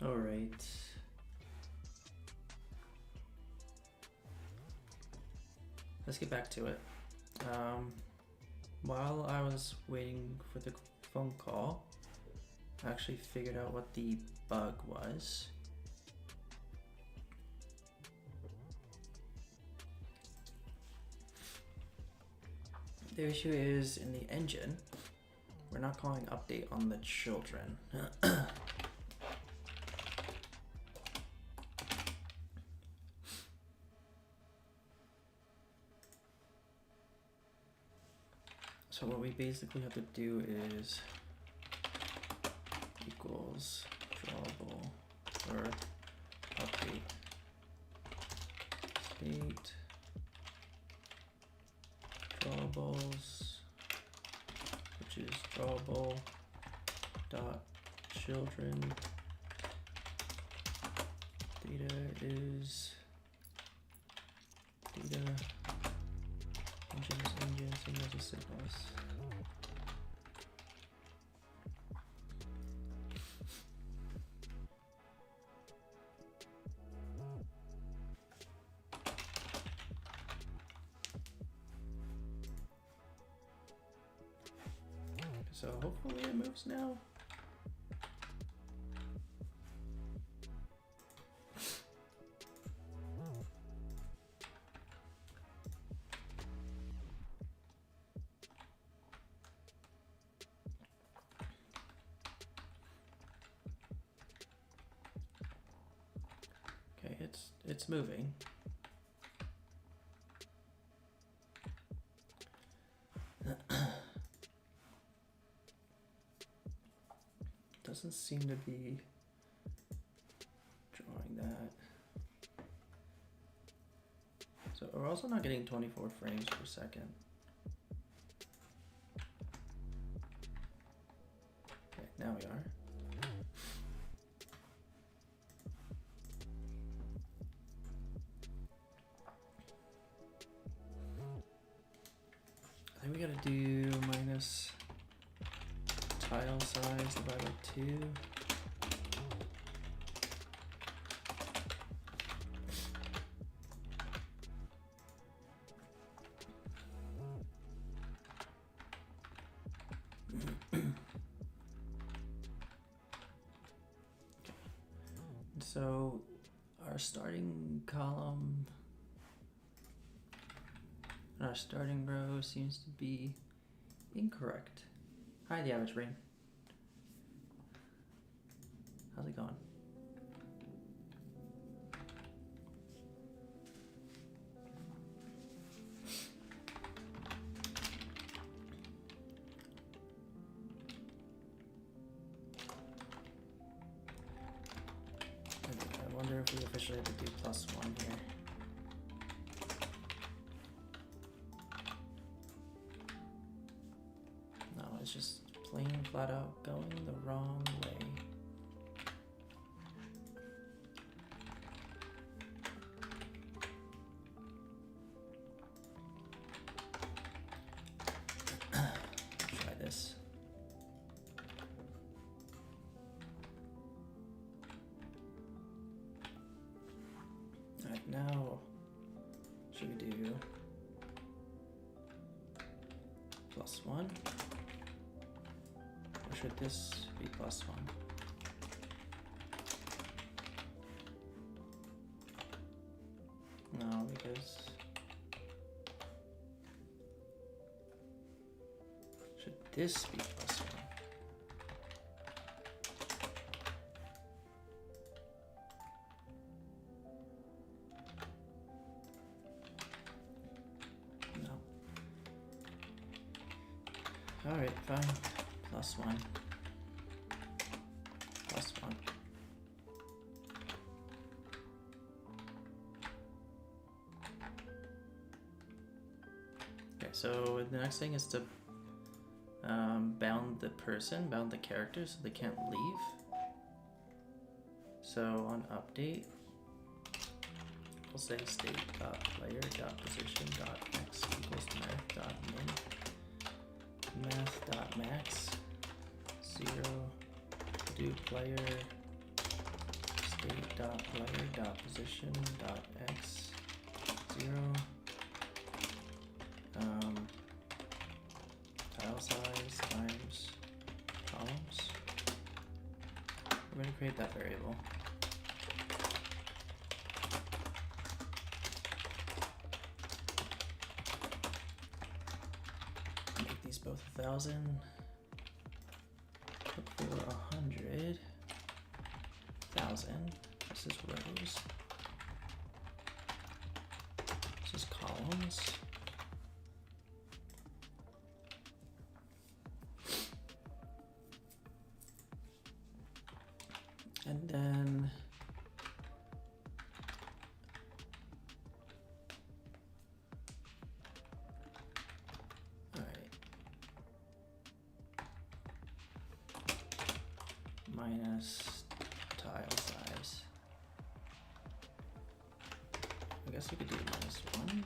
All right. Let's get back to it. While I was waiting for the phone call, I actually figured out what the bug was. The issue is in the engine, we're not calling update on the children. So what we basically have to do is equals drawable or update state drawables, which is drawable dot children. Data is data. Engines, signals, and signals. So hopefully it moves now. It's moving. Doesn't seem to be drawing that. So we're also not getting 24 frames per second. Okay, now we are. I think we gotta do minus tile size divided by 2. So our starting column, our starting row seems to be incorrect. Hi, the average brain. How's it going? I wonder if we officially have to do +1 here. It's just plain flat out going the wrong way. Try this. All right, now should we do +1? Should this be +1? No, because should this be +1? No. All right, fine. +1. +1. Okay, so the next thing is to bound the person, bound the character so they can't leave. So on update, we'll say state.player.position.x equals math.max 0 do player state dot player dot position dot x 0 tile size times columns. We're going to create that variable. Make these both 1,000. Look for 100,000. This is rows. This is columns. And then minus tile size. I guess we could do -1.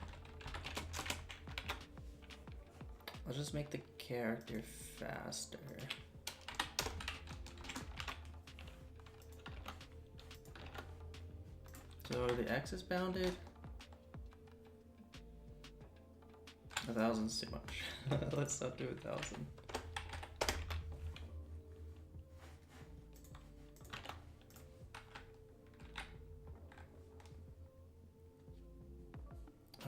I'll just make the character faster. So the X is bounded. 1,000's too much. Let's not do 1,000.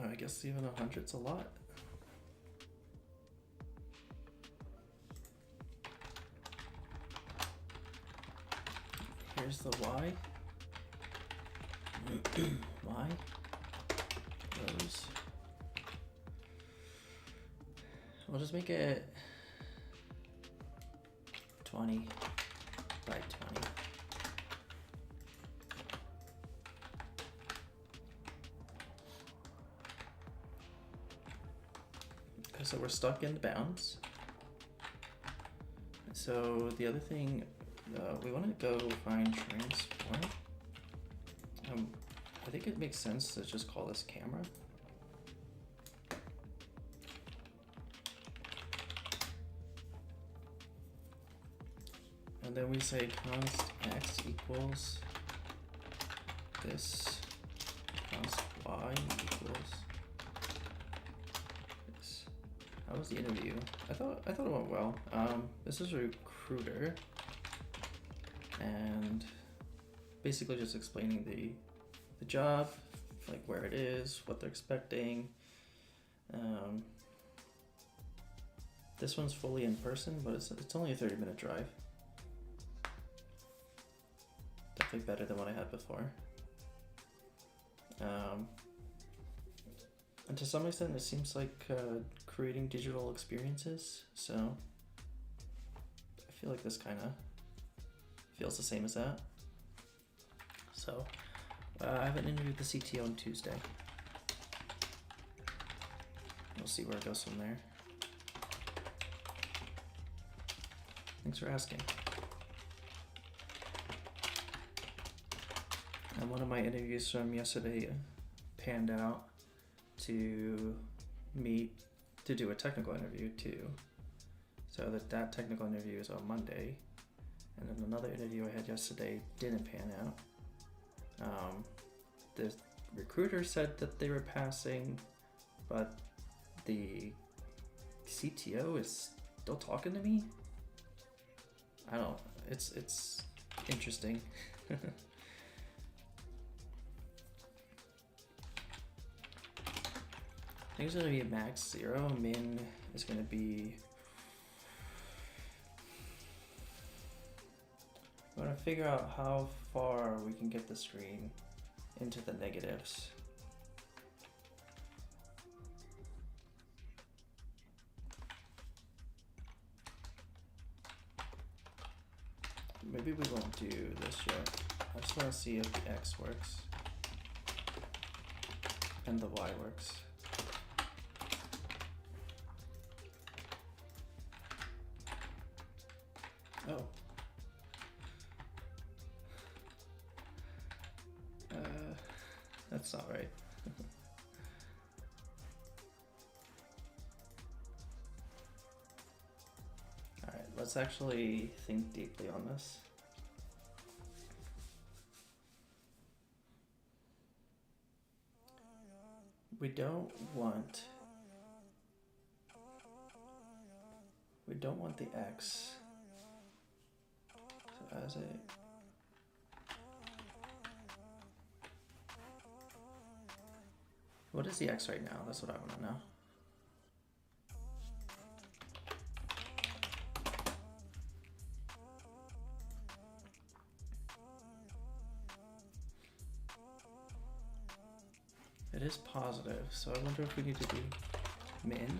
I guess even 100's a lot. Here's the Y. Y. Rows. We'll just make it 20 by 20. Okay, so we're stuck in the bounds. So the other thing, we want to go find transform. I think it makes sense to just call this camera. And then we say const x equals this, const y equals this. How was the interview? I thought it went well. This is a recruiter, and basically just explaining the job, like where it is, what they're expecting. This one's fully in person, but it's only a 30-minute drive. Definitely better than what I had before. And to some extent, it seems like creating digital experiences. So I feel like this kind of feels the same as that. So I have an interview with the CTO on Tuesday. We'll see where it goes from there. Thanks for asking. And one of my interviews from yesterday panned out to meet to do a technical interview too. So that technical interview is on Monday. And then another interview I had yesterday didn't pan out. The recruiter said that they were passing, but the CTO is still talking to me. I don't. It's interesting. I think it's gonna be a max 0. Min is gonna be. I want to figure out how far we can get the screen into the negatives. Maybe we won't do this yet. I just want to see if the X works and the Y works. Oh. That's not right. Alright, let's actually think deeply on this. we don't want the X. So as a what is the X right now? That's what I want to know. It is positive, so I wonder if we need to do min.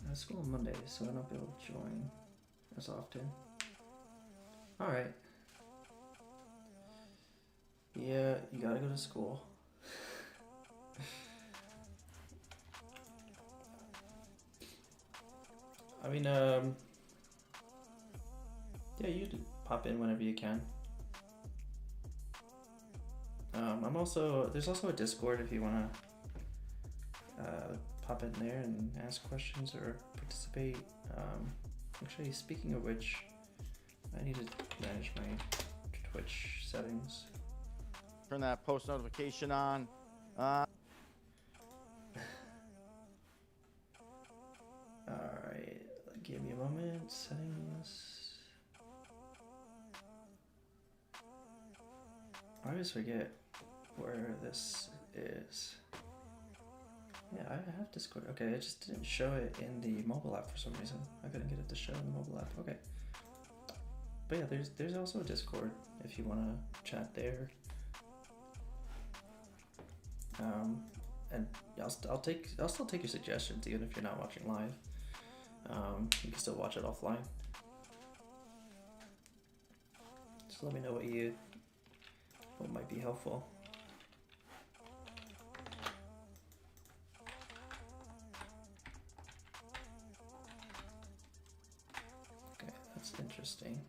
I have school on Mondays, so I won't be able to join as often. Alright. Yeah, you gotta go to school. I mean, yeah, you can pop in whenever you can. There's also a Discord if you wanna pop in there and ask questions or participate. Actually, speaking of which, I need to manage my Twitch settings. Turn that post notification on. Alright, give me a moment. Settings. I always forget where this is. Yeah, I have Discord. Okay, it just didn't show it in the mobile app for some reason. I couldn't get it to show in the mobile app. Okay. But yeah, there's also a Discord if you want to chat there. And I'll still take your suggestions even if you're not watching live. You can still watch it offline. Just let me know what might be helpful. Okay, that's interesting.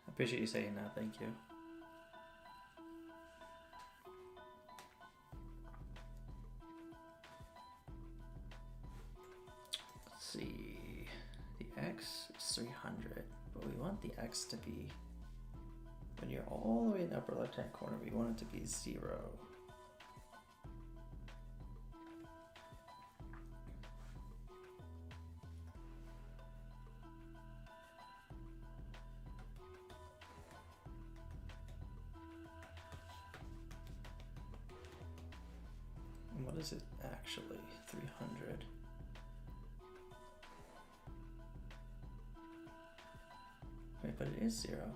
I appreciate you saying that, thank you. Let's see, the X is 300, but we want the X to be, when you're all the way in the upper left hand corner, we want it to be 0. What is it actually? 300. Wait, but it is 0.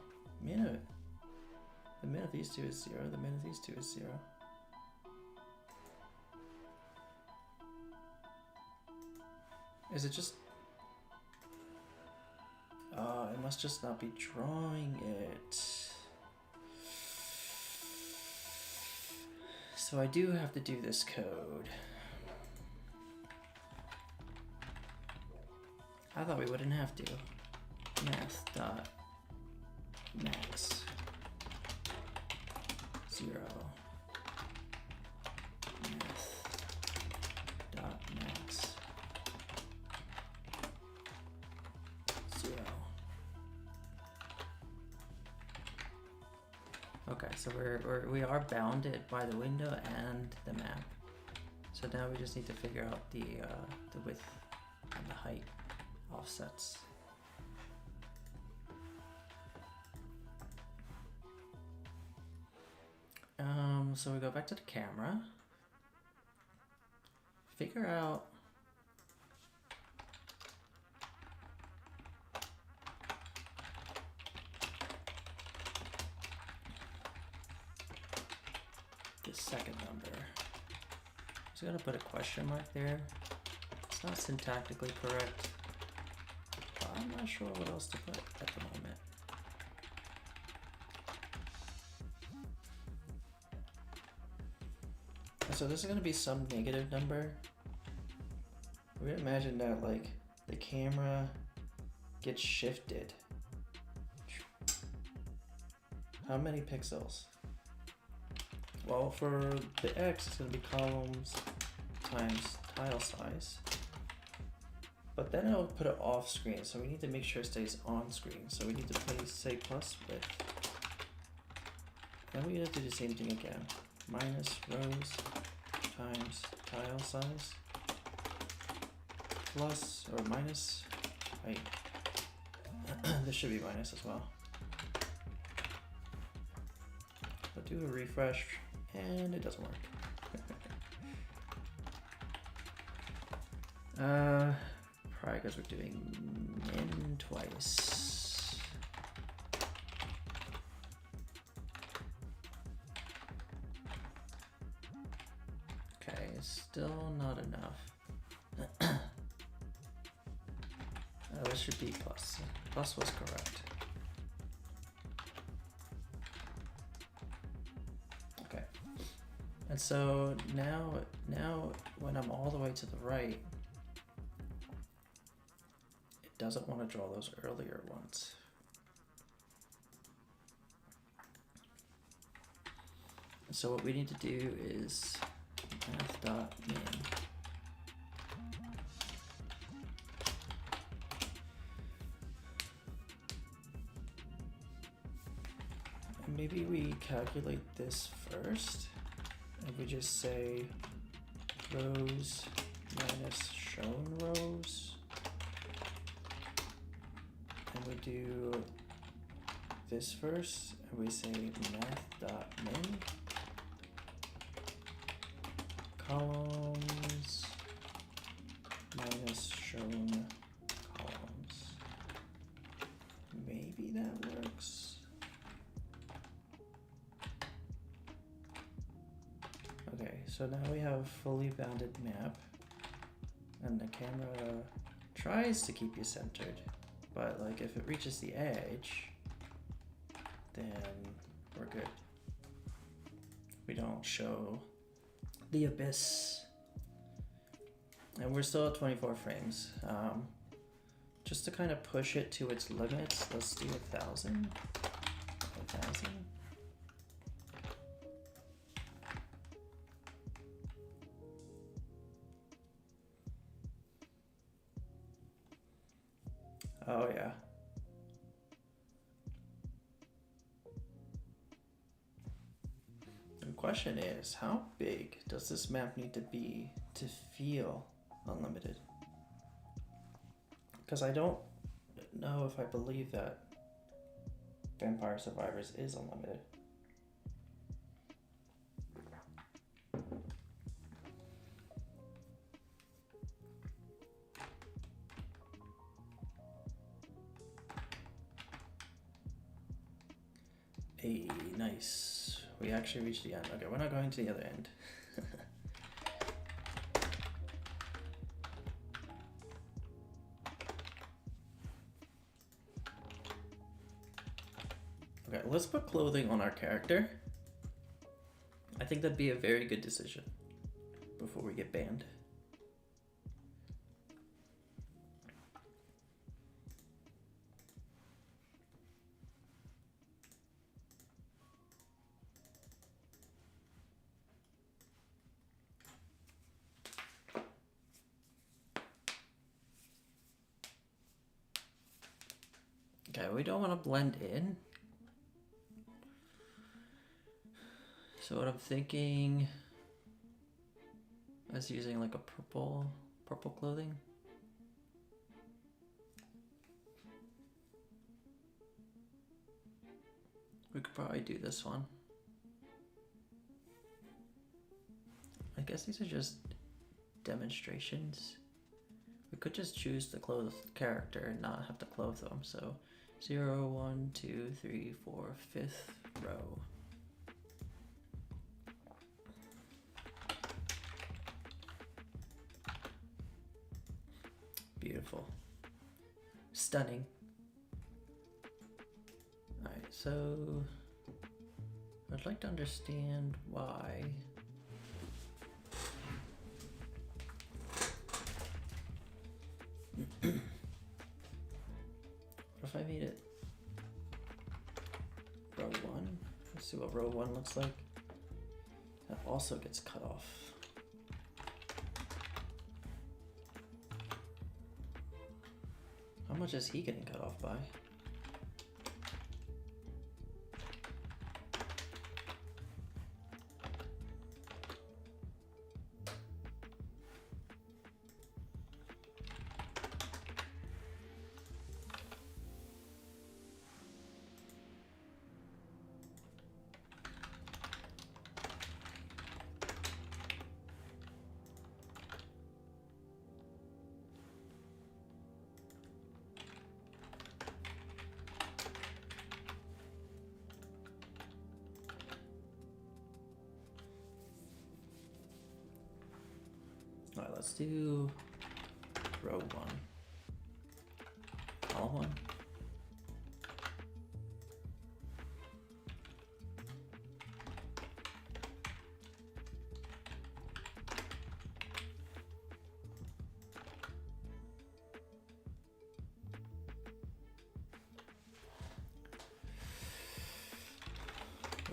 The min of these two is 0. The min of these two is 0. Is it just... it must just not be drawing it. So I do have to do this code. I thought we wouldn't have to. Math.max 0. Math.max 0. Okay, so we are bounded by the window and the map. So now we just need to figure out the width and the height offsets. So we go back to the camera, figure out the second number. Just gotta put a question mark there. It's not syntactically correct, but I'm not sure what else to put at the moment. So this is going to be some negative number. We're going to imagine that like the camera gets shifted. How many pixels? Well, for the X, it's going to be columns times tile size. But then it'll put it off screen, so we need to make sure it stays on screen. So we need to say plus width. Then we have to do the same thing again. Minus rows times tile size plus or minus. Wait, this should be minus as well. But do a refresh, and it doesn't work. Probably because we're doing min twice. Okay, it's still not enough. This should be plus. Plus was correct. Okay. And so now when I'm all the way to the right, it doesn't want to draw those earlier ones. So what we need to do is math.min. Maybe we calculate this first, and we just say rows minus shown rows, and we do this first, and we say math.min columns minus shown columns. Maybe that works. Okay, so now we have a fully bounded map, and the camera tries to keep you centered, but like if it reaches the edge, then we're good. We don't show the abyss. And we're still at 24 frames. Just to kind of push it to its limits, let's do 1,000. 1,000. Oh yeah. The question is, how big does this map need to be to feel unlimited? Because I don't know if I believe that Vampire Survivors is unlimited. Hey, nice. We actually reached the end. Okay, we're not going to the other end. Okay, let's put clothing on our character. I think that'd be a very good decision before we get banned. Okay, we don't want to blend in. So what I'm thinking is using like a purple clothing. We could probably do this one. I guess these are just demonstrations. We could just choose to clothe the character and not have to clothe them. So 0, 1, 2, 3, 4, 5th row. Beautiful. Stunning. Alright, so I'd like to understand why what if I made it row 1? row 1 looks like. That also gets cut off. How much is he getting cut off by? Alright, let's do row 1. Column 1.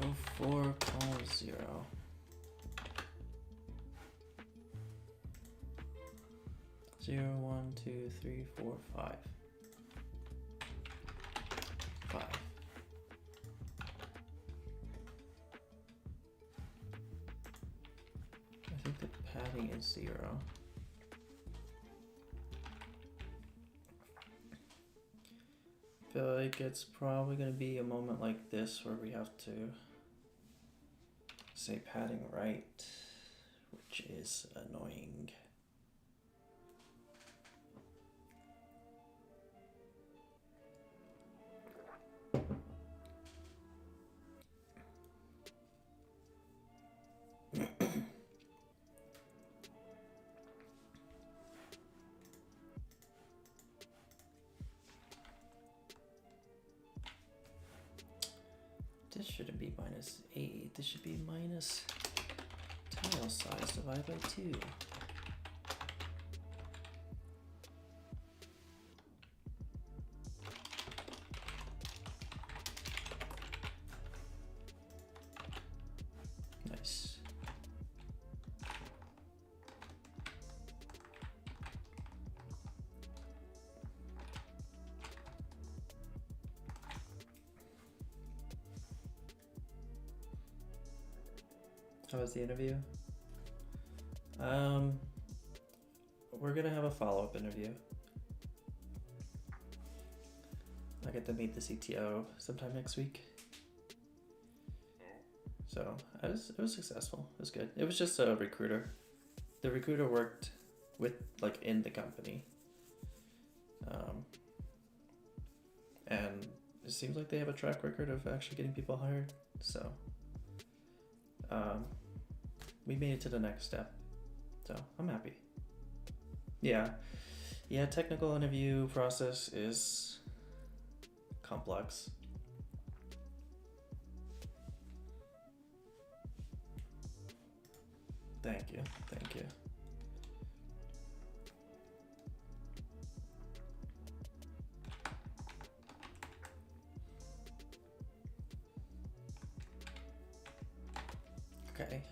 Row 4, column 0. 0, 1, 2, 3, 4, 5. 5. I think the padding is 0. I feel like it's probably going to be a moment like this where we have to say padding right, which is annoying. This shouldn't be -8. This should be minus tile size divided by 2. Nice. How was the interview? We're gonna have a follow-up interview. I get to meet the CTO sometime next week. So it was successful. It was good. It was just a recruiter. The recruiter worked with in the company, and it seems like they have a track record of actually getting people hired. So we made it to the next step. So I'm happy. Yeah. Technical interview process is complex. Thank you. Okay,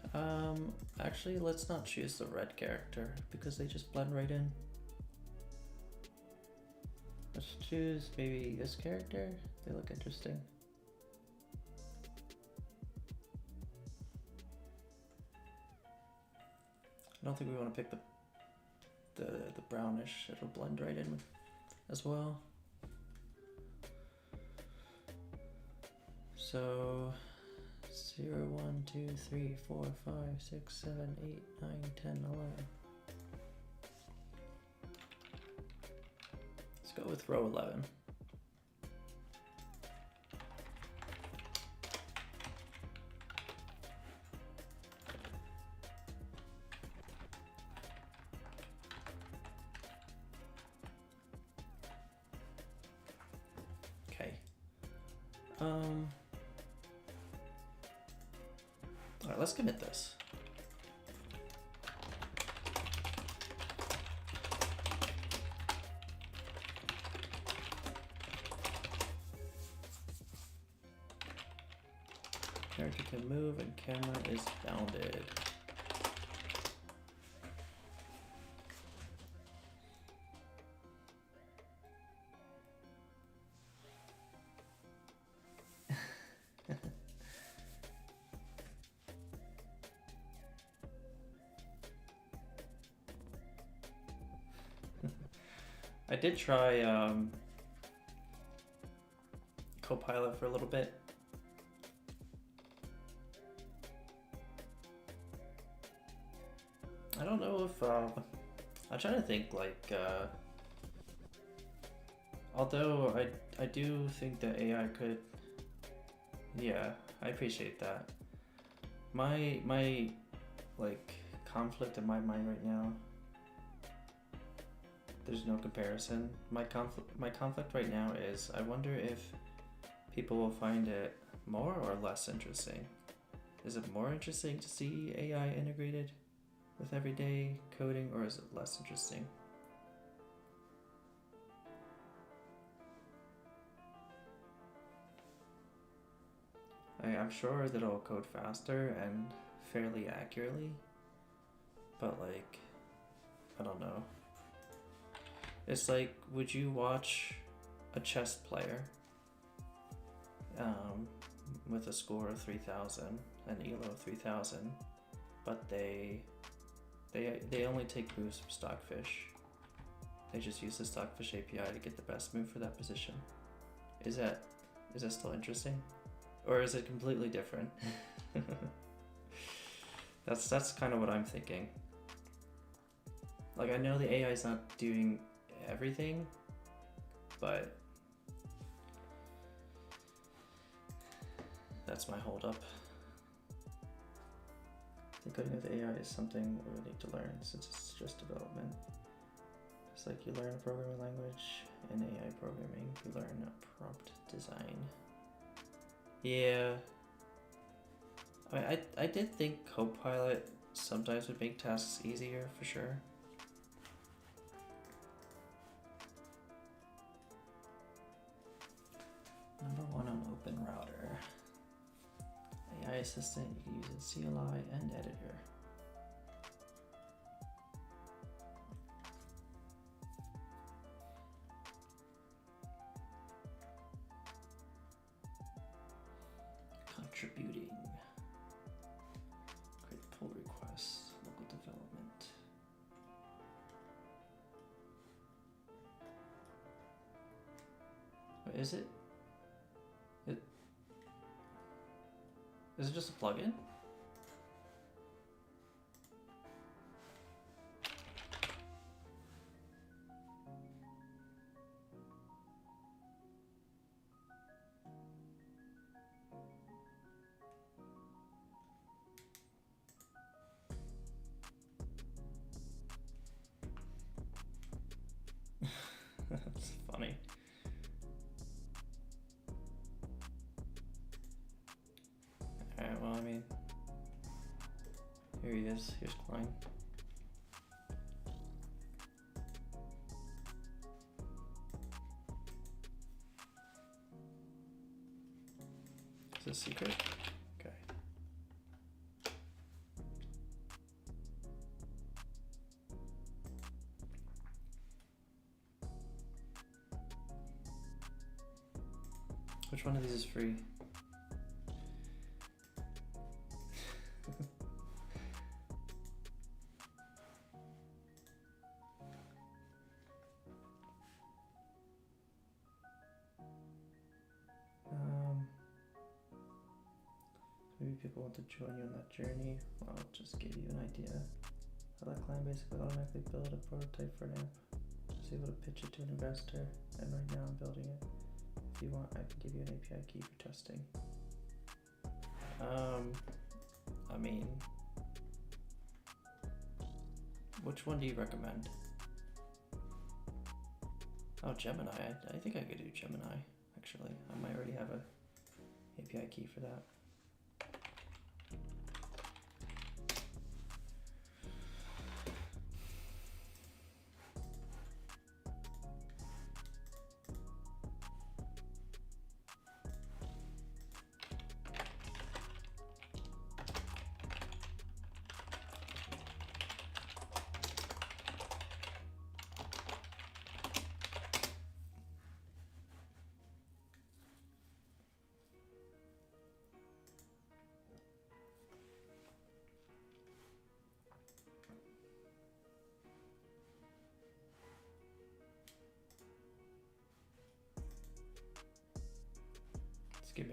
actually let's not choose the red character because they just blend right in. Let's choose maybe this character. They look interesting. I don't think we want to pick the brownish. It'll blend right in as well. So 0, 1, 2, 3, 4, 5, 6, 7, 8, 9, 10, 11. Let's go with row 11. Okay. Alright, let's commit this. There Character can move and camera is bounded. I did try Copilot for a little bit. I don't know if I'm trying to think, like although I do think that AI could, yeah, I appreciate that. My like conflict in my mind right now, there's no comparison. My conflict right now is I wonder if people will find it more or less interesting. Is it more interesting to see AI integrated with everyday coding, or is it less interesting? I'm sure that it'll code faster and fairly accurately, but like, I don't know. It's like, would you watch a chess player with a score of 3,000, an ELO of 3,000, but they only take moves from Stockfish. They just use the Stockfish API to get the best move for that position. Is that still interesting? Or is it completely different? That's kind of what I'm thinking. Like, I know the AI is not doing everything, but that's my holdup. I think coding with AI is something we need to learn since it's just development. It's like you learn a programming language in AI programming, you learn a prompt design. Yeah, I did think Copilot sometimes would make tasks easier for sure. Number 1 on OpenRouter. AI assistant you can use in CLI and editor. Contributing. Create pull requests. Local development. Wait, is it? Is it just a plugin? That's funny. Alright, well, I mean, here he is. Here's Klein. Is this secret? Okay. Which one of these is free? Maybe people want to join you on that journey. I'll just give you an idea. I let client basically automatically build a prototype for an app. Just able to pitch it to an investor, and right now I'm building it. If you want, I can give you an API key for testing. I mean, which one do you recommend? Oh, Gemini. I think I could do Gemini, actually. I might already have a API key for that.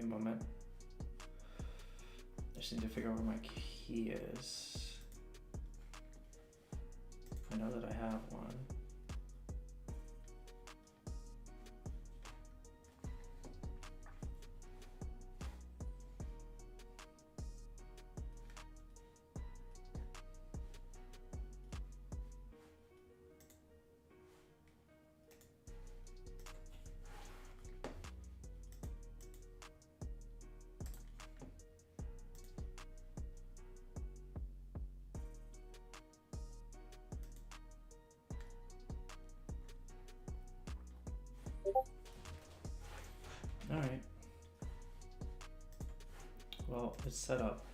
me a moment. I just need to figure out where my key is. I know that I have one. Alright. Well, it's set up.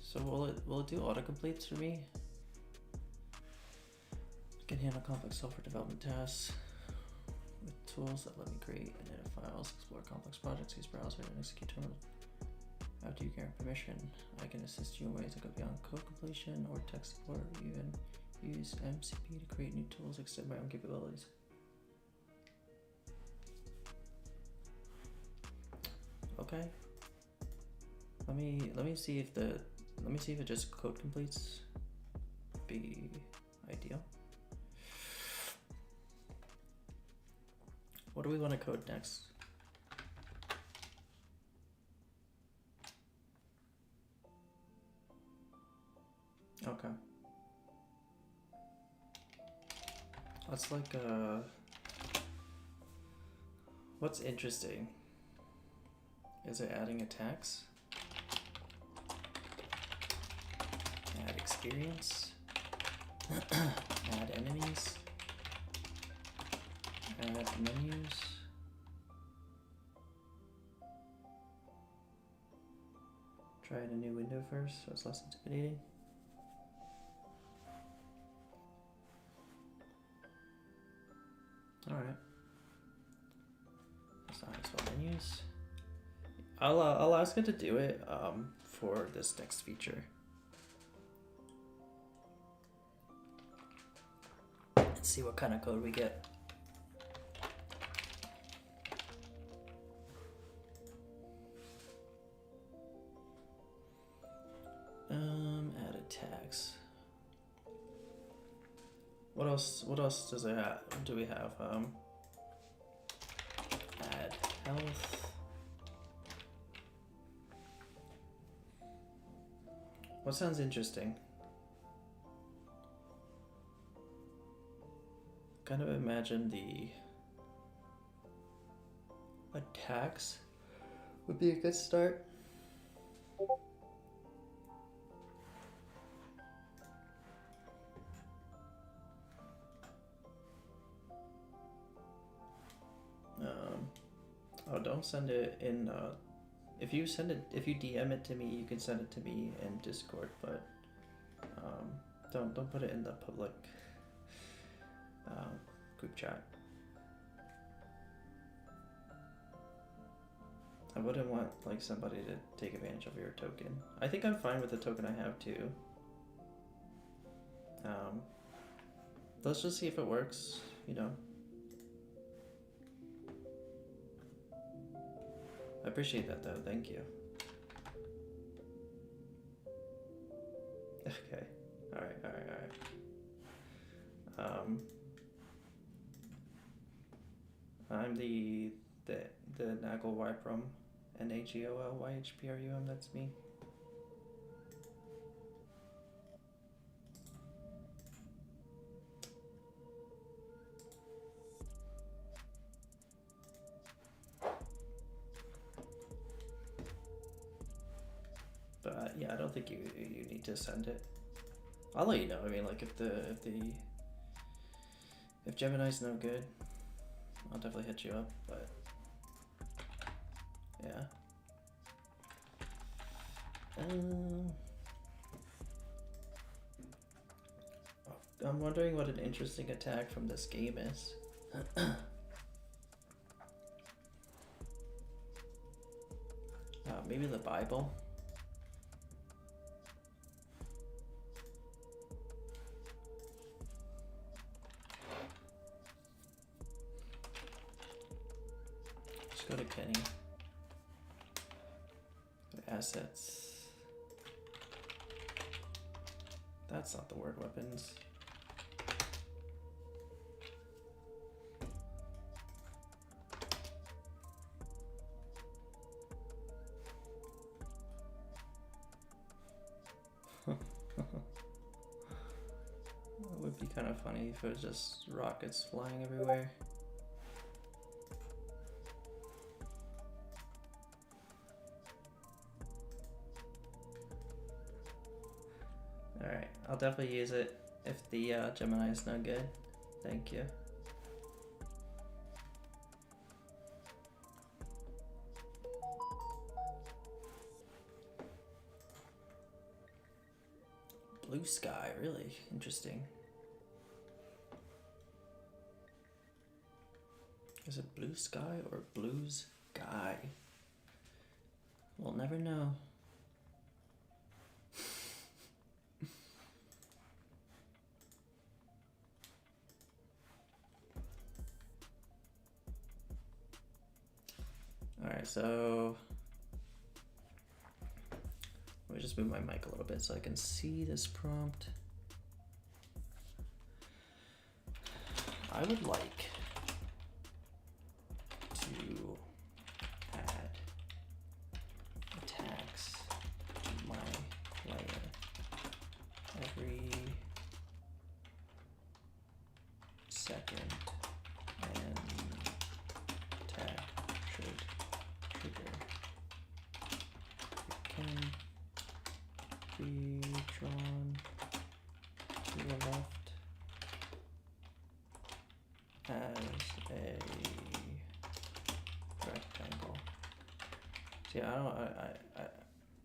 So will it do autocompletes for me? Can handle complex software development tasks with tools that let me create and edit files, explore complex projects, use browser, and execute terminal. After you grant permission, I can assist you in ways that go beyond code completion or tech support, or even use MCP to create new tools, extend my own capabilities. Okay. Let me see if it just code completes. Be ideal. What do we want to code next? Okay. That's like what's interesting? Is it adding attacks? Add experience? Add enemies? Add menus? Try in a new window first so it's less intimidating. Alright. Assign as well menus. I'll ask it to do it for this next feature. Let's see what kind of code we get. Add attacks. What else does it have? Do we have? Add health. What sounds interesting? Kind of imagine the attacks would be a good start. Oh, don't send it in. If you DM it to me, you can send it to me in Discord, but don't put it in the public group chat. I wouldn't want like somebody to take advantage of your token. I think I'm fine with the token I have too. Let's just see if it works, you know. I appreciate that though, thank you. Okay, alright. I'm the Nagel Yprum, NAGOLYHPRUM, that's me. But yeah, I don't think you need to send it. I'll let you know. I mean, like if Gemini's no good, I'll definitely hit you up. But yeah. I'm wondering what an interesting attack from this game is. Maybe the Bible? Let's go to Kenny. Go to assets. That's not the word, weapons. It would be kind of funny if it was just rockets flying everywhere. Alright, I'll definitely use it if the Gemini is no good. Thank you. Blue sky, really interesting. Is it blue sky or blues guy? We'll never know. Alright, so let me just move my mic a little bit so I can see this prompt. I would like to add attacks to my player every second, and attack should trigger. It can be drawn to the left as a rectangle. See,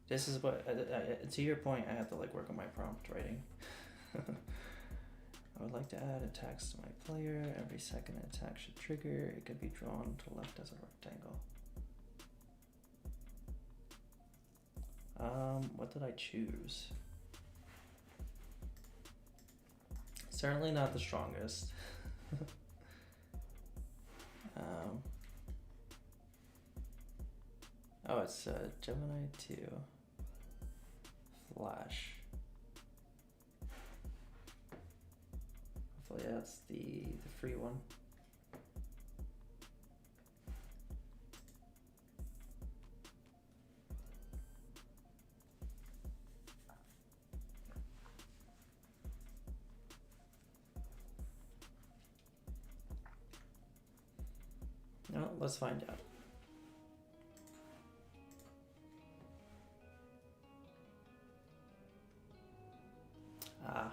this is what, to your point, I have to like work on my prompt writing. I would like to add attacks to my player. Every second an attack should trigger. It could be drawn to the left as a rectangle. What did I choose? Certainly not the strongest. Oh, it's Gemini 2 Flash. Hopefully that's the free one. No, let's find out. Ah,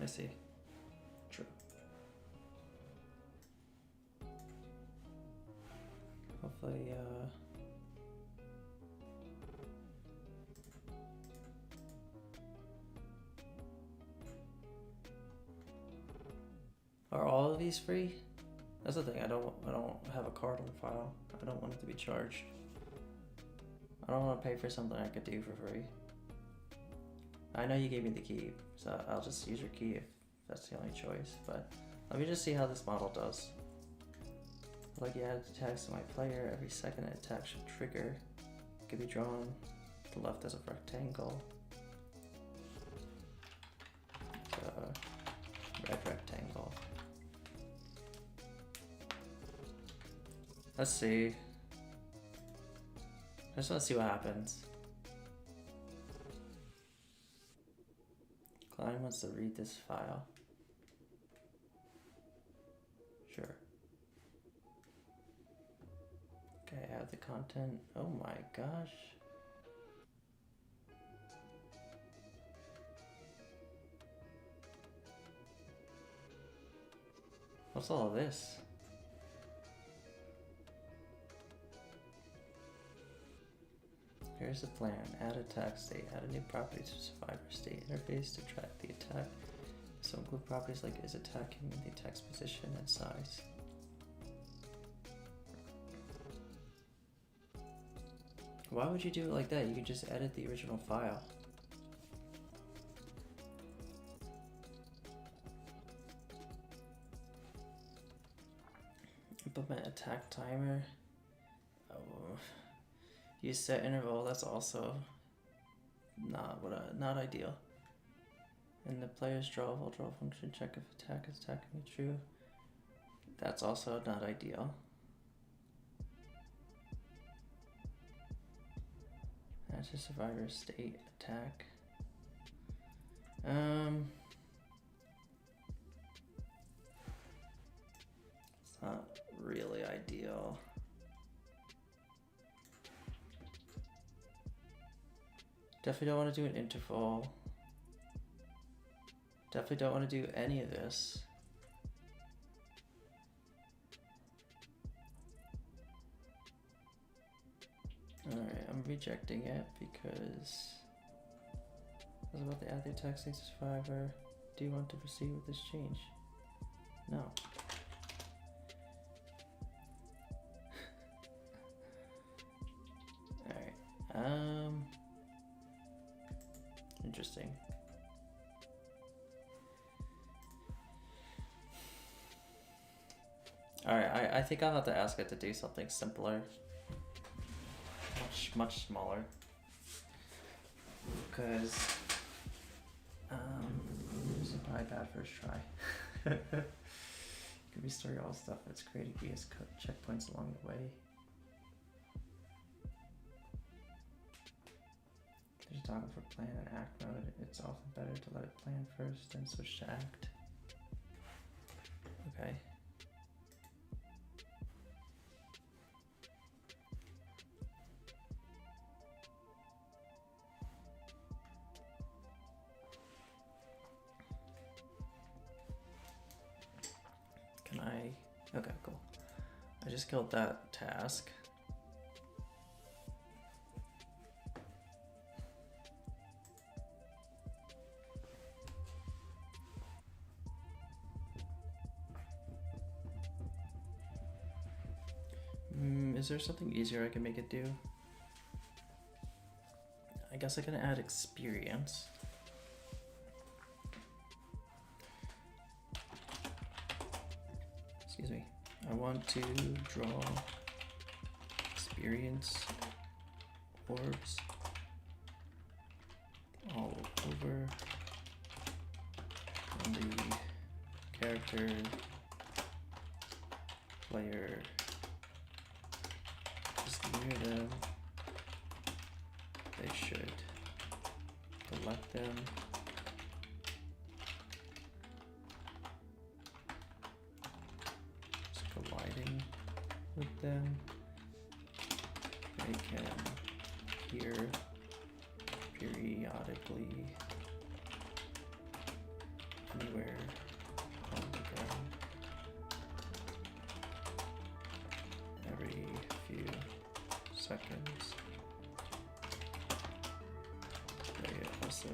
I see. True. Hopefully, are all of these free? That's the thing. I don't have a card on file. I don't want it to be charged. I don't want to pay for something I could do for free. I know you gave me the key, so I'll just use your key if that's the only choice. But let me just see how this model does. Like, you add attacks to my player. Every second an attack should trigger. It can be drawn to the left as a rectangle. So, red rectangle. Let's see. I just want to see what happens. Client wants to read this file. Sure. Okay, I have the content. Oh my gosh. What's all of this? Here's the plan. Add attack state. Add a new property to survivor state interface to track the attack. So include properties like is attacking, the attack's position and size. Why would you do it like that? You could just edit the original file. Implement attack timer. Oh, use set interval. That's also not ideal. In the player's draw function, check if attack is attacking true. That's also not ideal. That's a survivor state attack. It's not really ideal. Definitely don't want to do an interval. Definitely don't want to do any of this. Alright, I'm rejecting it because I was about to add the attack state to survivor. Do you want to proceed with this change? No. Alright, interesting. Alright, I think I'll have to ask it to do something simpler. Much smaller. Because, this is probably bad first try. Can restore all stuff that's created via checkpoints along the way. There's a toggle for plan and act mode. It's often better to let it plan first, then switch to act. Okay. Okay, cool. I just killed that task. Is there something easier I can make it do? I guess I can add experience. Excuse me. I want to draw experience orbs all over on the character player, just near them. They should collect them. Colliding with them. They can appear periodically anywhere on the ground every few seconds. They also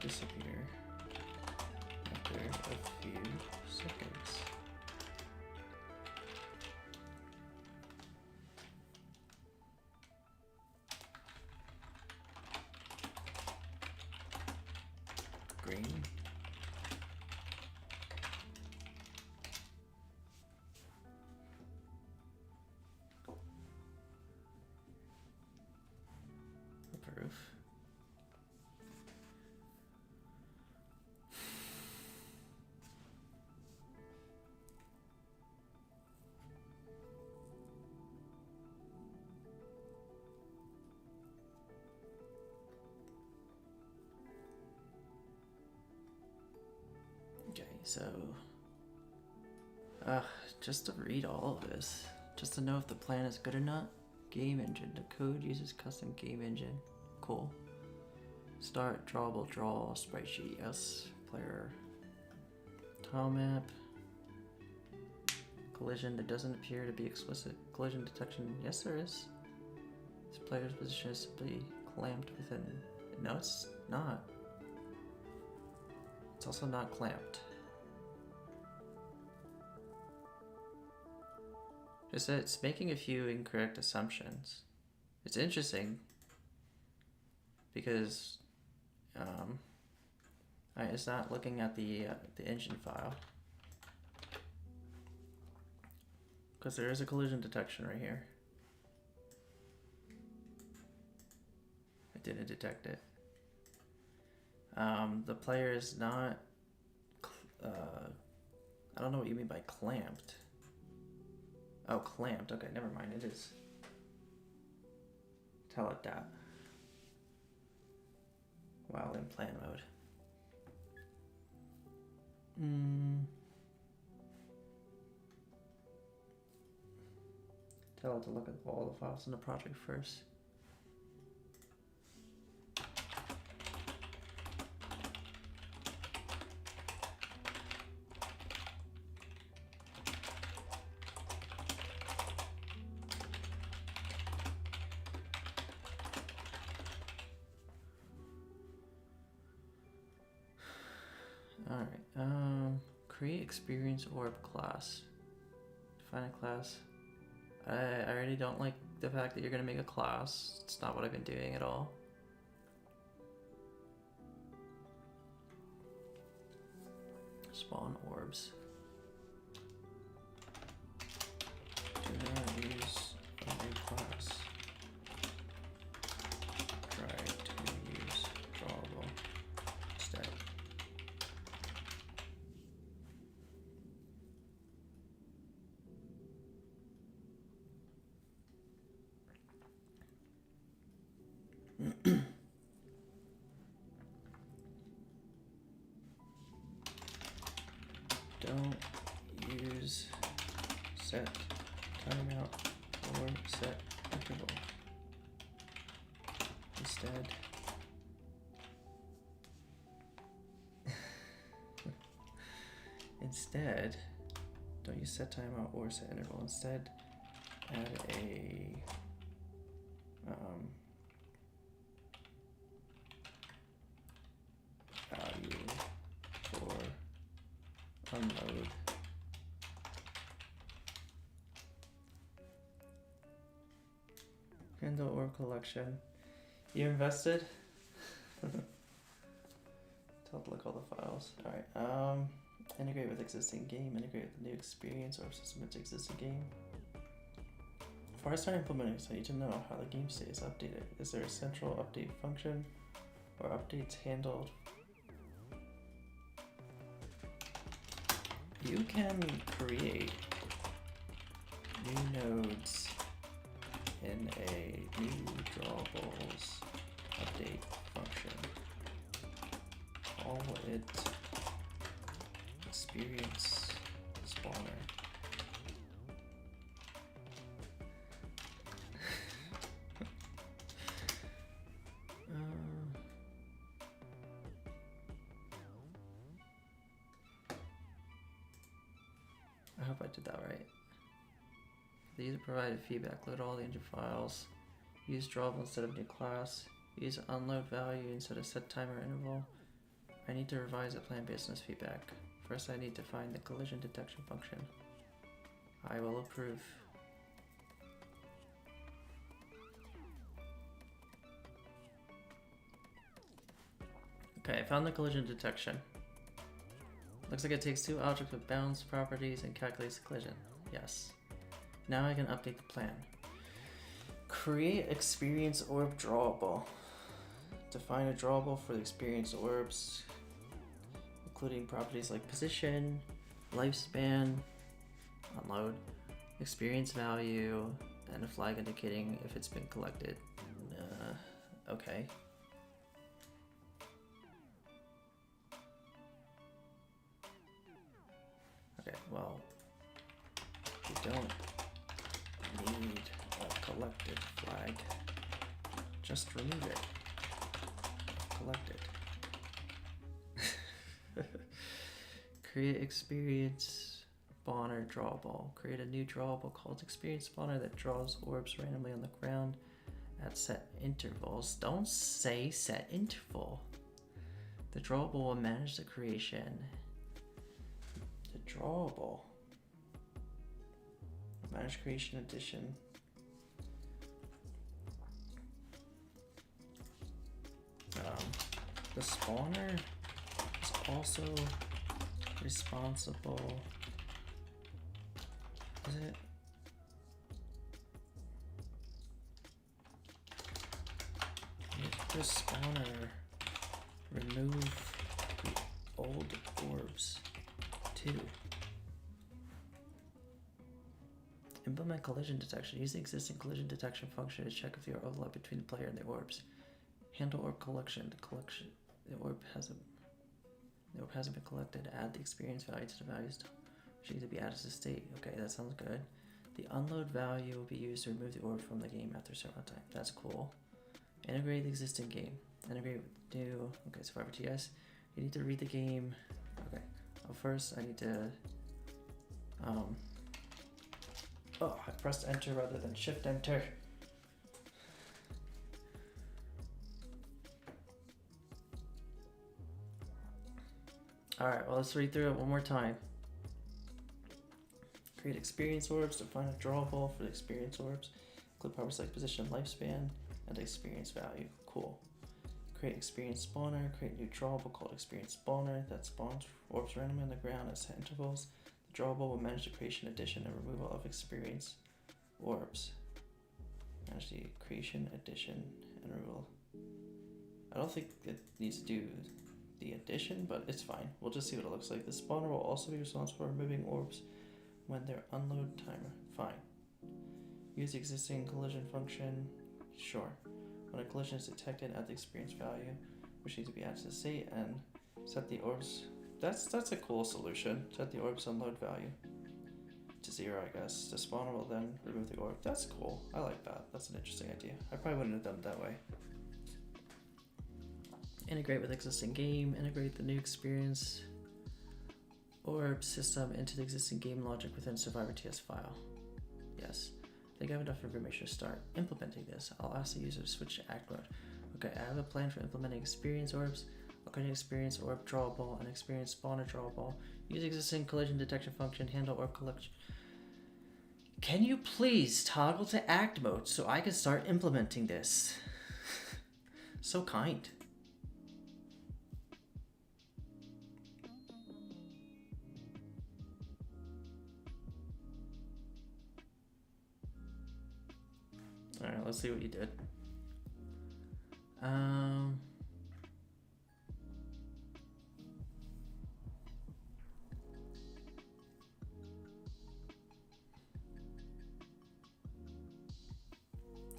disappear after a few seconds. Green. Approve. Okay, so just to read all of this, just to know if the plan is good or not. Game engine. The code uses custom game engine. Cool. Start drawable draw sprite sheet. Yes. Player tile map. Collision. There doesn't appear to be explicit collision detection. Yes, there is. This player's position is simply clamped within. No, it's not. It's also not clamped. It's making a few incorrect assumptions. It's interesting because it's not looking at the engine file, because there is a collision detection right here. It didn't detect it. The player is not. I don't know what you mean by clamped. Oh, clamped. Okay, never mind. It is. Tell it that. While in plan mode. Tell it to look at all the files in the project first. Alright, create experience orb class. Define a class. I already don't like the fact that you're gonna make a class. It's not what I've been doing at all. Spawn orbs. Do not use a new class. Try to use drawable instead. Don't use set timeout or set interval. Instead, don't use set timeout or set interval. Instead, add a value for unload. Handle or collection. You invested? Tell it to look all the files. Alright, integrate with existing game, integrate with the new experience or system with existing game. Before I start implementing this, I need to know how the game state is updated. Is there a central update function or updates handled? You can create new nodes in a new drawables update function. Call it experience spawner. I hope I did that right. The user provided feedback. Load all the engine files. Use drawable instead of new class. Use unload value instead of set timer interval. I need to revise the plan based on this feedback. First, I need to find the collision detection function. I will approve. Okay, I found the collision detection. Looks like it takes two objects with bounds properties and calculates the collision. Yes. Now I can update the plan. Create experience orb drawable. Define a drawable for the experience orbs, including properties like position, lifespan, unload, experience value, and a flag indicating if it's been collected. Okay. Okay, well, we don't need a collected flag. Just remove it. Collected. Create experience spawner drawable. Create a new drawable called experience spawner that draws orbs randomly on the ground at set intervals. Don't say set interval. The drawable will manage the creation. The drawable. Manage creation edition. The spawner is also responsible. Is it? If the spawner remove the old orbs too. Implement collision detection. Use the existing collision detection function to check if there are overlap between the player and the orbs. Handle orb collection. The orb hasn't been collected. Add the experience value to the values which need to be added to state. Okay, that sounds good. The unload value will be used to remove the orb from the game after a certain time. That's cool. Integrate the existing game. Integrate with new. Okay, Survivor TS. You need to read the game. Okay. Well, first I need to. Oh, I pressed enter rather than shift enter. Alright, well, let's read through it one more time. Create experience orbs. Define a drawable for the experience orbs. Include proper select position, lifespan, and experience value. Cool. Create experience spawner. Create new drawable called experience spawner that spawns orbs randomly on the ground at set intervals. The drawable will manage the creation, addition, and removal of experience orbs. Manage the creation, addition, and removal. I don't think it needs to do the addition, but it's fine. We'll just see what it looks like. The spawner will also be responsible for removing orbs when their unload timer. Fine. Use the existing collision function. Sure. When a collision is detected, add the experience value, which needs to be added to the state, and set the orbs. That's a cool solution. Set the orbs unload value to 0, I guess. The spawner will then remove the orb. That's cool. I like that. That's an interesting idea. I probably wouldn't have done it that way. Integrate with existing game. Integrate the new experience orb system into the existing game logic within Survivor TS file. Yes. I think I have enough information to start implementing this. I'll ask the user to switch to act mode. Okay, I have a plan for implementing experience orbs. I'll create an experience orb drawable and experience spawner drawable. Use existing collision detection function. Handle orb collection. Can you please toggle to act mode so I can start implementing this? So kind. Alright, let's see what you did.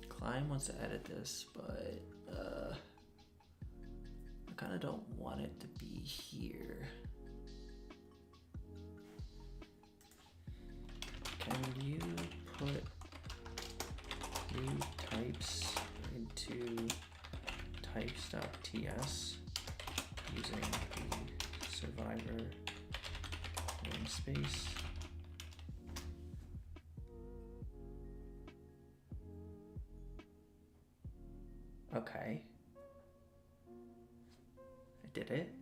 Client wants to edit this, but I kind of don't want it to be here. Can you put new types into types.ts using the survivor namespace? Okay. I did it.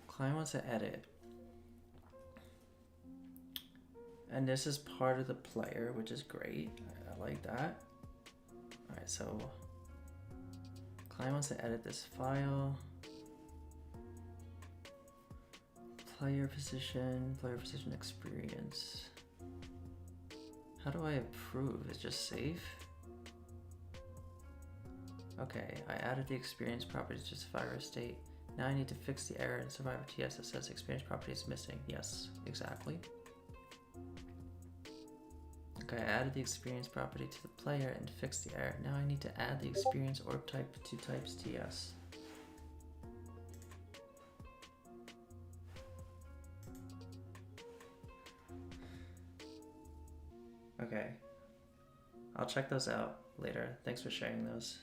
Client wants to edit. And this is part of the player, which is great. I like that. Alright, so client wants to edit this file. Player position experience. How do I approve? It's just save? Okay, I added the experience property to Survivor state. Now I need to fix the error in Survivor TS that says experience property is missing. Yes, exactly. Okay, I added the experience property to the player and fixed the error. Now I need to add the experience orb type to types TS. Okay, I'll check those out later. Thanks for sharing those.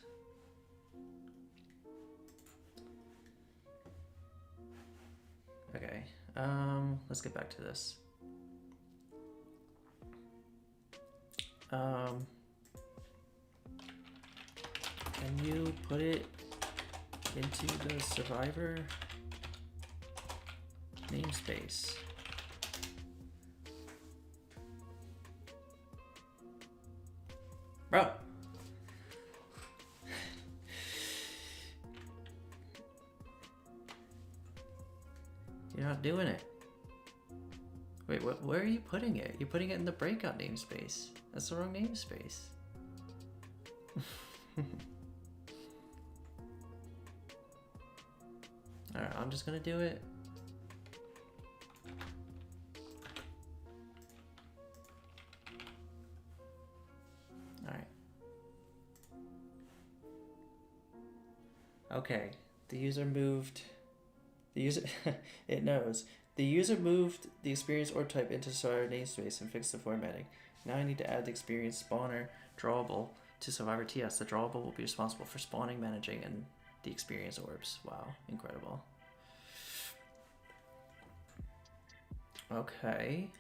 Okay, let's get back to this. Can you put it into the survivor namespace? Bro! You're not doing it. Wait, where are you putting it? You're putting it in the breakout namespace. That's the wrong namespace. Alright, I'm just gonna do it. Alright. Okay, the user moved. The user, it knows. The user moved the experience orb type into Survivor namespace and fixed the formatting. Now I need to add the experience spawner drawable to Survivor TS. The drawable will be responsible for spawning, managing, and the experience orbs. Wow, incredible. Okay.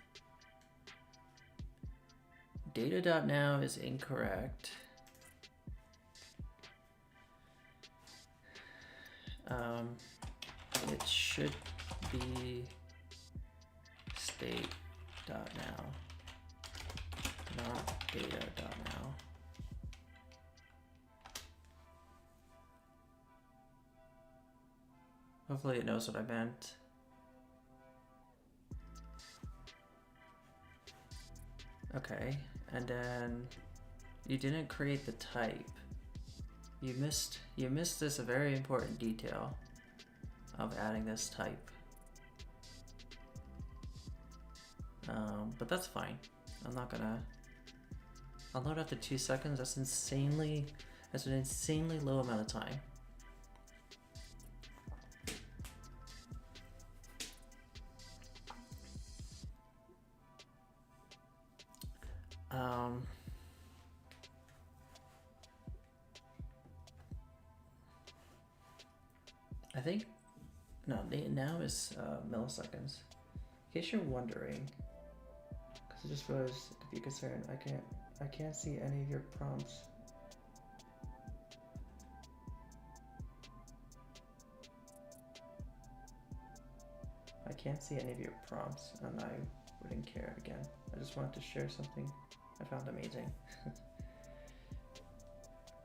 Data.now is incorrect. It should be state.now, not data.now. Hopefully it knows what I meant. Okay, and then you didn't create the type. You missed this a very important detail of adding this type. But that's fine. I'm not gonna. I'll load after 2 seconds. That's an insanely low amount of time. I think no. Now is milliseconds. In case you're wondering, because I just realized to be concerned, I can't see any of your prompts. I can't see any of your prompts, and I wouldn't care again. I just wanted to share something I found amazing.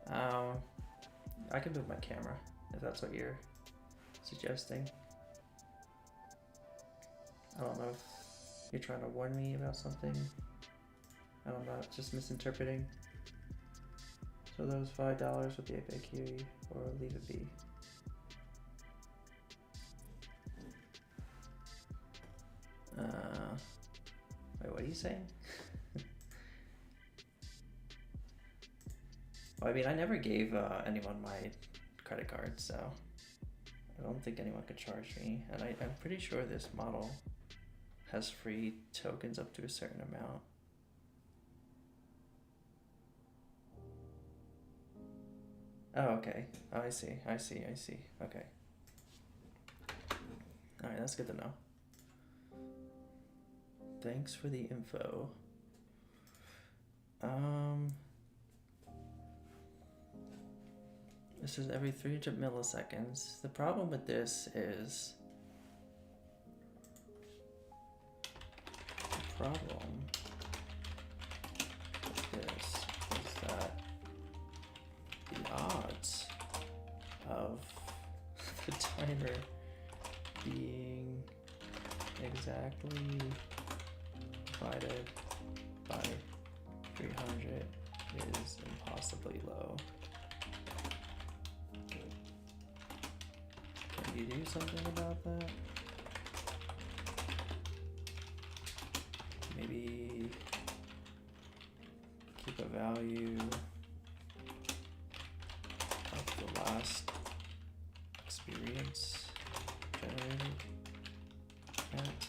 I can move my camera if that's what you're suggesting. I don't know if you're trying to warn me about something. I don't know, just misinterpreting. So those $5 with the FAQ, or leave it be. Wait, what are you saying? Well, I mean, I never gave anyone my credit card, so I don't think anyone could charge me. And I'm pretty sure this model has free tokens up to a certain amount. Oh, okay. Oh, I see. Okay. Alright, that's good to know. Thanks for the info. This is every 300 milliseconds. The problem with this is that the odds of the timer being exactly divided by 300 is impossibly low. Can you do something about that? Maybe keep a value of the last experience generated at.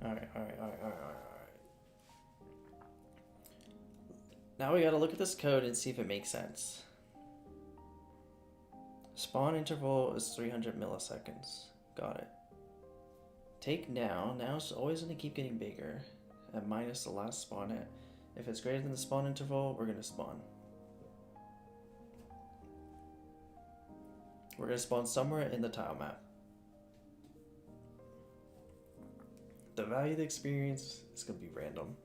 Alright. Now we gotta look at this code and see if it makes sense. Spawn interval is 300 milliseconds. Got it. Take now. Now it's always gonna keep getting bigger. And minus the last spawn it. If it's greater than the spawn interval, we're gonna spawn. We're going to spawn somewhere in the tile map. The value of the experience is going to be random.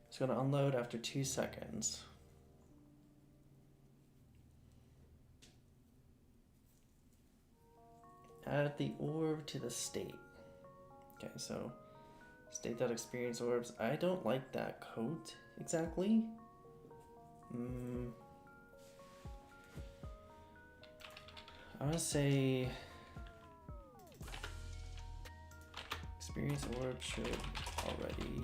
It's going to unload after 2 seconds. Add the orb to the state. Okay, so state that experience orbs. I don't like that code exactly. I'm gonna say experience orb should already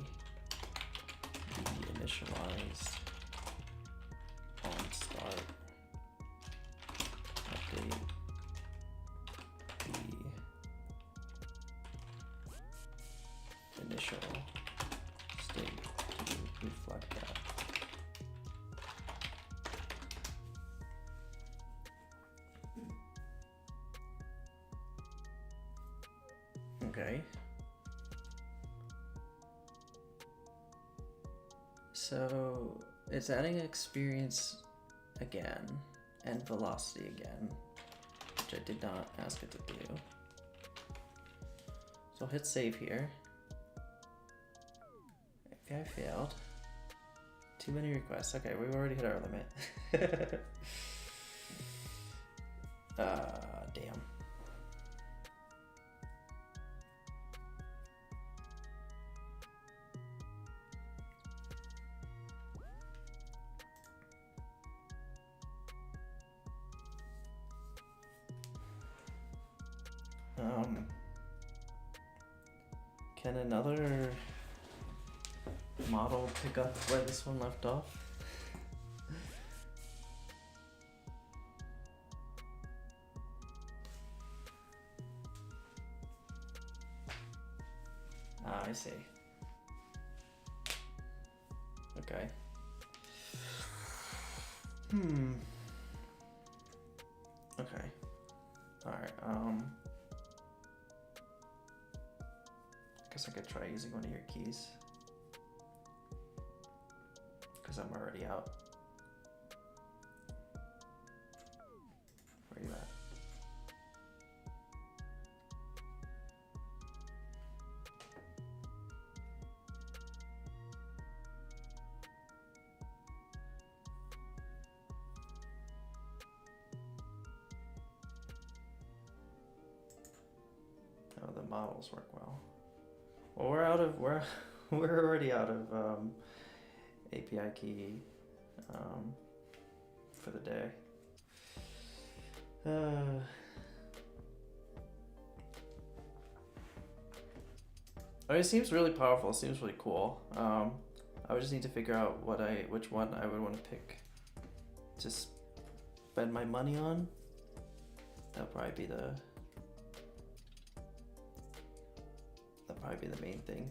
be initialized on start. Update the initial state to reflect that. Okay. So it's adding experience again and velocity again, which I did not ask it to do. So I'll hit save here. API failed. Too many requests. Okay, we've already hit our limit. Damn. Can another model pick up where this one left off? Ah, I see. Okay. Okay. Alright, guess I could try using one of your keys. Because I'm already out. Where are you at? Oh, the models work well. Well, we're already out of API key for the day. It seems really powerful. It seems really cool. I would just need to figure out which one I would want to pick to spend my money on. That'll probably be the main thing.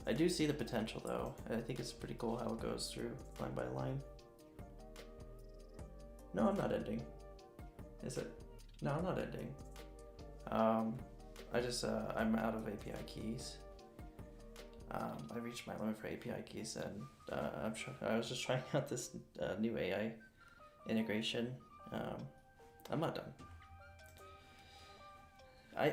I do see the potential though. I think it's pretty cool how it goes through line by line. No, I'm not ending. Is it? No, I'm not ending. I'm out of API keys. I reached my limit for API keys, and I was just trying out this new AI integration. I'm not done.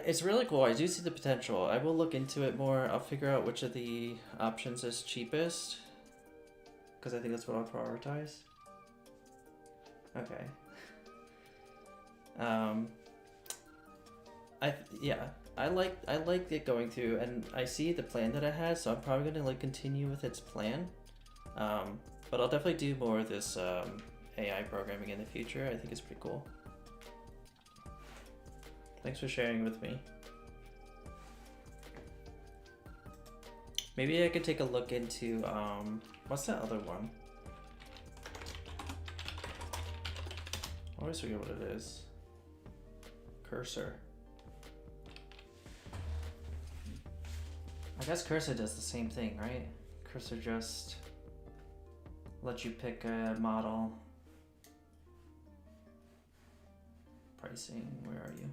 It's really cool. I do see the potential. I will look into it more. I'll figure out which of the options is cheapest, because I think that's what I'll prioritize. Okay. I like it going through, and I see the plan that it has, so I'm probably gonna continue with its plan. But I'll definitely do more of this AI programming in the future. I think it's pretty cool. Thanks for sharing with me. Maybe I could take a look into what's that other one? I always forget what it is. Cursor. I guess Cursor does the same thing, right? Cursor just lets you pick a model. Pricing, where are you?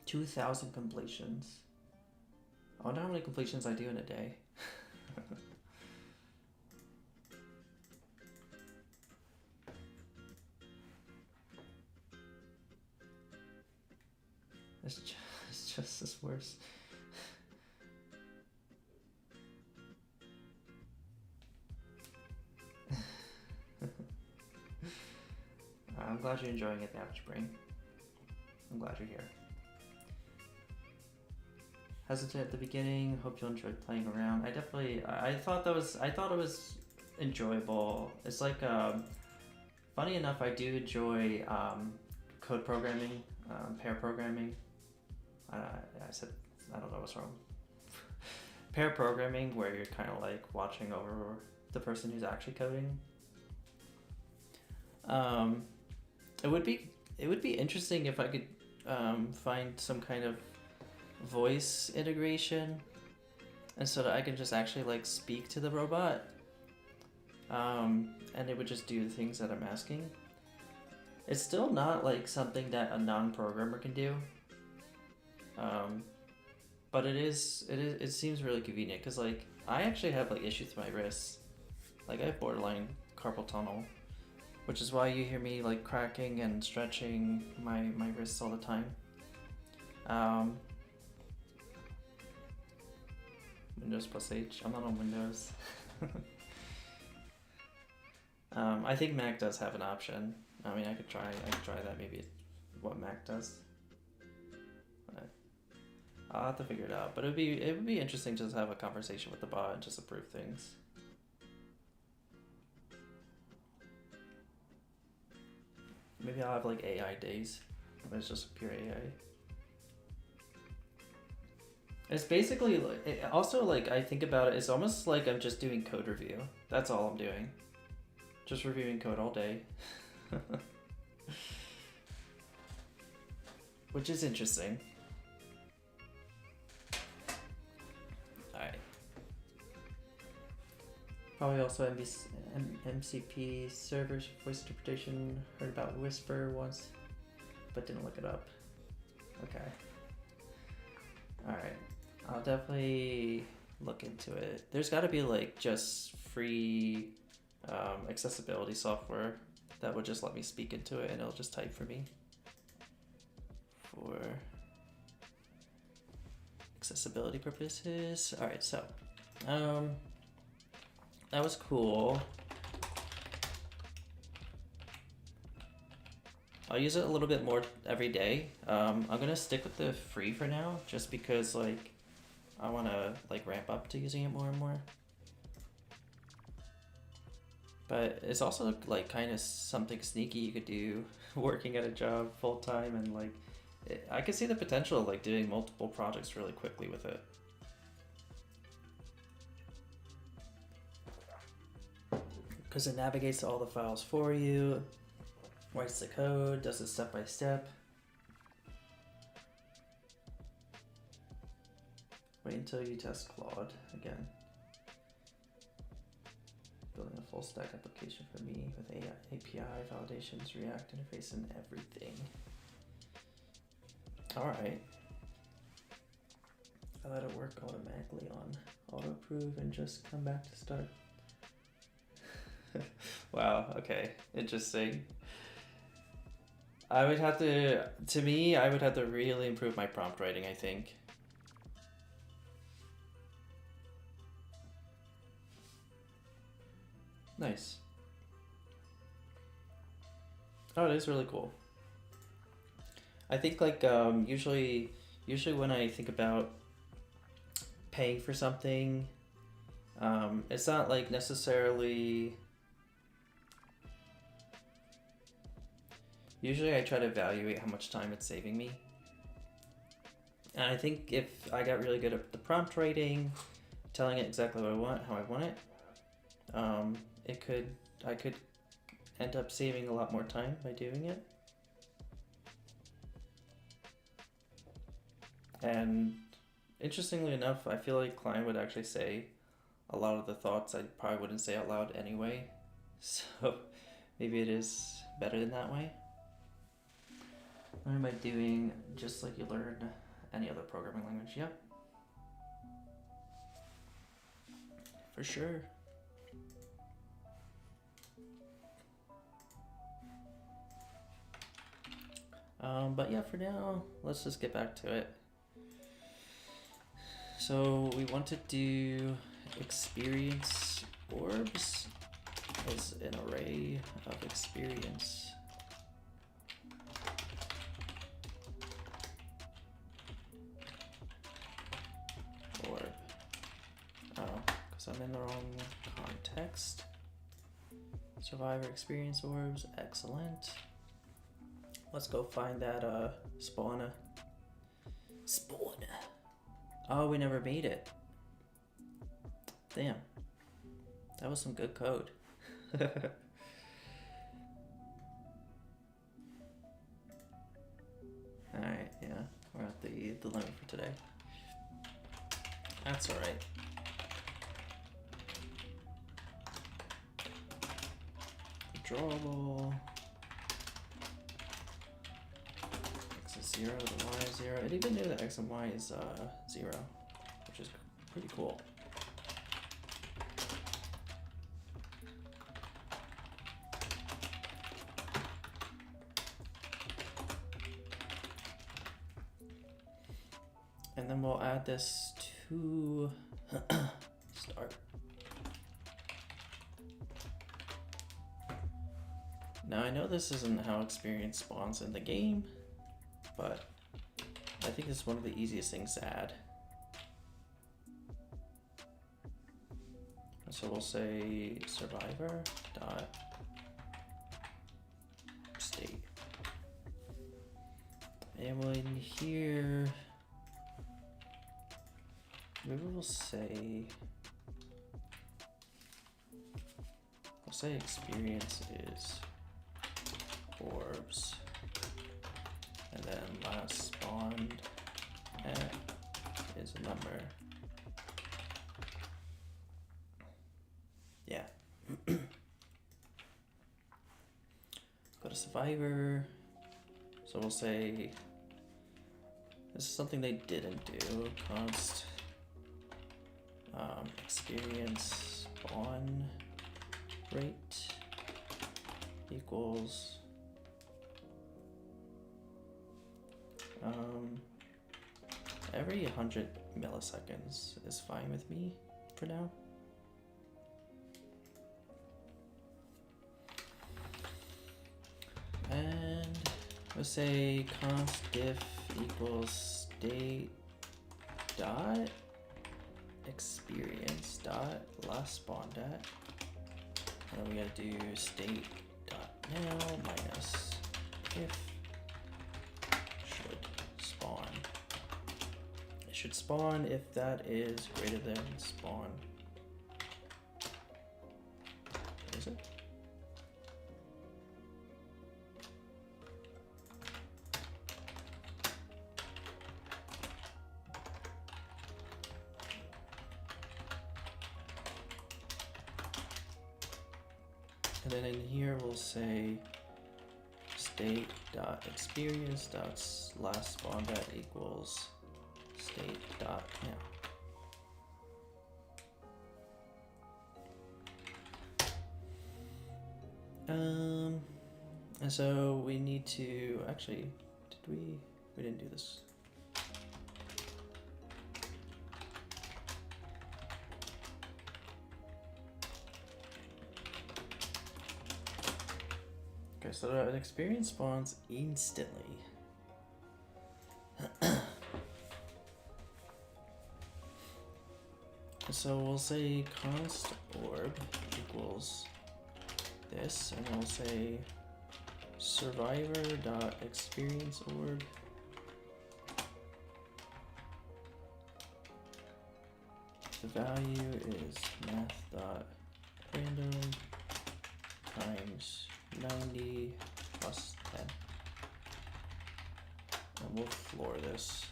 2,000 completions. I wonder how many completions I do in a day. it's just as worse. I'm glad you're enjoying it, the Average Brain. I'm glad you're here. Hesitant at the beginning. Hope you enjoyed playing around. I thought it was enjoyable. It's like funny enough, I do enjoy code programming, pair programming. I said I don't know what's wrong. Pair programming, where you're kind of like watching over the person who's actually coding. It would be interesting if I could find some kind of voice integration, and so that I can just actually like speak to the robot, and it would just do the things that I'm asking. It's still not like something that a non-programmer can do, but it seems really convenient because like I actually have like issues with my wrists. Like I have borderline carpal tunnel, which is why you hear me like cracking and stretching my wrists all the time. Windows plus H. I'm not on Windows. I think Mac does have an option. I mean, I could try that. Maybe what Mac does. But I'll have to figure it out. But it would be interesting to just have a conversation with the bot and just approve things. Maybe I'll have like AI days, but it's just pure AI. It's basically like, also like I think about it, it's almost like I'm just doing code review. That's all I'm doing. Just reviewing code all day. Which is interesting. Alright. Probably also MCP servers for voice interpretation. Heard about Whisper once, but didn't look it up. Okay. Alright. I'll definitely look into it. There's got to be like just free accessibility software that would just let me speak into it and it'll just type for me for accessibility purposes. Alright, so that was cool. I'll use it a little bit more every day. I'm gonna stick with the free for now, just because like I want to like ramp up to using it more and more. But it's also like kind of something sneaky you could do working at a job full time, and like I could see the potential of like doing multiple projects really quickly with it. Because it navigates all the files for you, writes the code, does it step by step. Wait until you test Claude again. Building a full stack application for me with AI, API, validations, React interface, and everything. Alright. I let it work automatically on auto approve and just come back to start. Wow, okay, interesting. I would have to really improve my prompt writing, I think. Nice. Oh, it is really cool. I think like usually when I think about paying for something, it's not like necessarily. Usually I try to evaluate how much time it's saving me. And I think if I got really good at the prompt writing, telling it exactly what I want, how I want it, I could end up saving a lot more time by doing it. And interestingly enough, I feel like client would actually say a lot of the thoughts I probably wouldn't say out loud anyway. So maybe it is better in that way. Learn by doing, just like you learn any other programming language. Yep. For sure. But yeah, for now, let's just get back to it. So we want to do experience orbs as an array of experience. Orb. Oh, because I'm in the wrong context. Survivor experience orbs, excellent. Let's go find that spawner. Spawner. Oh, we never made it. Damn. That was some good code. Alright, yeah. We're at the limit for today. That's alright. Drawable. X is 0, the Y is 0. It even knew that X and Y is 0, which is pretty cool. And then we'll add this to start. Now I know this isn't how experience spawns in the game, but I think it's one of the easiest things to add. So we'll say survivor dot state. And we'll in here, maybe we'll say experience is orbs, and then last spawned at is a number. Yeah. Go to survivor. So we'll say this is something they didn't do. Const experience spawn rate equals every 100 milliseconds is fine with me for now. And let's say const diff equals state dot experience dot last spawned at, and then we gotta do state dot now minus if should spawn. It should spawn if that is greater than spawn. Is it? And then in here we'll say state dot experience dot last spawn dot equals state dot now. And so we need to actually, we didn't do this. Okay, so an experience spawns instantly. So we'll say const orb equals this, and we'll say survivor dot experience orb the value is math dot random times 90 plus 10, and we'll floor this.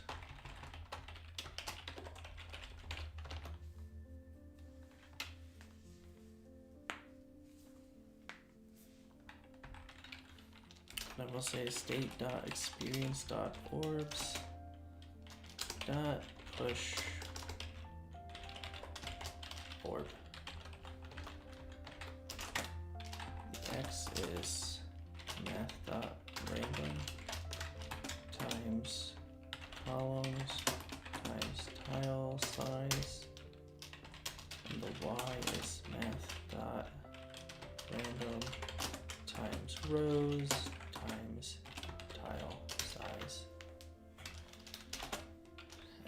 And we'll say state dot experience dot orbs dot push orb. The x is math dot random random times rows times tile size.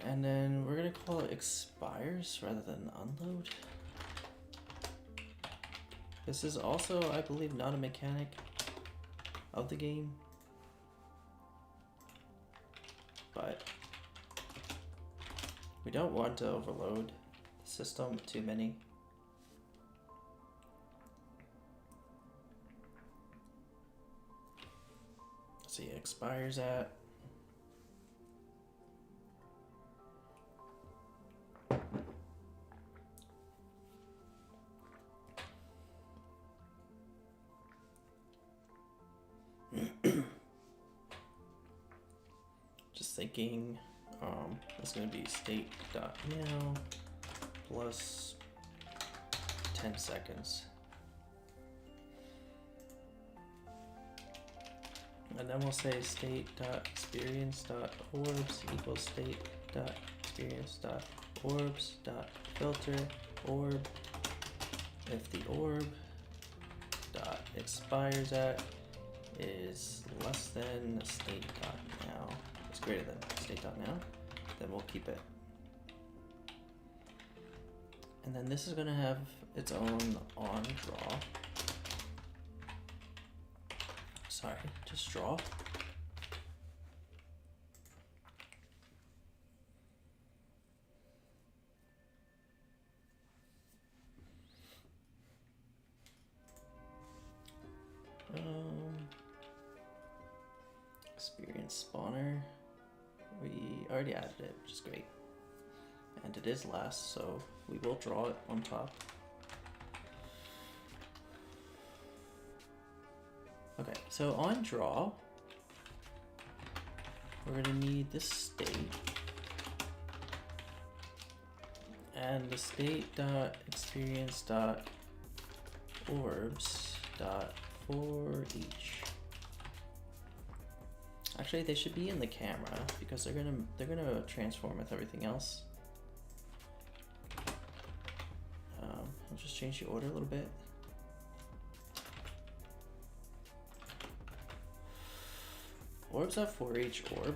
And then we're gonna call it expires rather than unload. This is also, I believe, not a mechanic of the game, but we don't want to overload the system with too many. Let's see, it expires at just thinking, it's gonna be state.now plus 10 seconds. And then we'll say state.experience.orbs equals state.experience.orbs.filter orb if the orb dot expires at is less than state.now, it's greater than state.now, then we'll keep it. And then this is going to have its own on draw. Sorry, just draw. Experience spawner. We already added it, which is great. And it is last, so we will draw it on top. Okay, so on draw, we're gonna need the state. And the state.experience.orbs.for each. Actually, they should be in the camera because they're gonna transform with everything else. I'll just change the order a little bit. Orbs are for each orb.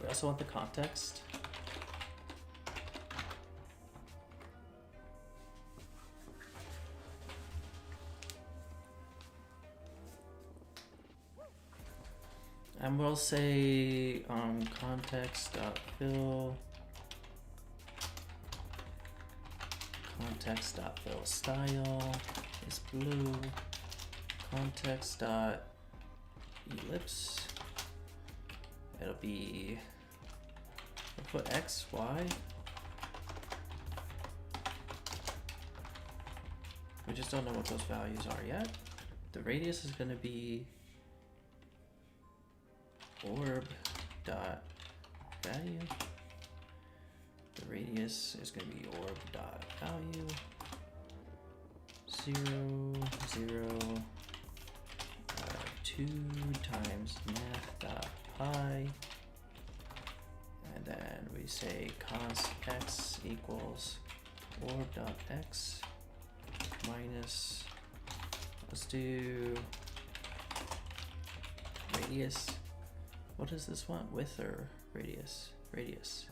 We also want the context. And we'll say context.fill style is blue, context.ellipse, it'll be, we'll put x, y, we just don't know what those values are yet. The radius is going to be orb dot value. The radius is going to be orb dot value 0, 0, 2 times math dot pi, and then we say const x equals orb dot x minus, let's do radius. What does this want, width or radius? Radius.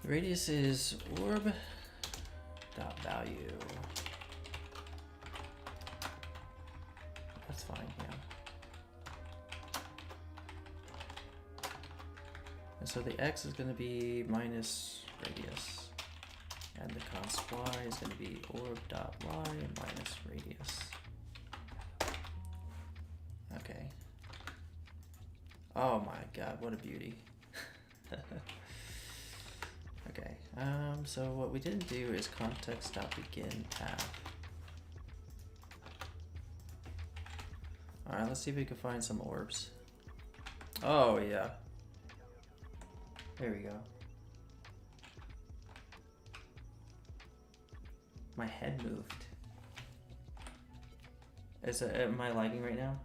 The radius is orb dot value. That's fine, yeah. And so the x is going to be minus radius, and the const y is going to be orb dot y minus radius. Okay. Oh my god, what a beauty. Okay, so what we didn't do is context.begin path. Alright, let's see if we can find some orbs. Oh yeah. There we go. My head moved. Am I lagging right now?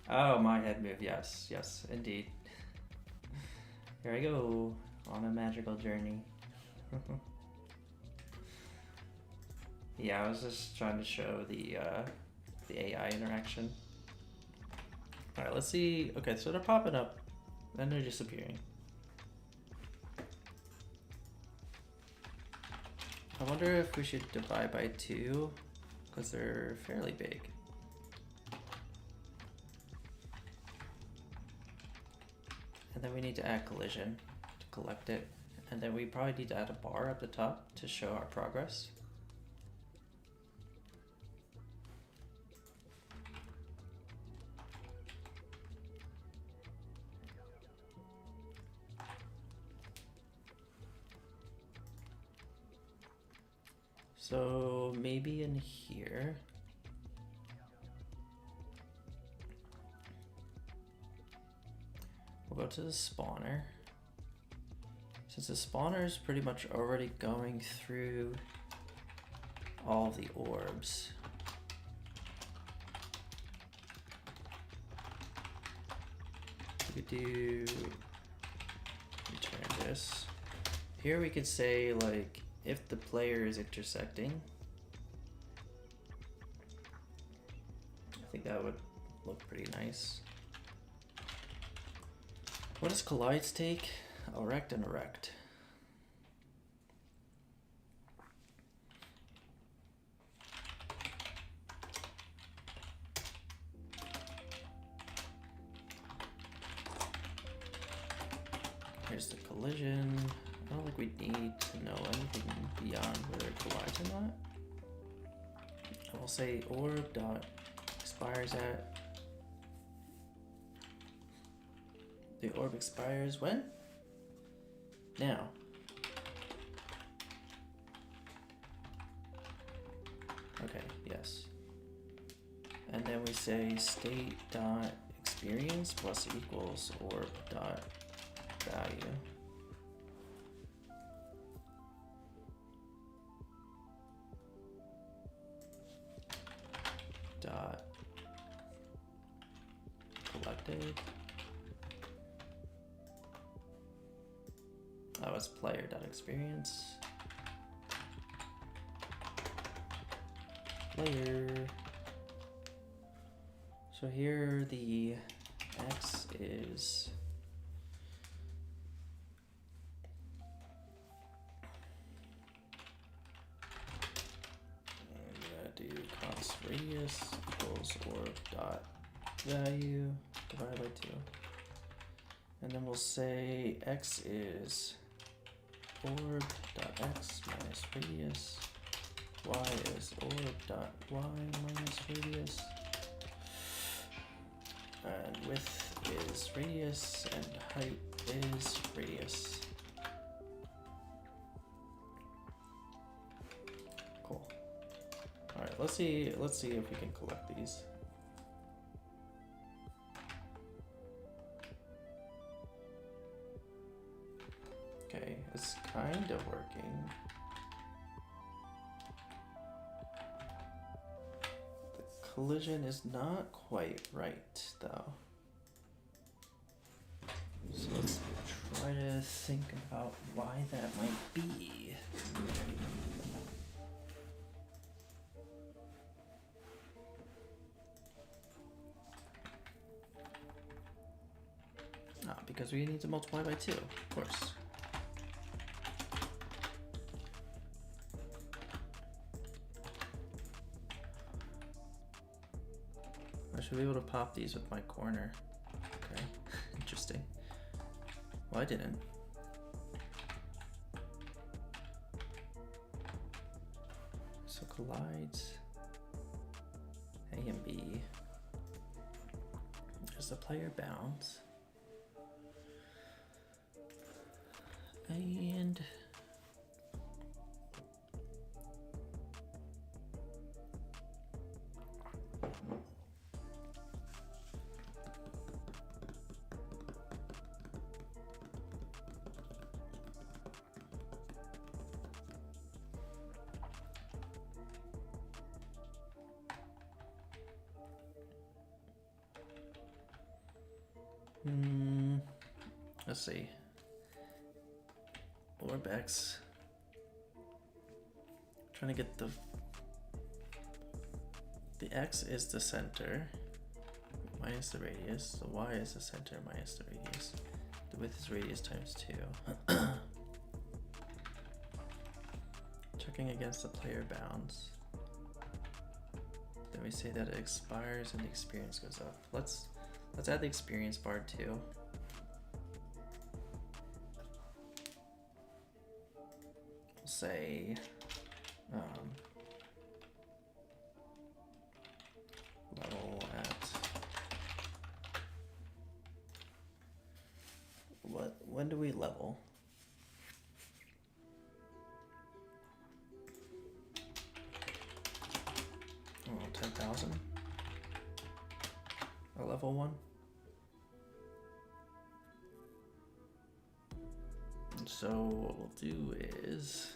Oh, my head moved, yes, yes, indeed. Here I go on a magical journey. Yeah, I was just trying to show the AI interaction. All right, let's see. Okay, so they're popping up, then they're disappearing. I wonder if we should divide by 2, because they're fairly big. And then we need to add collision to collect it. And then we probably need to add a bar at the top to show our progress. So maybe in here. We'll go to the spawner. Since the spawner is pretty much already going through all the orbs. We could do return this. Here we could say like if the player is intersecting. I think that would look pretty nice. What does collides take? A rect and a rect. Here's the collision. I don't think we need to know anything beyond whether it collides or not. I will say orb dot expires at. The orb expires when? Now. Okay, yes. And then we say state dot experience plus equals orb dot value. Dot collected. Oh, it's player dot experience. Player. So here the X is do const radius equals orb dot value divided by 2. And then we'll say X is orb dot X minus radius. Y is orb dot Y minus radius. And width is radius and height is radius. Cool. All right, let's see if we can collect these. Okay, it's kind of working. The collision is not quite right, though. So let's try to think about why that might be. Because we need to multiply by 2, of course. I should be able to pop these with my corner. Okay, interesting. Well, I didn't. So collides A and B. There's the player bounds. And let's see. orb X. Trying to get the X is the center minus the radius. The Y is the center minus the radius. The width is radius times 2. Checking against the player bounds. Then we say that it expires and the experience goes up. Let's add the experience bar too. We'll say level at when do we level? Oh, 10,000? A level 1? And so what we'll do is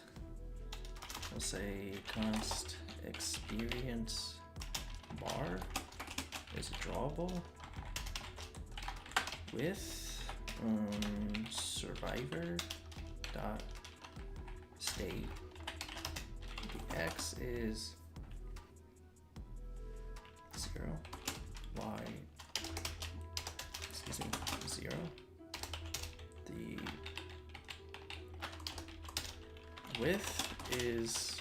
we'll say const experience bar is drawable with survivor dot state. The X is 0, Y, excuse me, 0. The width is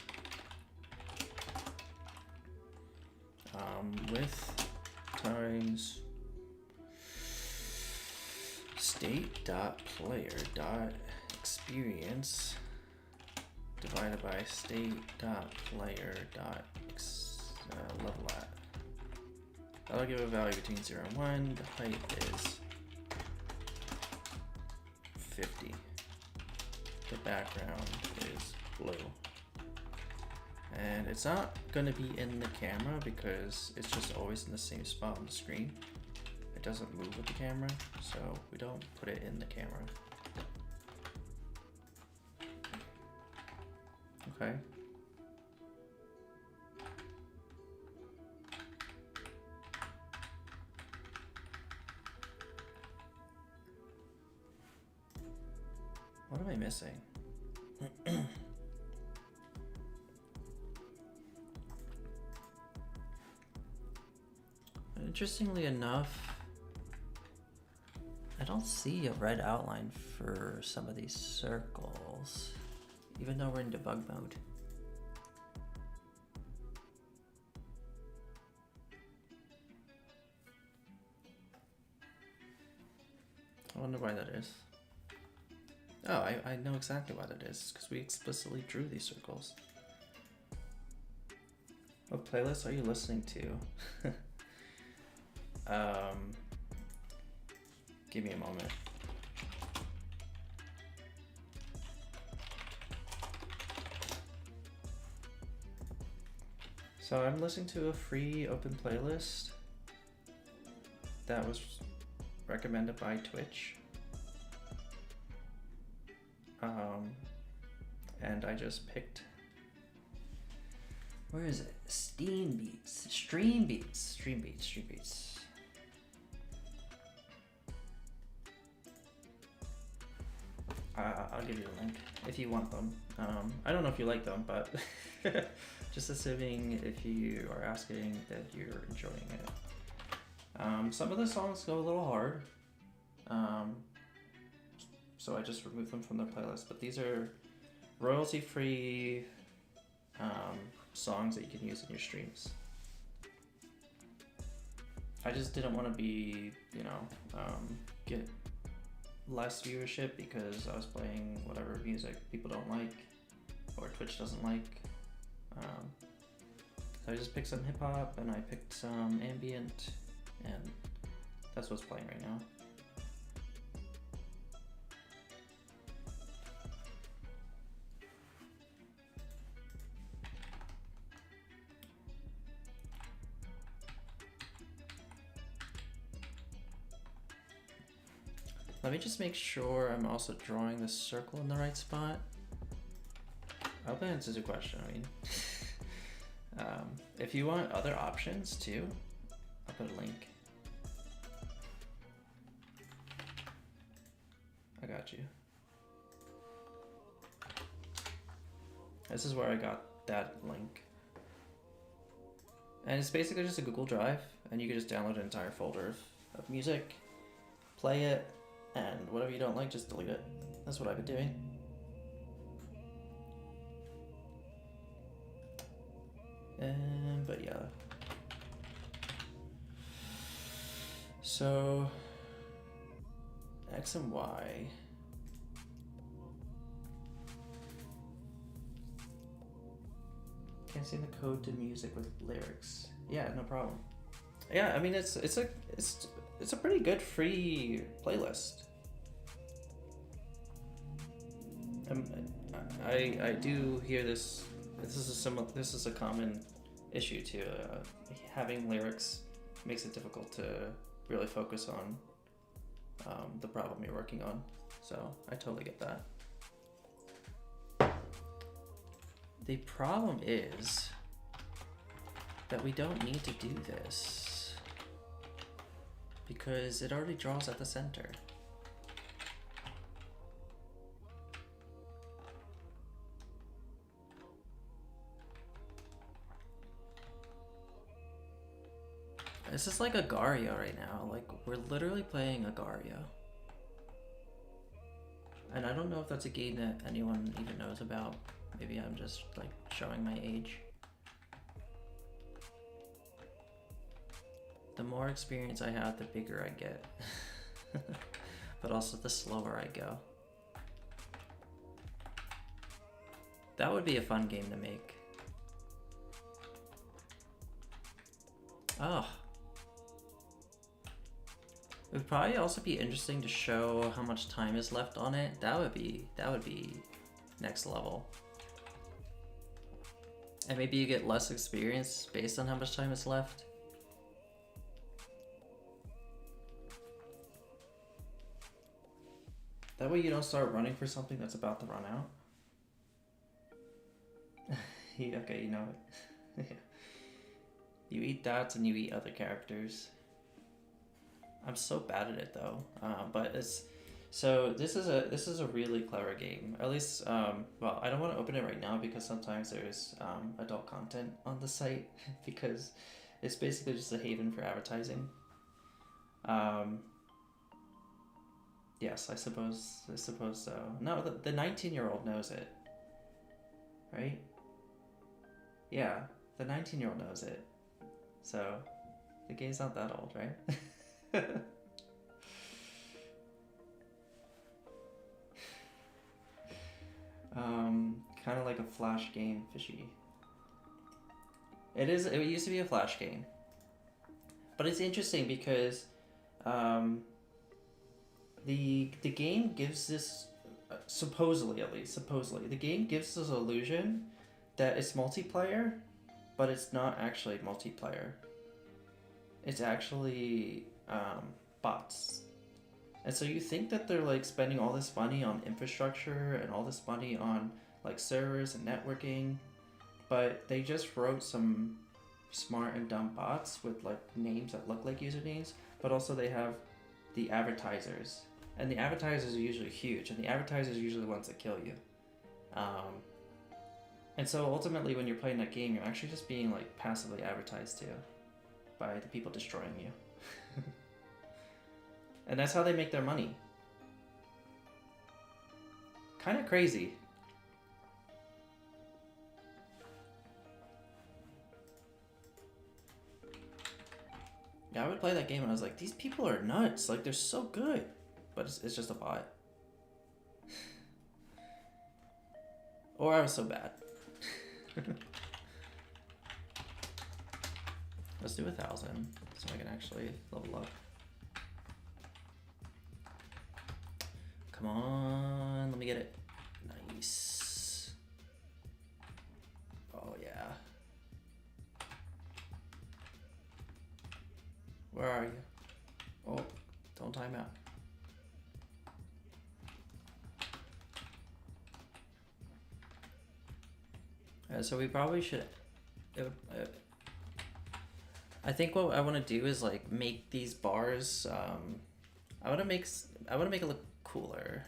width times state dot player dot experience divided by state dot player dot level at. That'll give a value between 0 and 1. The height is 50. The background is blue. And it's not going to be in the camera because it's just always in the same spot on the screen. It doesn't move with the camera, so we don't put it in the camera. Okay. What am I missing? Interestingly enough, I don't see a red outline for some of these circles, even though we're in debug mode. I wonder why that is. Oh, I know exactly why that is, because we explicitly drew these circles. What playlist are you listening to? Give me a moment. So I'm listening to a free open playlist that was recommended by Twitch. And I just picked, where is it? Stream Beats. I'll give you the link if you want them. I don't know if you like them, but just assuming if you are asking that you're enjoying it. Some of the songs go a little hard, so I just removed them from the playlist, but these are royalty-free songs that you can use in your streams. I just didn't want to be, get less viewership because I was playing whatever music people don't like or Twitch doesn't like. So I just picked some hip-hop and I picked some ambient, and that's what's playing right now. Let me just make sure I'm also drawing the circle in the right spot. I hope that answers your question. I mean, if you want other options too, I'll put a link. I got you. This is where I got that link. And it's basically just a Google Drive, and you can just download an entire folder of music, play it, and whatever you don't like, just delete it. That's what I've been doing. But yeah. So, X and Y. Can't see the code to music with lyrics. Yeah, no problem. Yeah, I mean it's a pretty good free playlist. I do hear this. This is a common issue too. Having lyrics makes it difficult to really focus on the problem you're working on. So I totally get that. The problem is that we don't need to do this because it already draws at the center. This is like Agario right now. Like, we're literally playing Agario. And I don't know if that's a game that anyone even knows about. Maybe I'm just like showing my age. The more experience I have, the bigger I get. But also the slower I go. That would be a fun game to make. Oh. It would probably also be interesting to show how much time is left on it. That would be next level. And maybe you get less experience based on how much time is left. That way you don't start running for something that's about to run out. Okay, you know it. You eat dots and you eat other characters. I'm so bad at it though, but this is a really clever game. At least, well, I don't want to open it right now because sometimes there's adult content on the site because it's basically just a haven for advertising. Yes, I suppose so. No, the 19-year-old knows it, right? Yeah, the 19-year-old knows it. So the game's not that old, right? Kind of like a flash game, fishy. It used to be a flash game, but it's interesting because the game gives this supposedly the game gives this illusion that it's multiplayer, but it's not actually multiplayer. It's actually bots. And so you think that they're like spending all this money on infrastructure and all this money on like servers and networking, but they just wrote some smart and dumb bots with like names that look like usernames, but also they have the advertisers. And the advertisers are usually huge, and the advertisers are usually the ones that kill you. And so ultimately when you're playing that game, you're actually just being like passively advertised to by the people destroying you. And that's how they make their money. Kind of crazy. Yeah, I would play that game and I was like, these people are nuts. Like, they're so good. But it's just a bot. Or I was so bad. Let's do 1,000 so I can actually level up. Come on, let me get it. Nice. Oh yeah. Where are you? Oh, don't time out. So we probably should. I think what I want to do is like make these bars. I want to make it look cooler.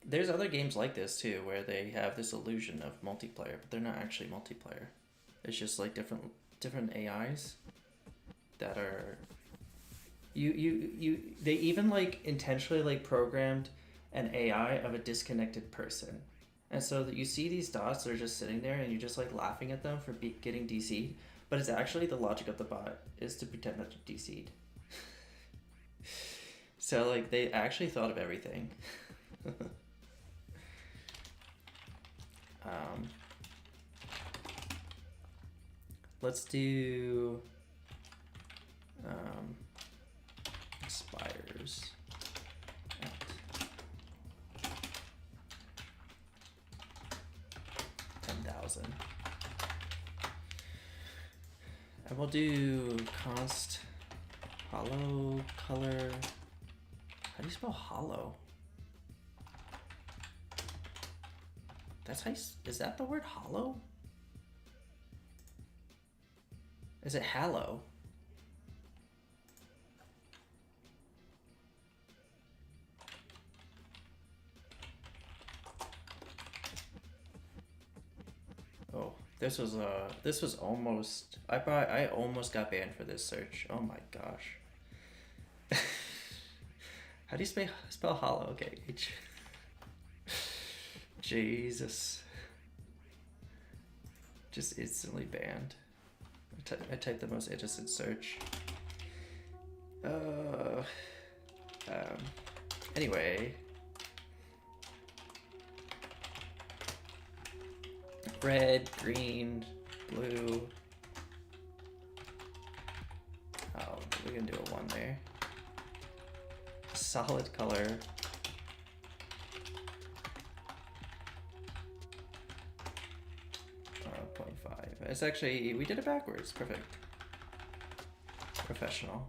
there's other games like this too, where they have this illusion of multiplayer, but they're not actually multiplayer. It's just like different AIs that are they even like intentionally like programmed an AI of a disconnected person, and so that you see these dots that are just sitting there, and you're just like laughing at them for getting DC'd, but it's actually the logic of the bot is to pretend that you're DC'd. So like they actually thought of everything. Let's do expires at 10,000, and we'll do const hollow color. How do you spell hollow? That's how is that the word hollow? Is it hallow? Oh, this was almost, I almost got banned for this search. Oh my gosh. How do you spell hollow? Okay, H. Jesus. Just instantly banned. I typed the most innocent search. Anyway. Red, green, blue. Oh, we're gonna do a 1 there. Solid color. 0.5. It's actually, we did it backwards. Perfect. Professional.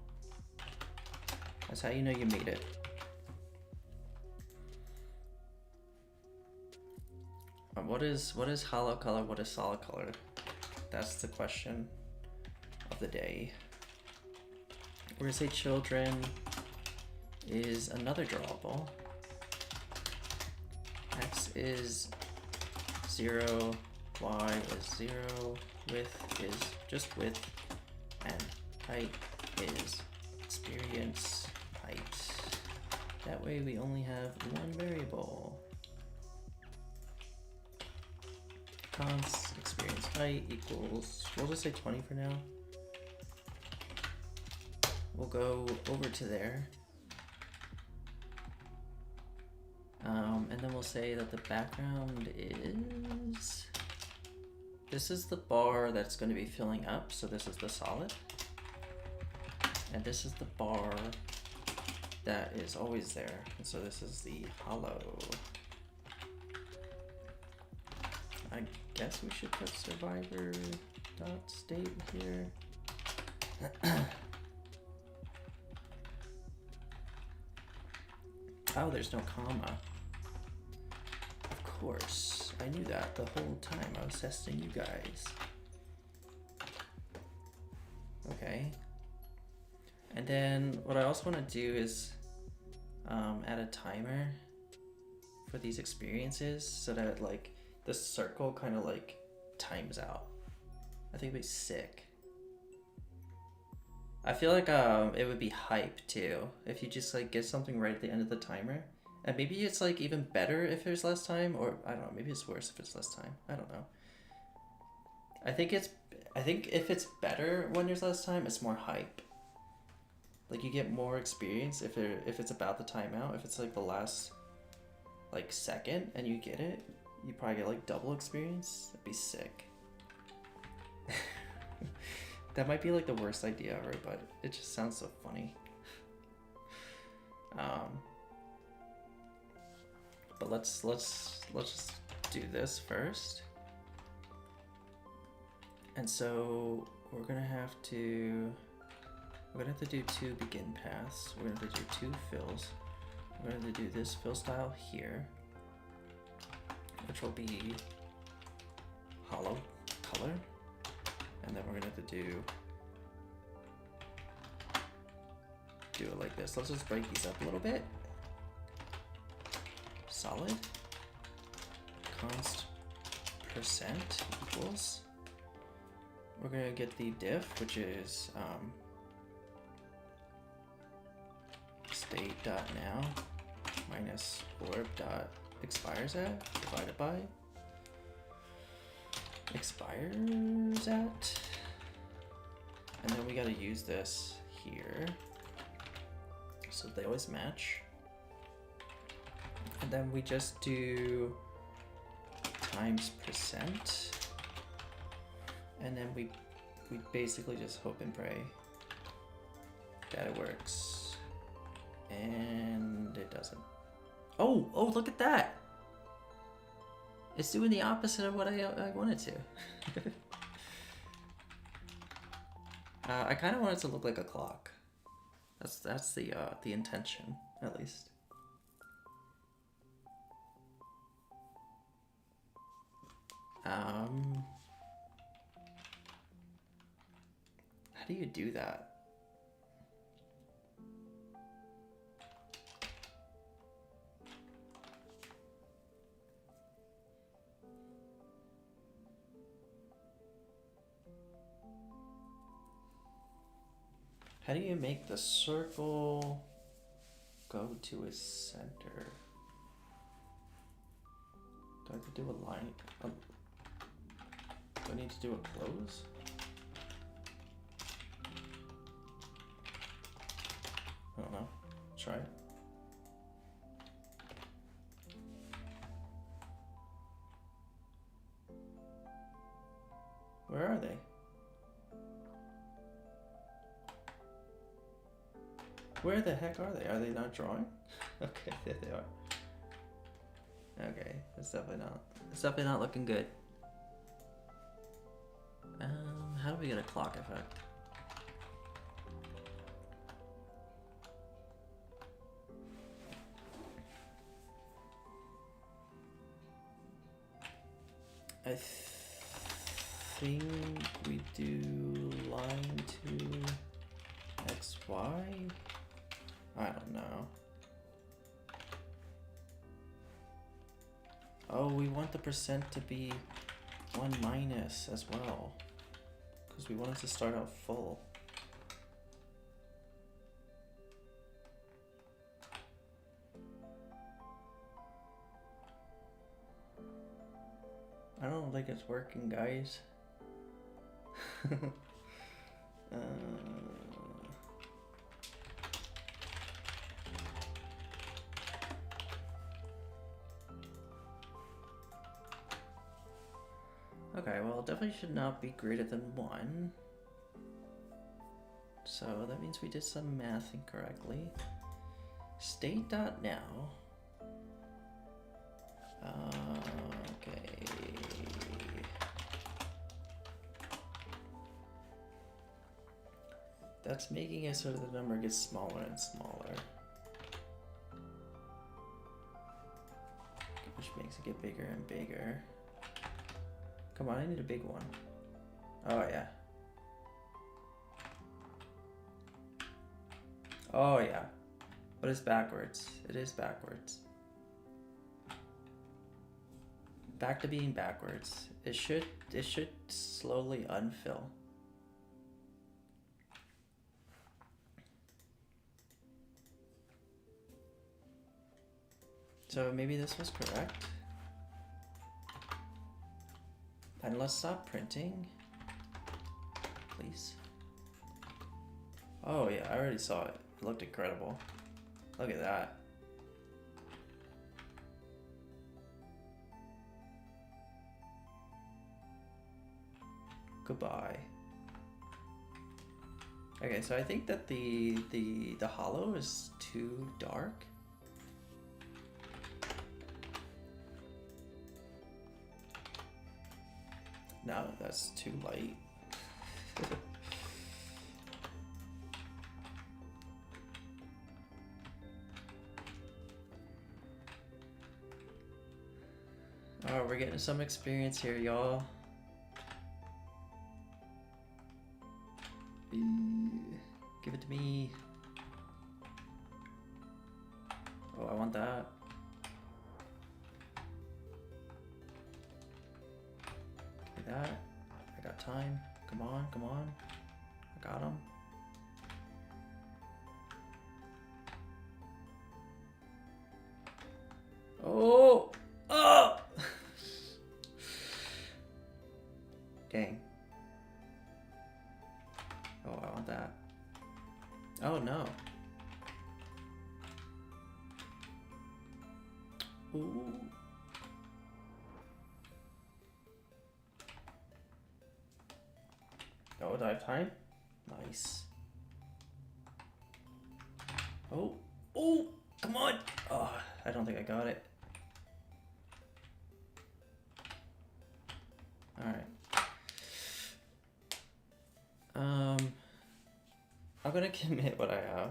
That's how you know you made it. What is hollow color? What is solid color? That's the question of the day. We're gonna say children is another drawable. X is 0, Y is 0, width is just width, and height is experience height. That way we only have one variable. Const experience height equals, we'll just say 20 for now. We'll go over to there. And then we'll say that the background is, this is the bar that's going to be filling up, so this is the solid. And this is the bar that is always there, and so this is the hollow. I guess we should put survivor dot state here. Oh, there's no comma. Of course, I knew that the whole time. I was testing you guys. Okay. And then what I also want to do is add a timer for these experiences so that like the circle kind of like times out. I think it'd be sick. I feel like it would be hype too if you just like get something right at the end of the timer. And maybe it's like even better if there's less time, or I don't know, maybe it's worse if it's less time. I don't know. I think if it's better when there's less time, it's more hype. Like you get more experience if it's about the timeout. If it's like the last like second and you get it, you probably get like double experience. That'd be sick. That might be like the worst idea ever, but it just sounds so funny. But let's just do this first. And so we're gonna have to do 2 begin paths. We're gonna have to do 2 fills. We're gonna have to do this fill style here, which will be hollow color. And then we're gonna have to do it like this. Let's just break these up a little bit. solid const percent equals, we're gonna get the diff, which is state.now minus orb.expires at divided by expires at, and then we gotta use this here so they always match. And then we just do times percent, and then we basically just hope and pray that it works, and it doesn't. Oh, look at that! It's doing the opposite of what I wanted to. I kind of want it to look like a clock. That's the intention, at least. How do you do that? How do you make the circle go to its center? Do I have to do a line? Do I need to do a close? I don't know. Try it. Where are they? Where the heck are they? Are they not drawing? Okay, there they are. Okay, it's definitely not looking good. How do we get a clock effect? I think we do line to XY? I don't know. Oh, we want the percent to be 1 minus as well, because we want it to start out full. I don't think it's working, guys. Okay, well, it definitely should not be greater than 1. So that means we did some math incorrectly. State.now. Okay. That's making it so that the number gets smaller and smaller, which makes it get bigger and bigger. Come on, I need a big one. Oh, yeah. Oh, yeah. But it's backwards. It is backwards. Back to being backwards. It should slowly unfill. So maybe this was correct. And let's stop printing, please. Oh yeah, I already saw it. It looked incredible. Look at that. Goodbye. Okay, so I think that the hollow is too dark. No, that's too light. Oh, we're getting some experience here, y'all. Give it to me. Oh, I want that. that. I got time. Come on, come on. I got him. Oh! Oh! Dang. Oh, I want that. Oh no. Ooh. Oh, do I have time? Nice. Oh. Oh! Come on! Oh, I don't think I got it. Alright. I'm gonna commit what I have.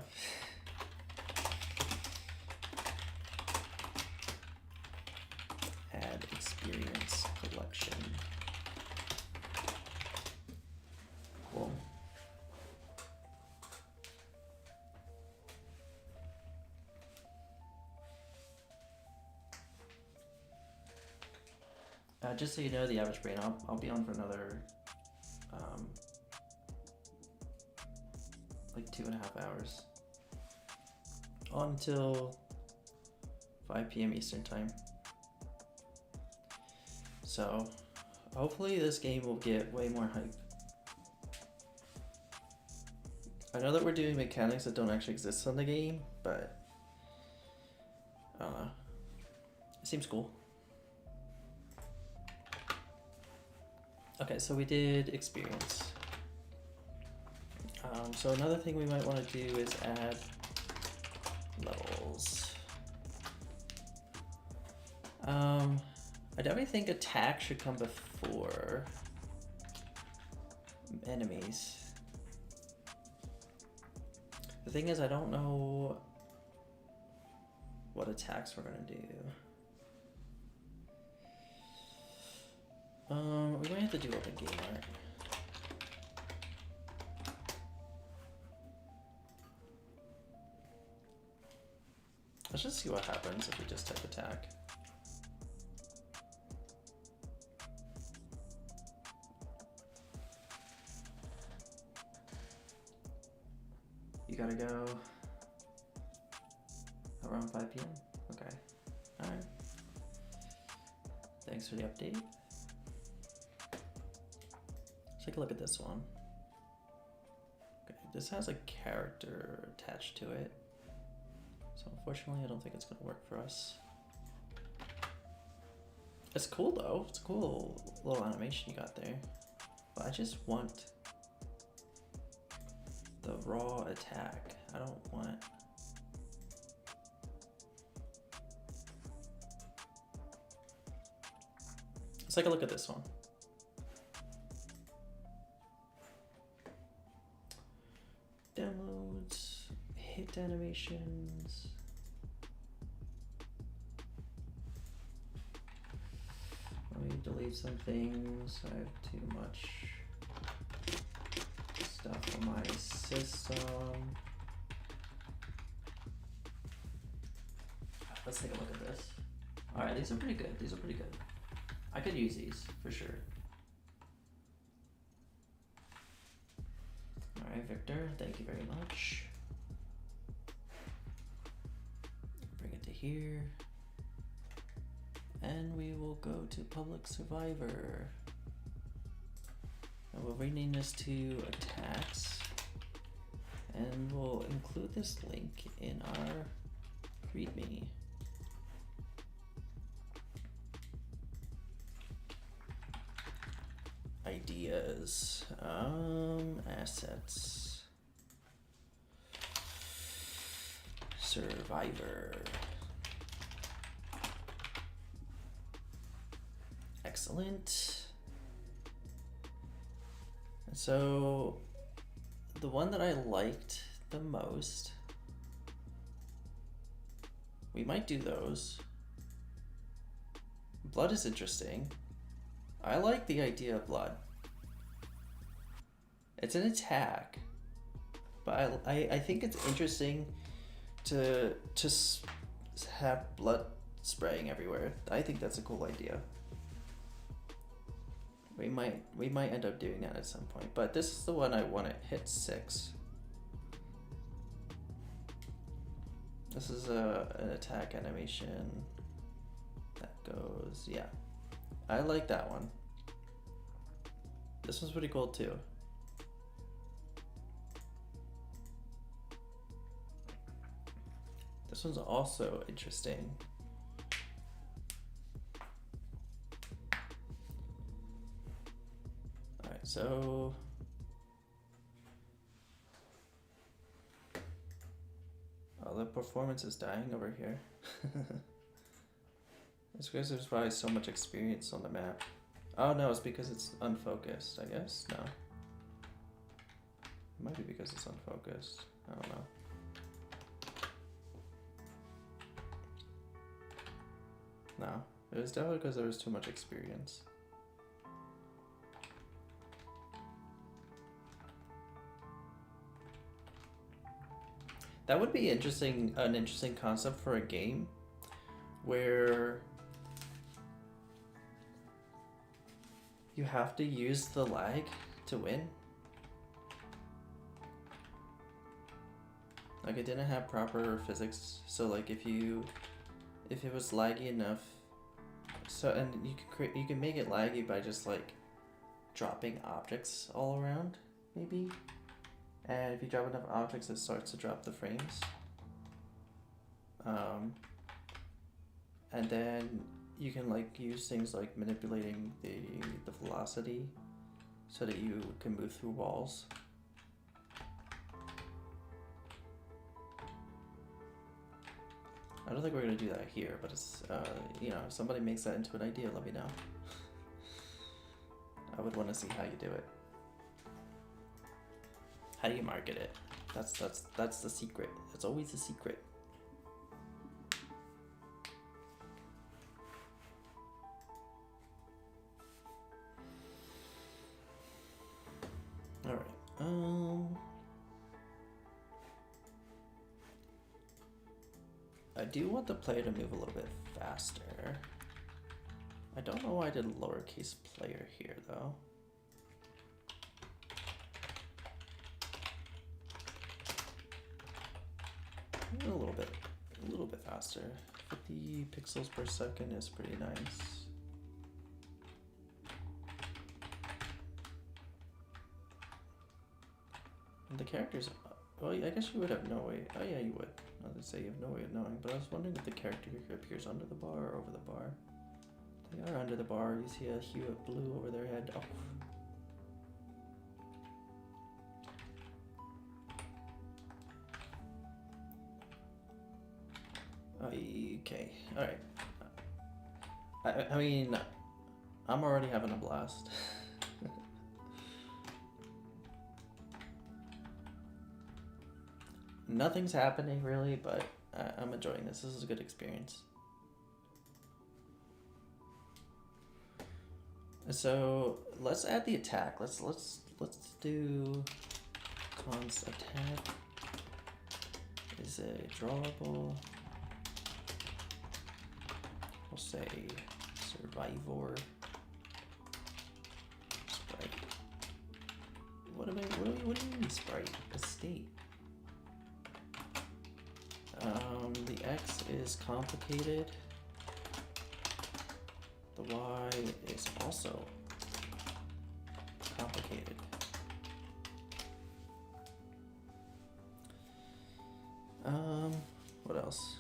Add experience collection. Cool. Just so you know, the average brain, I'll be on for another like 2.5 hours. On until 5 p.m. Eastern time. So hopefully this game will get way more hype. I know that we're doing mechanics that don't actually exist on the game, but I don't know. It seems cool. Okay, so we did experience. So another thing we might want to do is add levels. I definitely think attack should come before enemies. The thing is, I don't know what attacks we're gonna do. We might have to do open game art. Let's just see what happens if we just type attack. You gotta go around 5 p.m. Okay. Alright. Thanks for the update. Let's take a look at this one. Okay, this has a character attached to it. So unfortunately, I don't think it's gonna work for us. It's cool though. It's a cool little animation you got there. But I just want the raw attack. I don't want... Let's take a look at this one. Downloads, hit animations. Let me delete some things. I have too much stuff on my system. Let's take a look at this. All right, these are pretty good. These are pretty good. I could use these for sure. All right, Victor, thank you very much. Bring it to here. And we will go to Public Survivor. And we'll rename this to Attacks. And we'll include this link in our README. Ideas, assets, Survivor. Excellent. And so the one that I liked the most, we might do those. Blood is interesting. I like the idea of blood. It's an attack, but I think it's interesting to just have blood spraying everywhere. I think that's a cool idea. We might end up doing that at some point, but this is the one I want to hit 6. This is an attack animation that goes, yeah. I like that one. This one's pretty cool too. This one's also interesting. Alright, so oh, the performance is dying over here. It's because there's probably so much experience on the map. Oh no, it's because it's unfocused, I guess? No. It might be because it's unfocused. I don't know. No, it was definitely because there was too much experience. That would be interesting, an interesting concept for a game where you have to use the lag to win. Like it didn't have proper physics, so like if it was laggy enough, so and you can make it laggy by just like dropping objects all around, maybe. And if you drop enough objects, it starts to drop the frames. And then you can like use things like manipulating the velocity so that you can move through walls. I don't think we're gonna do that here, but it's you know, if somebody makes that into an idea, let me know. I would want to see how you do it. How do you market it? That's the secret. It's always the secret. All right. I do want the player to move a little bit faster. I don't know why I did lowercase player here though. A little bit faster. 50 pixels per second is pretty nice. And the characters, well, I guess you would have no way. Oh yeah, you would. I would say you have no way of knowing, but I was wondering if the character appears under the bar or over the bar. They are under the bar. You see a hue of blue over their head. Oh. Okay, alright. I mean, I'm already having a blast. Nothing's happening really, but I'm enjoying this. This is a good experience. So let's add the attack. Let's do cons attack. Is it drawable? We'll say survivor sprite. What do you mean sprite? A state. The X is complicated. The Y is also complicated. What else?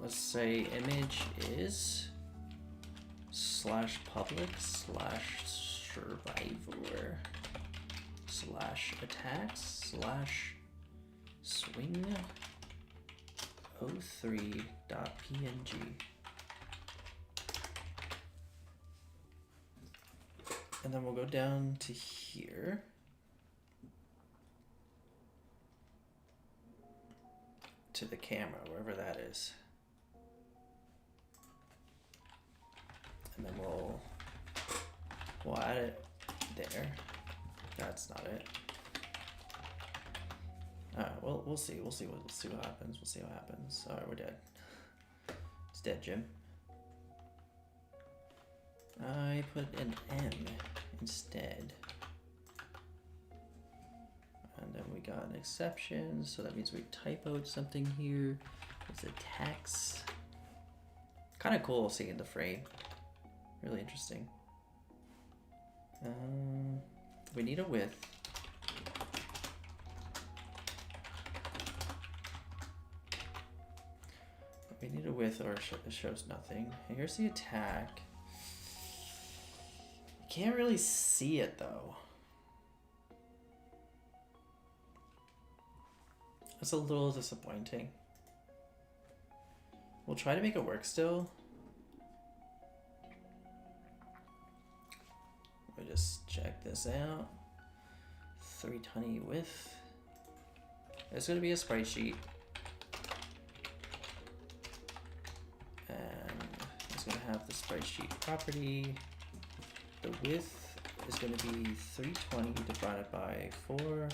Let's say image is /public /survivor /attacks /swing 03.png. And then we'll go down to here. To the camera, wherever that is. And then we'll add it there. That's not it. Well, we'll see what happens. We'll see what happens. All right, we're dead. It's dead, Jim. I put an M instead. And then we got an exception, so that means we typoed something here. It's a tax. Kind of cool seeing the frame. Really interesting. We need a width. We need a width or it shows nothing. And here's the attack. You can't really see it though. That's a little disappointing. We'll try to make it work still. Let me just check this out. 320 width. It's going to be a sprite sheet. And it's going to have the sprite sheet property. The width is going to be 320 divided by 4.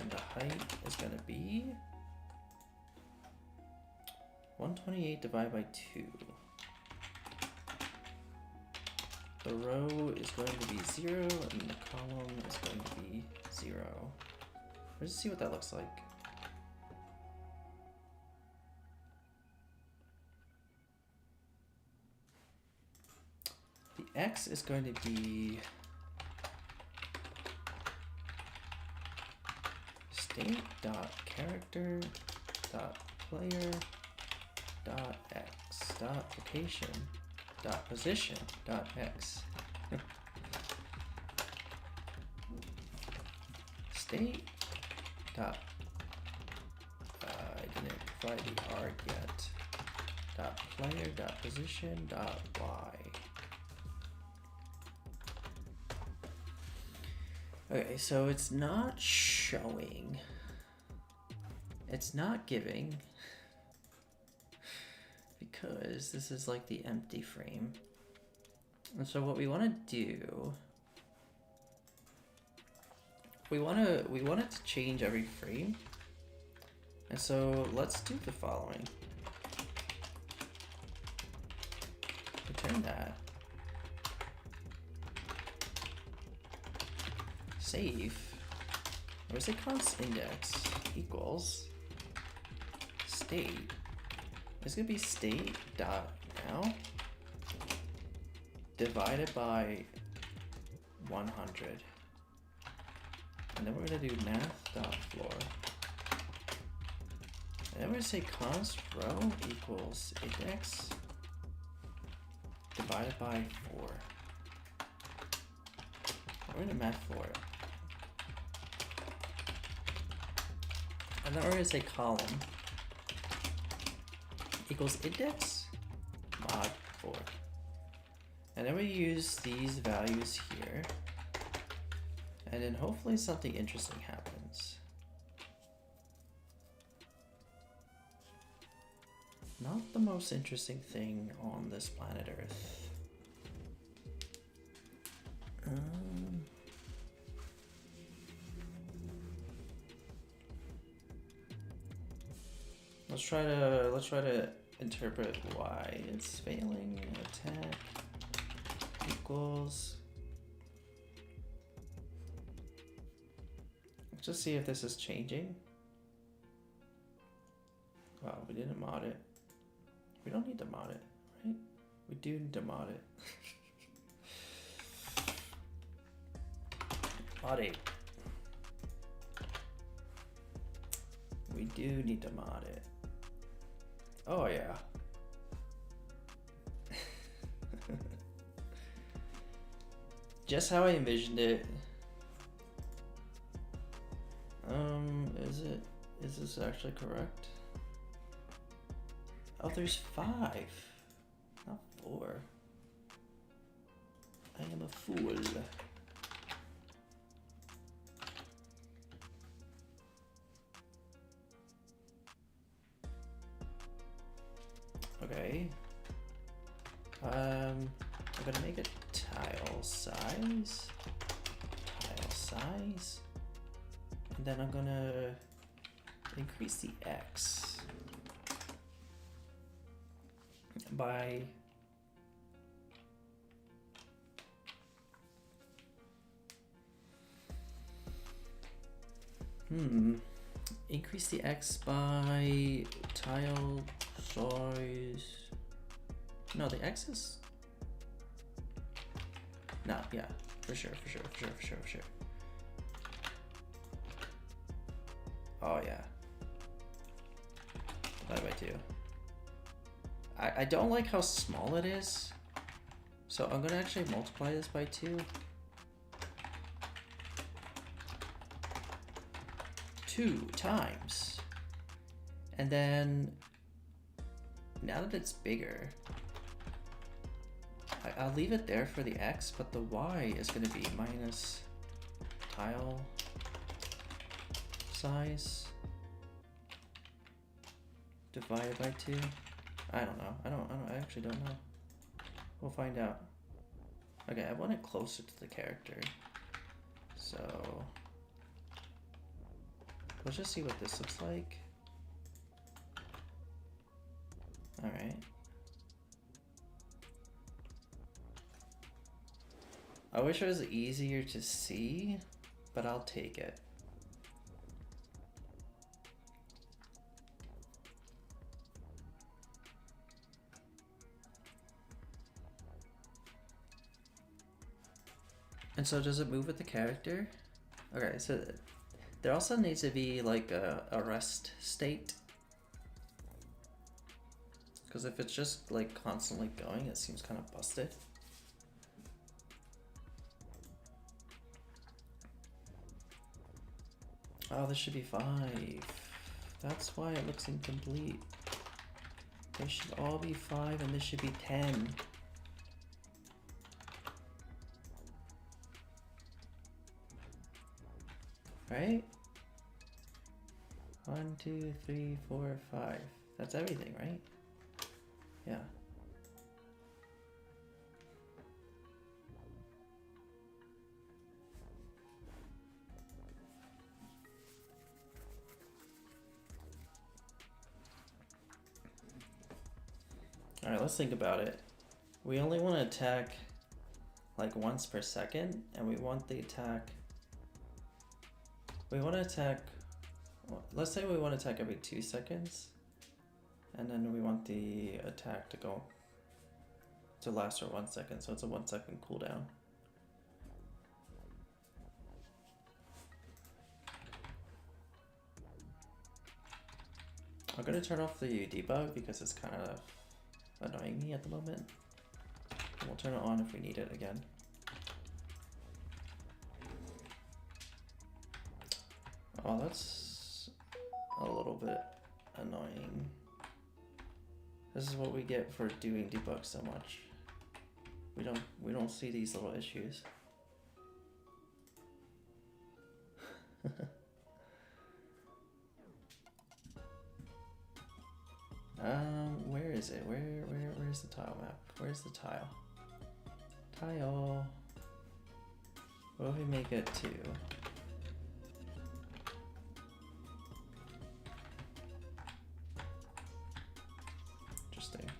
And the height is going to be 128 divided by 2. The row is going to be 0 and the column is going to be 0. Let's see what that looks like. The X is going to be state.character.player.x.location.position.x. State dot I didn't provide the arg yet. Dot player dot position dot y. Okay, so it's not showing. It's not giving. Because this is like the empty frame. And so what we want to do, we want it to change every frame. And so let's do the following. Return that. Save. Where's the const index equals state. It's gonna be state dot now divided by 100. And then we're gonna do math dot floor. And then we're gonna say const row equals index divided by 4. We're gonna math floor it. And then we're gonna say column equals index mod 4. And then we use these values here. And then hopefully something interesting happens. Not the most interesting thing on this planet Earth. Let's try to interpret why it's failing. Attack equals. Let's just see if this is changing. Wow, we didn't mod it. We don't need to mod it, right? We do need to mod it. Mod 8. We do need to mod it. Oh yeah. Just how I envisioned it. Is this actually correct? Oh, there's 5, not 4. I am a fool. Okay. I'm gonna make a tile size, and then I'm gonna increase the X by increase the X by tile size. No, the X is no, yeah, for sure. Oh yeah. Divide by 2. I don't like how small it is, so I'm gonna actually multiply this by 2. 2 times. And then, now that it's bigger, I'll leave it there for the X, but the Y is gonna be minus tile size divided by 2. I don't know. I actually don't know. We'll find out. Okay, I want it closer to the character. So let's just see what this looks like. All right. I wish it was easier to see, but I'll take it. And so does it move with the character? Okay, so there also needs to be like a rest state. Because if it's just like constantly going, it seems kind of busted. Oh, this should be 5. That's why it looks incomplete. They should all be 5 and this should be 10. Right? 1, 2, 3, 4, 5. That's everything, right? Yeah. Alright, let's think about it. We only want to attack like once per second, and we want the attack. We want to attack. Let's say we want to attack every 2 seconds, and then we want the attack to last for 1 second, so it's a 1 second cooldown. I'm gonna turn off the debug because it's kind of annoying me at the moment. And we'll turn it on if we need it again. Oh, that's a little bit annoying. This is what we get for doing debug so much. We don't see these little issues. Where is it? Where's the tile map? Where's the tile? Tile. What if we make it 2? Interesting.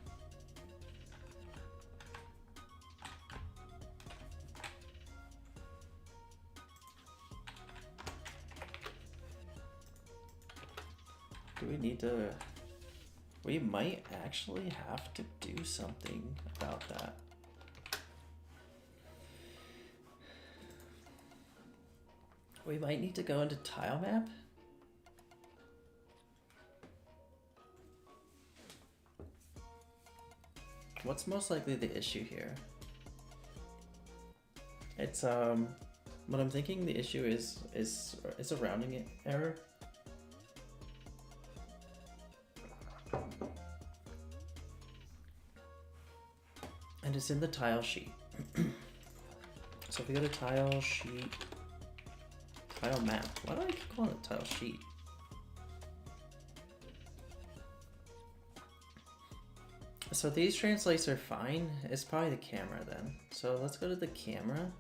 Do we need to... We might actually have to do something about that. We might need to go into tile map. What's most likely the issue here? It's what I'm thinking the issue is a rounding error. And it's in the tile sheet. So if we go to tile sheet, tile map. Why do I keep calling it tile sheet? So these translates are fine. It's probably the camera then. So let's go to the camera.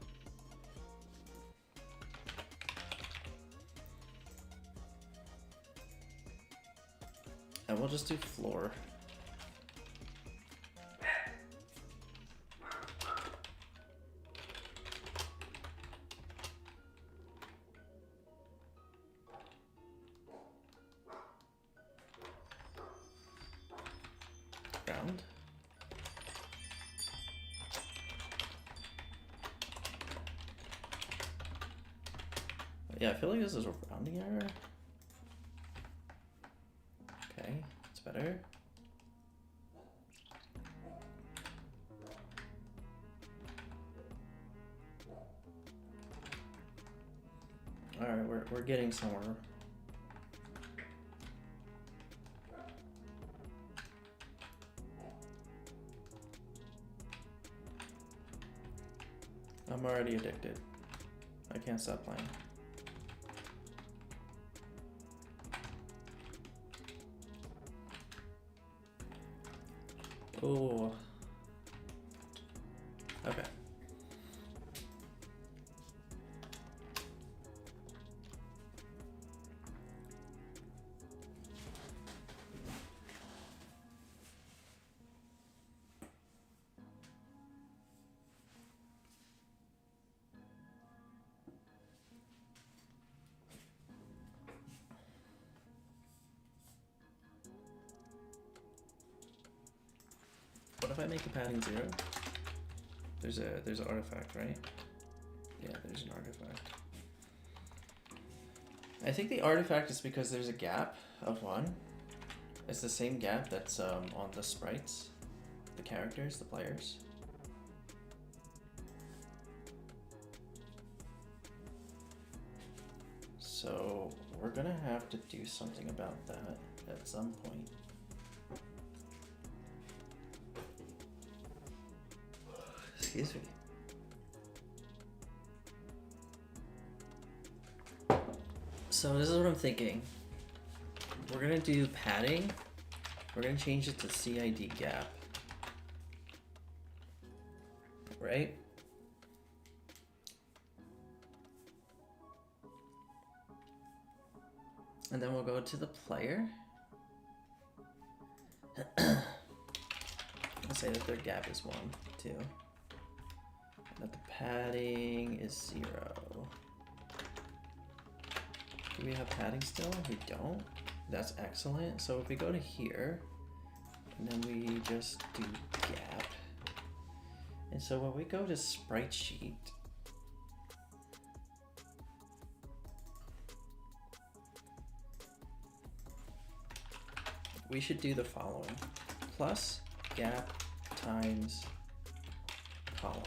we'll just do floor. Round. Yeah, I feel like this is a rounding error. Okay, it's better. Alright, we're getting somewhere. I'm already addicted. I can't stop playing. Oh. Okay. What if I make the padding 0? There's an artifact, right? Yeah, there's an artifact. I think the artifact is because there's a gap of 1. It's the same gap that's on the sprites, the characters, the players. So we're gonna have to do something about that at some point. Excuse me. So this is what I'm thinking. We're gonna do padding. We're gonna change it to CID gap. Right? And then we'll go to the player. Let's say that their gap is 1, 2. That the padding is 0. Do we have padding still? We don't. That's excellent. So if we go to here, and then we just do gap. And so when we go to sprite sheet, we should do the following. Plus gap times column.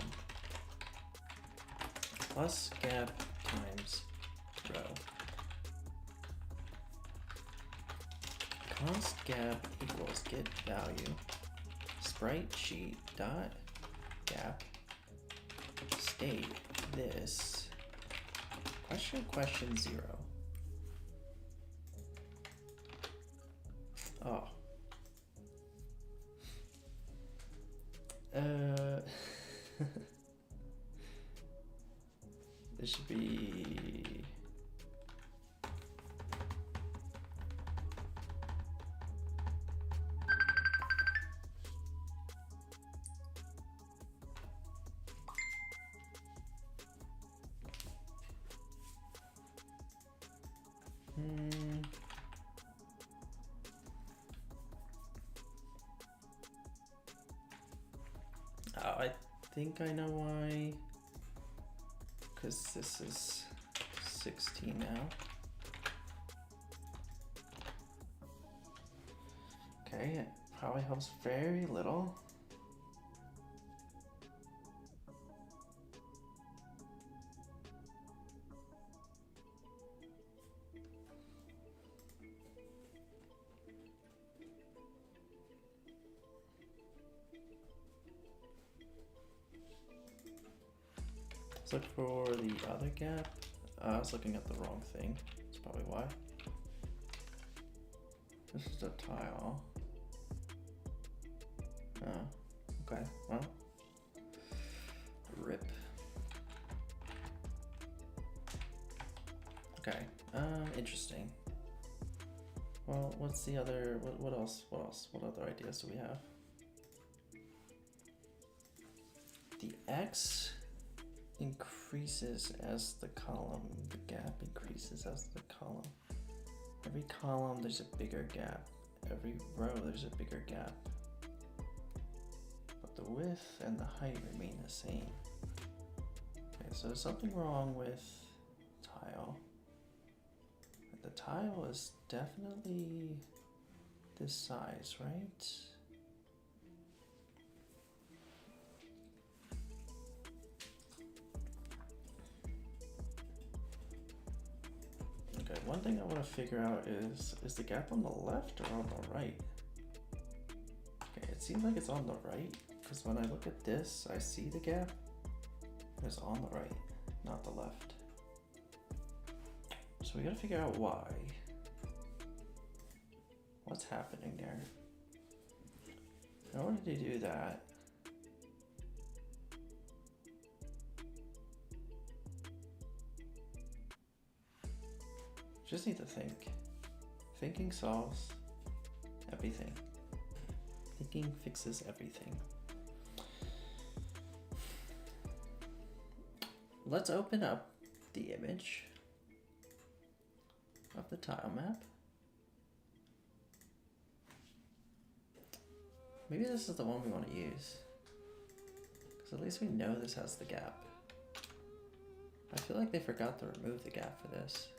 Plus gap times row. Const gap equals get value. Sprite sheet dot gap state this question 0. Oh. This should be I think I know why. Because this is 16 now. Okay, it probably helps very little. Let's look for the other gap. I was looking at the wrong thing. That's probably why. This is a tile. Oh, okay. Well, rip. Okay. Interesting. Well, what's the other, what else, what other ideas do we have? The X increases as the column, the gap increases as the column. Every column there's a bigger gap, every row there's a bigger gap. But the width and the height remain the same. Okay, so there's something wrong with tile. The tile is definitely this size, right? Okay, one thing I want to figure out is the gap on the left or on the right? Okay, it seems like it's on the right, because when I look at this, I see the gap. It's on the right, not the left. So we gotta figure out why. What's happening there? In order to do that, just need to think. Thinking solves everything. Thinking fixes everything. Let's open up the image of the tile map. Maybe this is the one we want to use, because at least we know this has the gap. I feel like they forgot to remove the gap for this.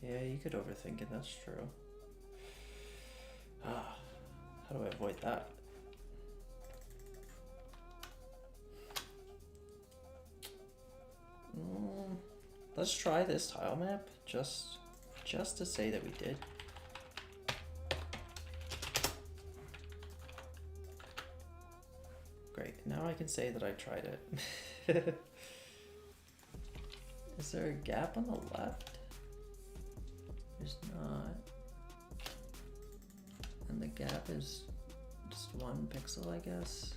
Yeah, you could overthink it, that's true. Ah, how do I avoid that? Let's try this tile map, just to say that we did. Great, now I can say that I tried it. Is there a gap on the left? There's not. And the gap is just 1 pixel, I guess.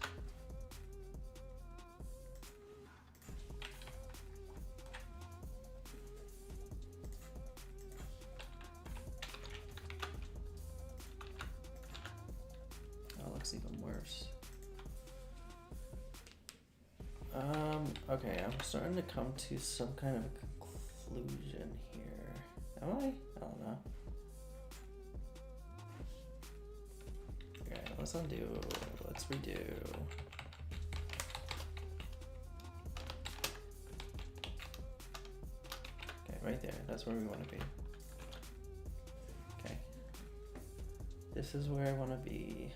Even worse. Okay, I'm starting to come to some kind of a conclusion here. Am I? I don't know. Okay, let's undo. Let's redo. Okay, right there. That's where we want to be. Okay. This is where I want to be.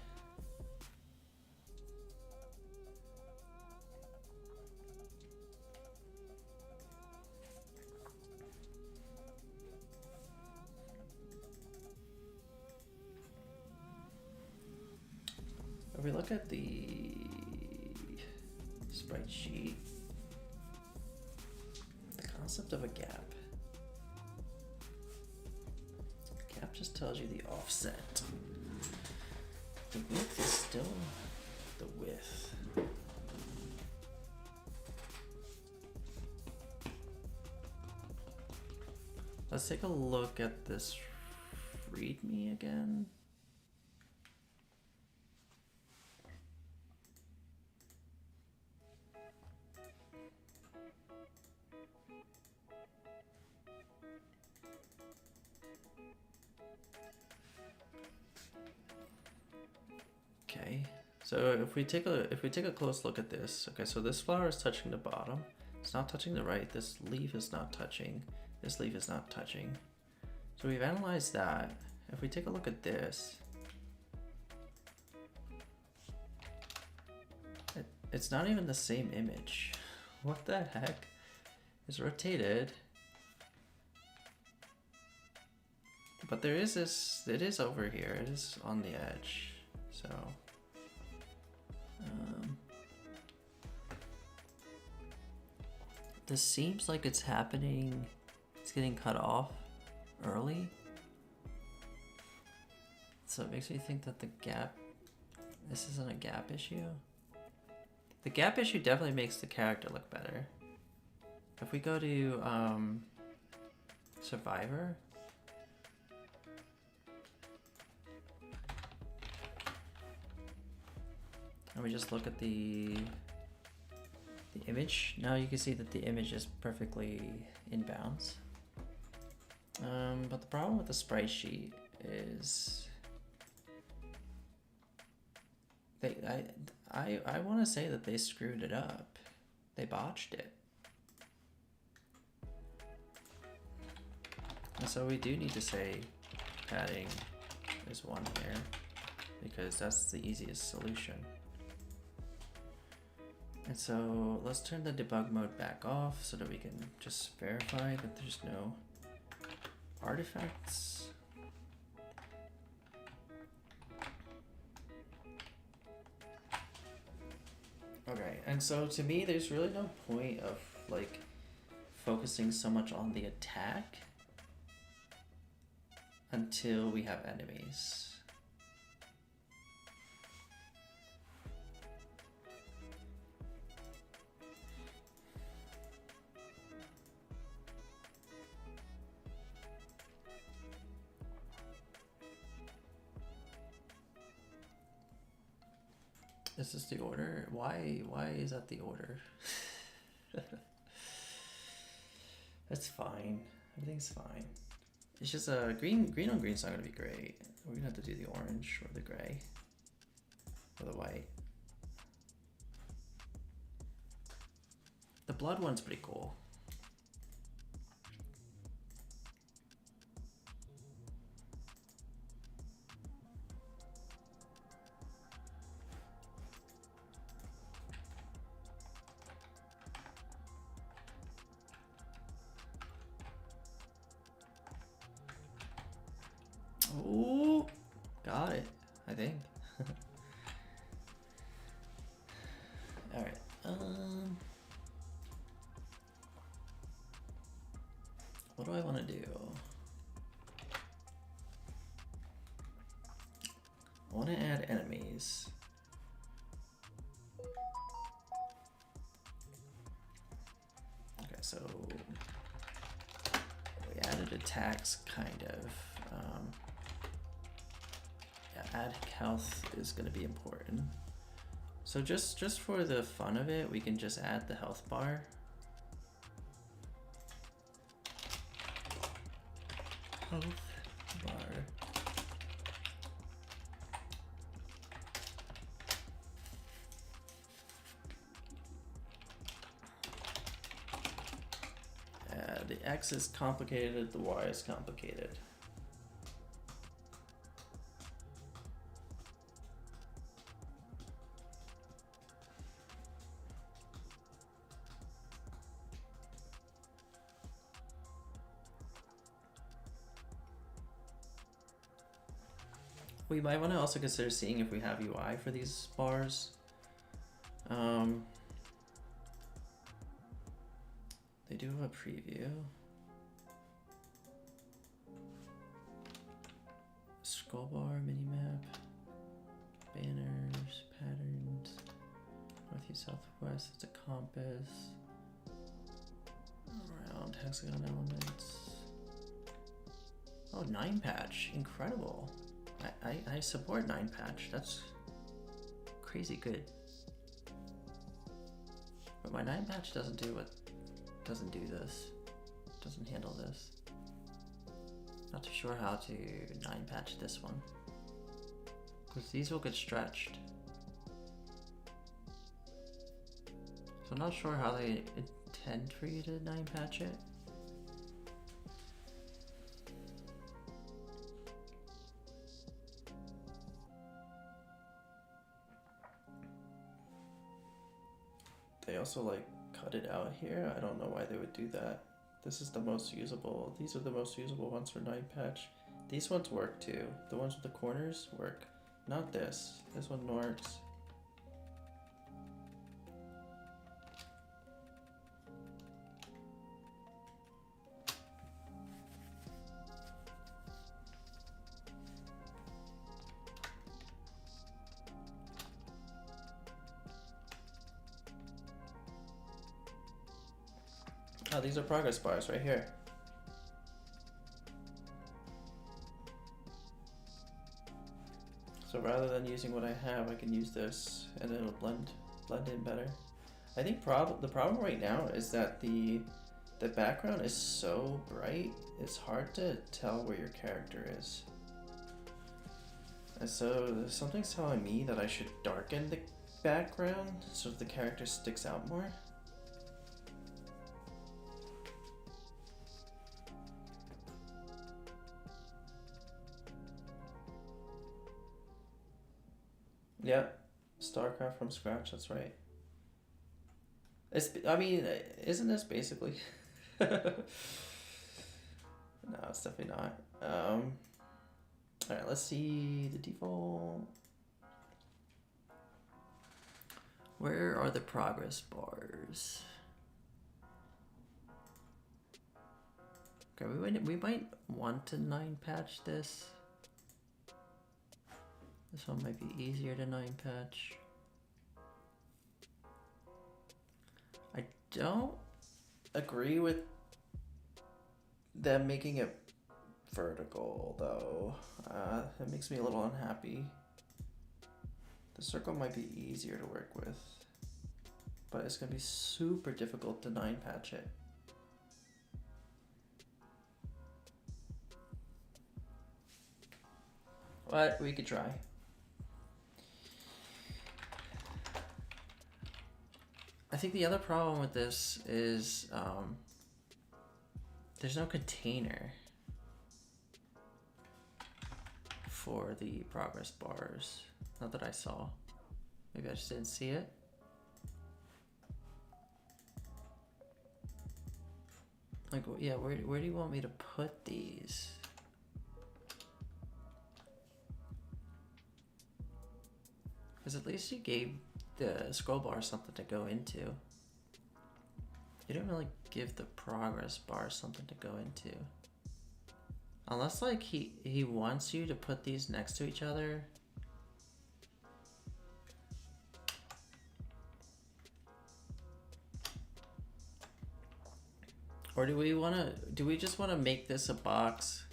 If we look at the sprite sheet, the concept of a gap. Gap just tells you the offset. The width is still the width. Let's take a look at this README again. Okay, so if we take a close look at this, okay, so this flower is touching the bottom. It's not touching the right. This leaf is not touching. This leaf is not touching. So we've analyzed that. If we take a look at this, it's not even the same image. What the heck? It's rotated. But there is this, it is over here. It is on the edge. So, this seems like it's happening, it's getting cut off early. So it makes me think that the gap, this isn't a gap issue. The gap issue definitely makes the character look better. if we go to Survivor, and we just look at the image, now you can see that the image is perfectly in bounds. But the problem with the sprite sheet is I want to say that they screwed it up. They botched it. And so we do need to say padding is 1 here, because that's the easiest solution. And so let's turn the debug mode back off so that we can just verify that there's no artifacts. Okay, and so to me, there's really no point of like focusing so much on the attack until we have enemies. Is this the order? Why is that the order? That's fine. Everything's fine. It's just green on green's not gonna be great. We're gonna have to do the orange or the gray or the white. The blood one's pretty cool. Oh, got it, I think. All right. What do I want to do? I want to add enemies. Okay, so we added attacks, kind of. Add health is going to be important. So just for the fun of it, we can just add the health bar. Health bar. The X is complicated, the Y is complicated. We might want to also consider seeing if we have UI for these bars. They do have a preview. Scroll bar, minimap, banners, patterns, northeast, southwest, it's a compass, around hexagon elements. Oh, 9-patch, incredible. I support 9-patch, that's crazy good. But my 9-patch doesn't do this, doesn't handle this. Not too sure how to 9-patch this one, because these will get stretched. So I'm not sure how they intend for you to 9-patch it. They also like cut it out here. I don't know why they would do that. This is the most usable. These are the most usable ones for 9-patch. These ones work too. The ones with the corners work. Not this. This one works. No, these are progress bars right here. So rather than using what I have, I can use this and it'll blend in better. I think the problem right now is that the background is so bright, it's hard to tell where your character is. And so something's telling me that I should darken the background so the character sticks out more. Yeah, StarCraft from scratch, that's right. I mean, isn't this basically... No, it's definitely not. Alright, let's see the default. Where are the progress bars? Okay, we might want to 9 patch this. This one might be easier to 9 patch. I don't agree with them making it vertical though. It makes me a little unhappy. The circle might be easier to work with, but it's gonna be super difficult to 9 patch it. But we could try. I think the other problem with this is there's no container for the progress bars. Not that I saw. Maybe I just didn't see it. Like, yeah, where do you want me to put these? Because at least you gave the scroll bar something to go into. You don't really give the progress bar something to go into. Unless like he wants you to put these next to each other. Or do we just want to make this a box?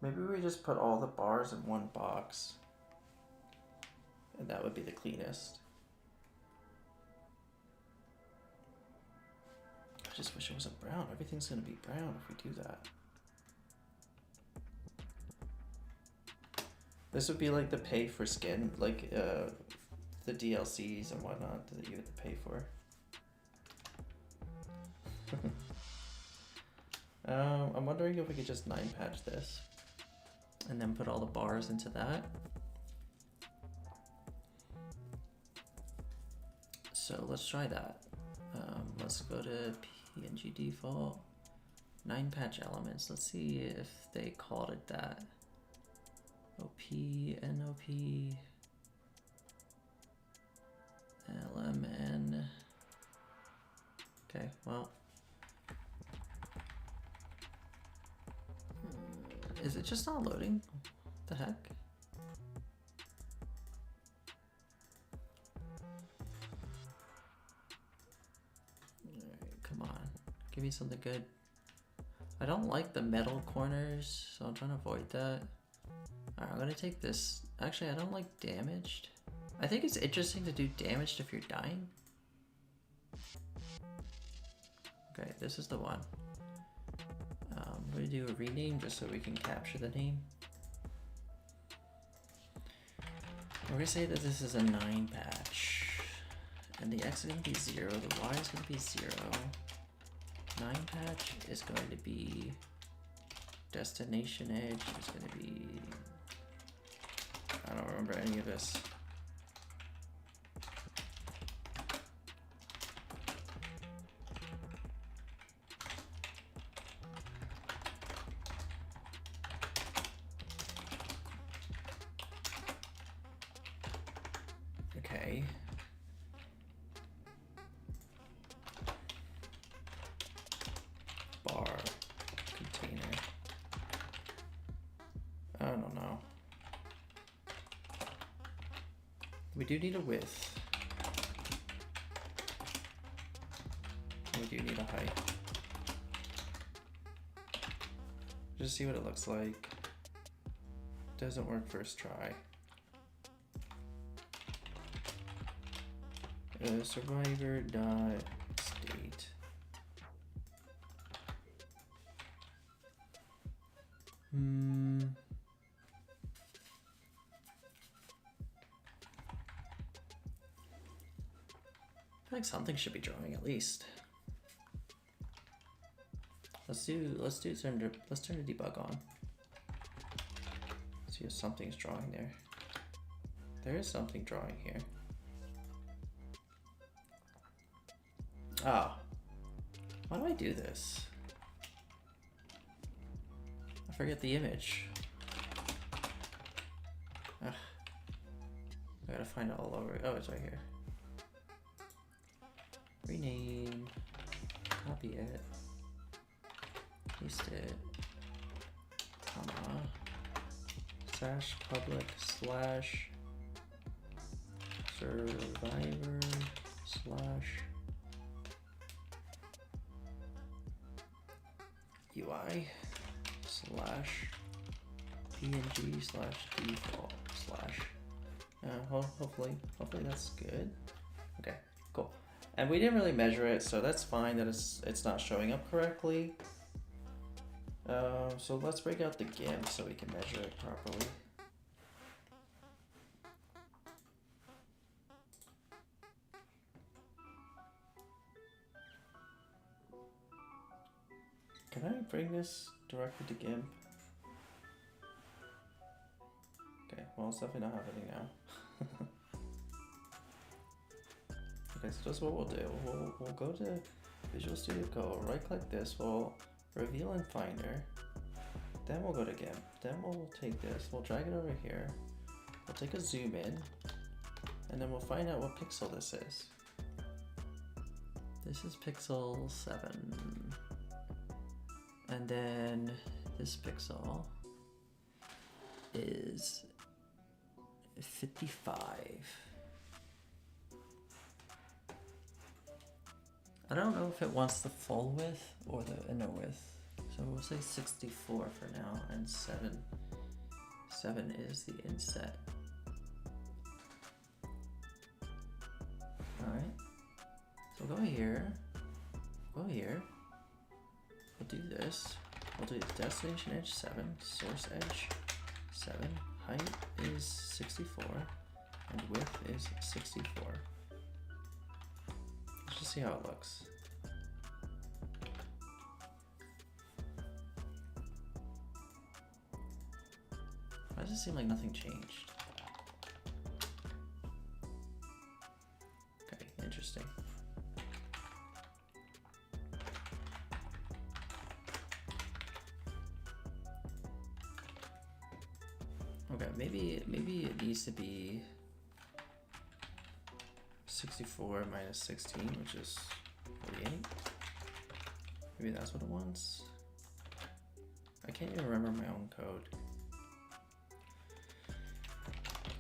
Maybe we just put all the bars in one box. And that would be the cleanest. I just wish it wasn't brown. Everything's gonna be brown if we do that. This would be like the pay for skin, like the DLCs and whatnot that you have to pay for. I'm wondering if we could just 9 patch this and then put all the bars into that. So let's try that. Let's go to PNG default, 9 patch elements. Let's see if they called it that. OP, NOP, LMN. Okay, well. Is it just not loading? What the heck? Alright, come on. Give me something good. I don't like the metal corners, so I'm trying to avoid that. Alright, I'm gonna take this. Actually, I don't like damaged. I think it's interesting to do damaged if you're dying. Okay, this is the one. We're gonna do a rename just so we can capture the name. We're gonna say that this is a 9 patch. And the X is gonna be 0, the Y is gonna be 0. 9 patch is going to be destination edge is gonna be, I don't remember any of this. Okay. Bar container. I don't know. We do need a width. We do need a height. Just see what it looks like. Doesn't work first try. Survivor dot state. I think something should be drawing at least. Let's turn the debug on. See if something's drawing there. There is something drawing here. Ah, why do I do this? I forget the image. Ugh. I gotta find it all over. Oh, it's right here. Rename. Copy it. Paste it. Comma. Slash public slash survivor slash UI slash PNG slash default slash. Hopefully that's good. Okay, cool. And we didn't really measure it, so that's fine that it's not showing up correctly. So let's break out the GIMP so we can measure it properly. Can I bring this directly to GIMP? Okay, well it's definitely not happening now. Okay, so that's what we'll do. We'll go to Visual Studio Code, right click this, we'll reveal in Finder, then we'll go to GIMP, then we'll take this, we'll drag it over here, we'll take a zoom in, and then we'll find out what pixel this is. This is pixel 7. And then this pixel is 55. I don't know if it wants the full width or the inner width. So we'll say 64 for now, and 7 is the inset. Alright. So we'll go here. We'll do this. We'll do destination edge 7, source edge 7, height is 64, and width is 64. Let's just see how it looks. Why does it seem like nothing changed? Okay, interesting. Okay, maybe it needs to be 64 minus 16, which is 48. Maybe that's what it wants. I can't even remember my own code.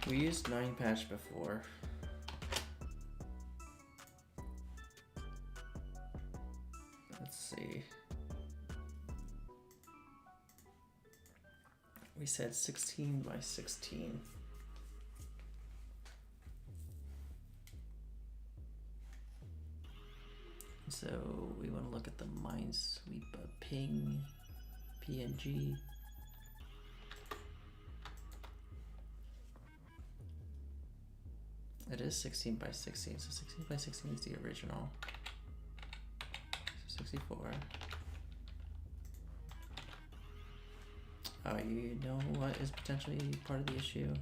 We used 9 patch before. Let's see. We said 16 by 16. So we want to look at the Minesweeper ping PNG. It is 16 by 16, so 16 by 16 is the original. So 64. You know what is potentially part of the issue?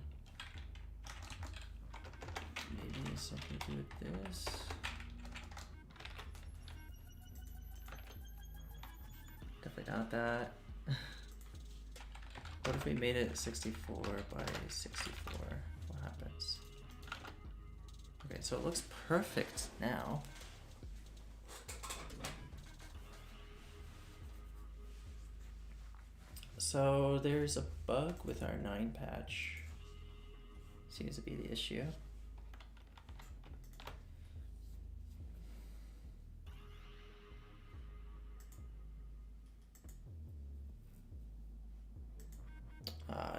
Maybe it's something to do with this. Definitely not that. What if we made it 64 by 64? What happens? Okay, so it looks perfect now. So there's a bug with our 9 patch. Seems to be the issue.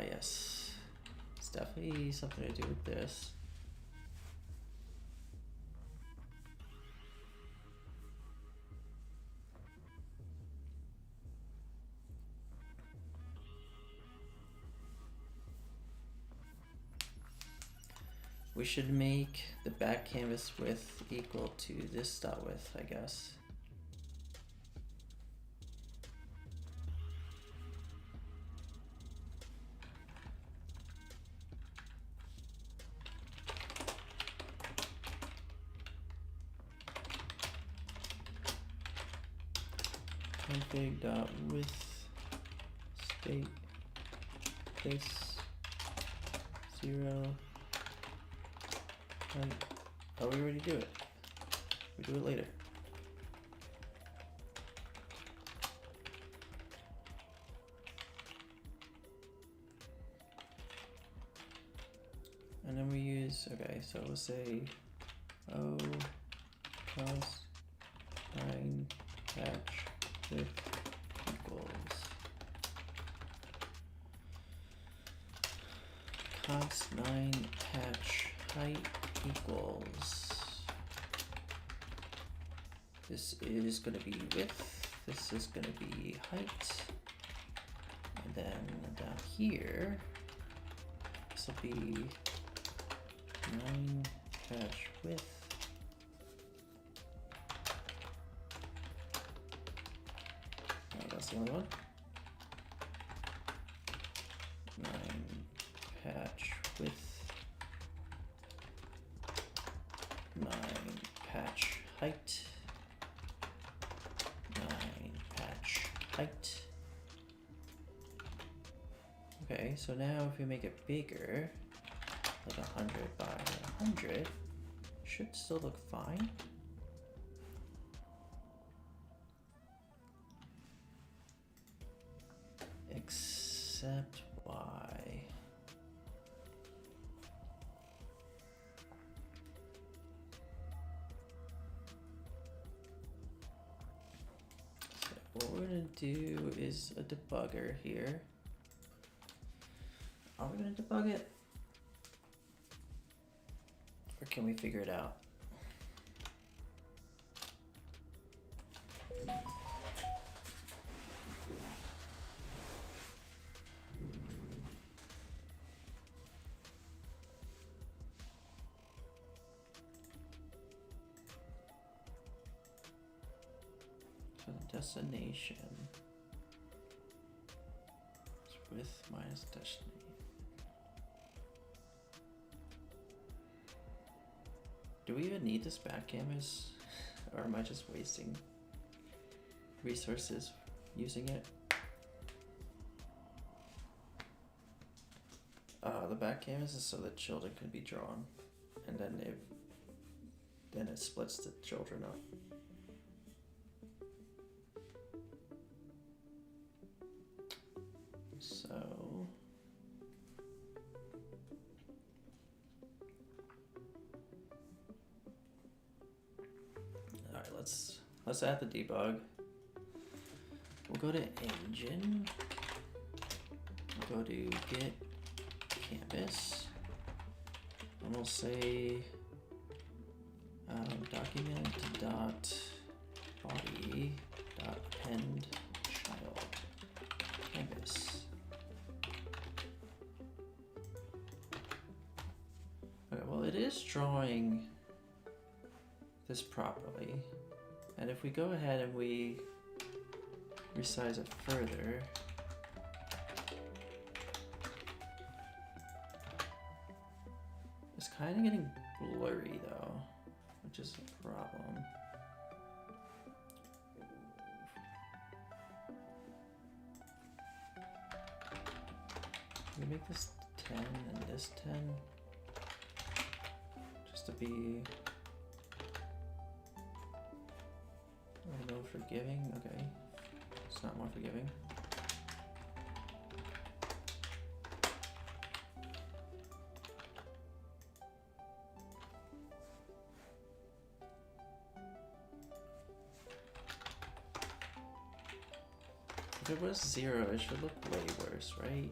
yes. It's definitely something to do with this. We should make the back canvas width equal to this dot width, I guess. Config dot width state place 0 height. Oh, we already do it. We do it later. And then we use, okay, so we'll say O cos 9 patch width equals cos 9 patch height equals, this is going to be width, this is going to be height, and then down here this will be 9 patch width that's the only one. 9 patch width, 9 patch height, 9 patch height. Okay, so now if we make it bigger, like 100 by 100, should still look fine. Except why? So what we're gonna do is a debugger here. Are we gonna debug it? Or can we figure it out? So the destination is width minus destination. Do we even need this back canvas? Or am I just wasting resources using it? The back canvas is so that children can be drawn, and then it splits the children up. So alright, let's add the debug. We'll go to engine, we'll go to get canvas, and we'll say document dot body dot append child canvas. Okay, well it is drawing this properly, and if we go ahead and we resize it further, it's kind of getting blurry though, which is a problem. Can we make this 10 and this 10? Just to be a little forgiving, okay. It's not more forgiving. If it was 0, it should look way worse, right?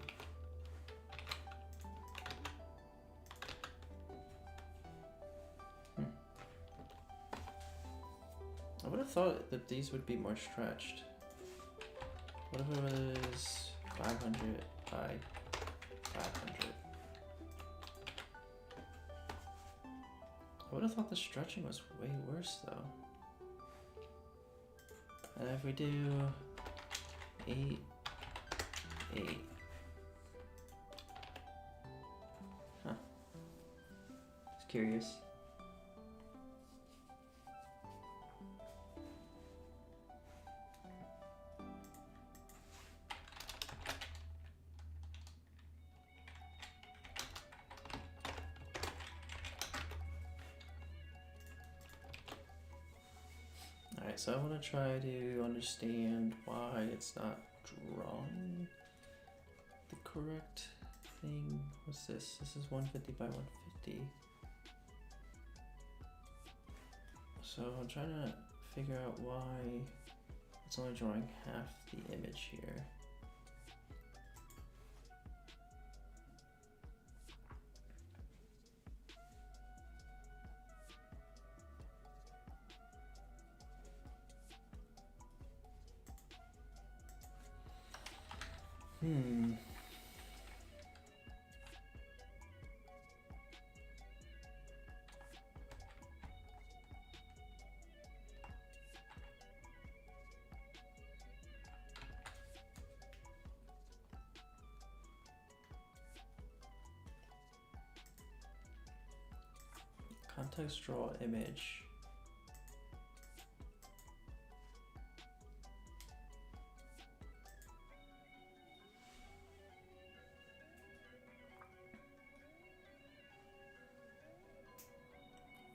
thought that these would be more stretched. What if it was 500 by 500? I would have thought the stretching was way worse though. And if we do 8, 8. Huh. Just curious. Alright, so I want to try to understand why it's not drawing the correct thing. What's this? This is 150 by 150. So I'm trying to figure out why it's only drawing half the image here. Context draw image.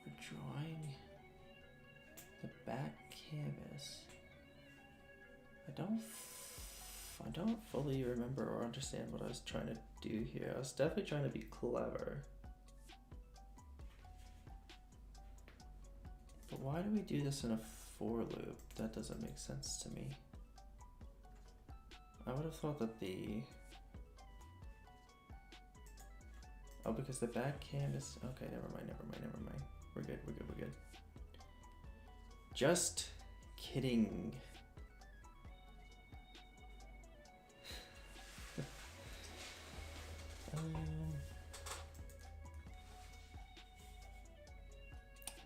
We're drawing the back canvas. I don't fully remember or understand what I was trying to do here. I was definitely trying to be clever. But why do we do this in a for loop? That doesn't make sense to me. I would have thought that oh, because the back canvas, okay, never mind. We're good. Just kidding.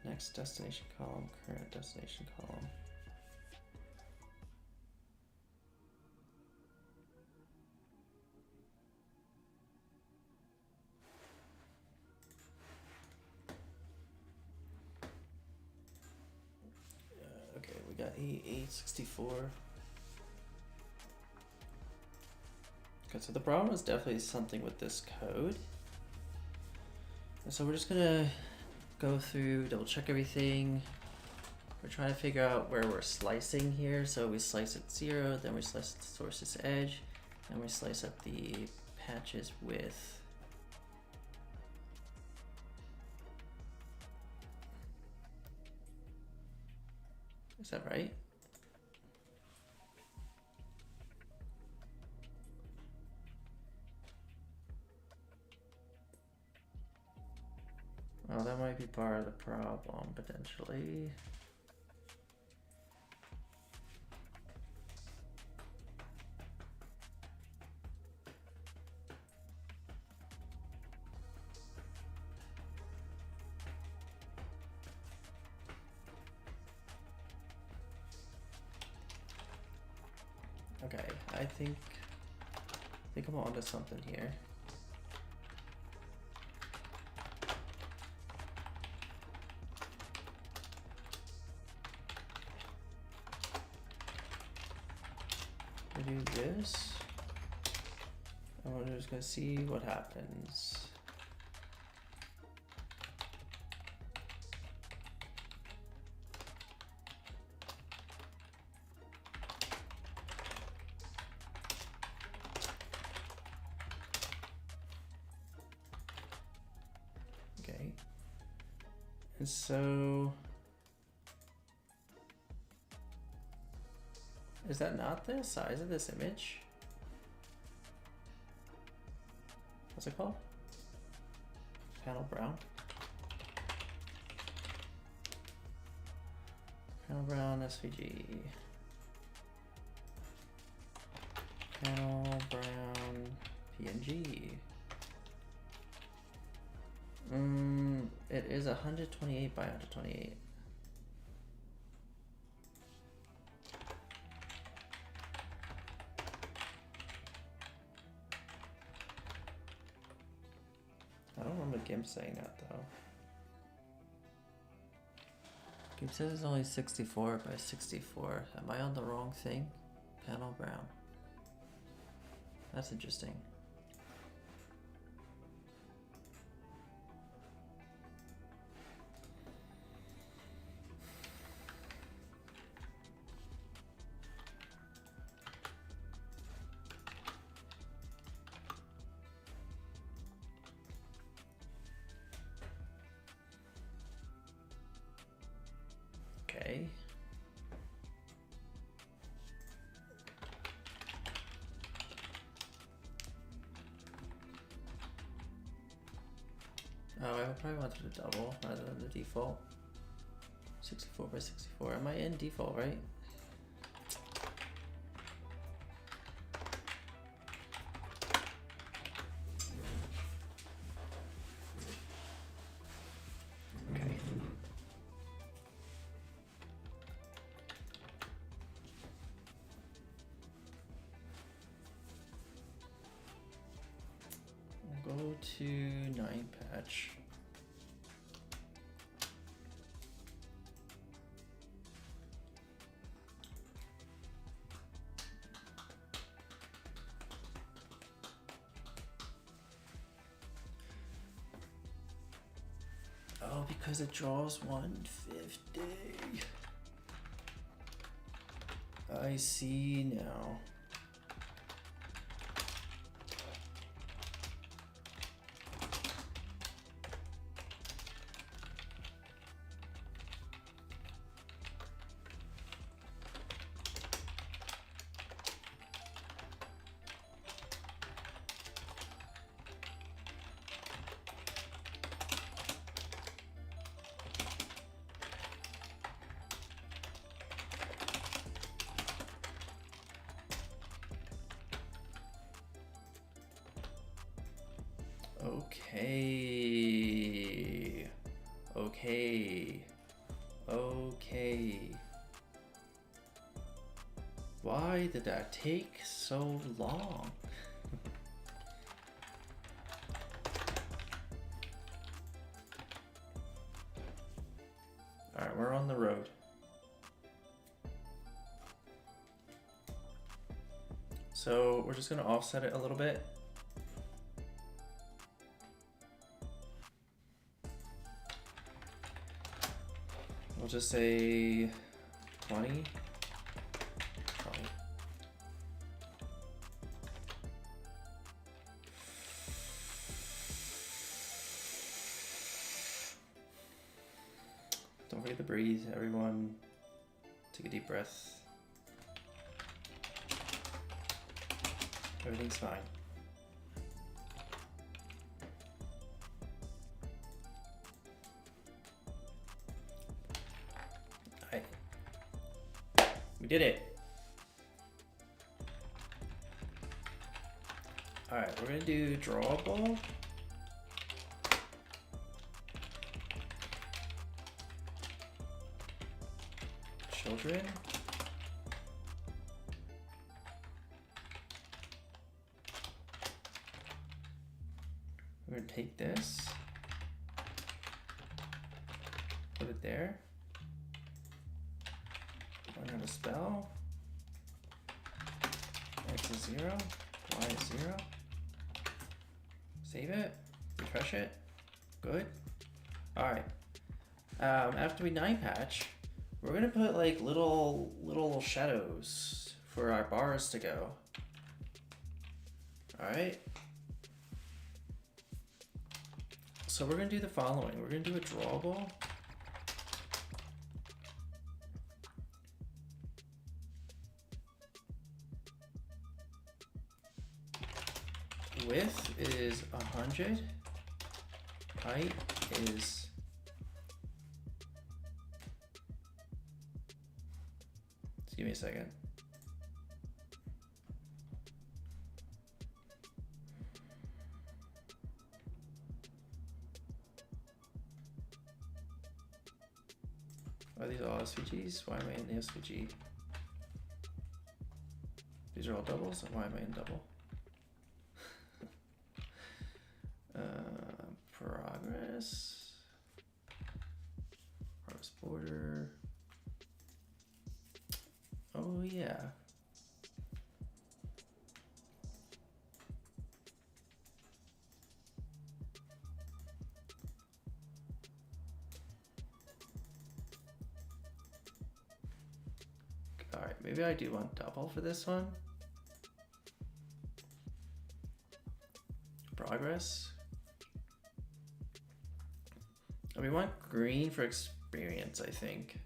Next destination column, current destination column. Okay, we got 864. Okay, so the problem is definitely something with this code. And so we're just gonna go through, double check everything. We're trying to figure out where we're slicing here. So we slice at 0, then we slice at the source's edge, and we slice at the patch's width. Is that right? Oh, that might be part of the problem, potentially. Okay, I think I'm onto something here. We do this, and we're just gonna see what happens. Okay, and so is that not the size of this image? What's it called? Panel brown. Panel brown SVG. Panel brown PNG. It is 128 by 128. I don't remember GIMP saying that though. GIMP says it's only 64 by 64. Am I on the wrong thing? Panel brown. That's interesting. Okay. Oh, I probably wanted a double rather than the default. 64 by 64. Am I in default, right? Okay. We'll go to 9 patch. Oh, because it draws 150. I see now. Okay. Okay. Okay. Why did that take so long? All right, we're on the road. So we're just gonna offset it a little bit. We'll just say 20. 20. Don't forget to breathe, everyone. Take a deep breath. Everything's fine. Alright. We did it. Alright, we're gonna do drawable. Children. We're gonna take this, put it there, learn how to spell, x is 0, y is 0, save it, refresh it, good. Alright, after we 9 patch, we're gonna put like little shadows for our bars to go. Alright. So we're gonna do the following. We're gonna do a drawable. Width is 100. Height is Give me a second. Are these all SVGs? Why am I in the SVG? These are all doubles? Why am I in double? Progress. Progress border. Oh yeah. All right, maybe I do want double for this one. Progress. And we want green for experience, I think.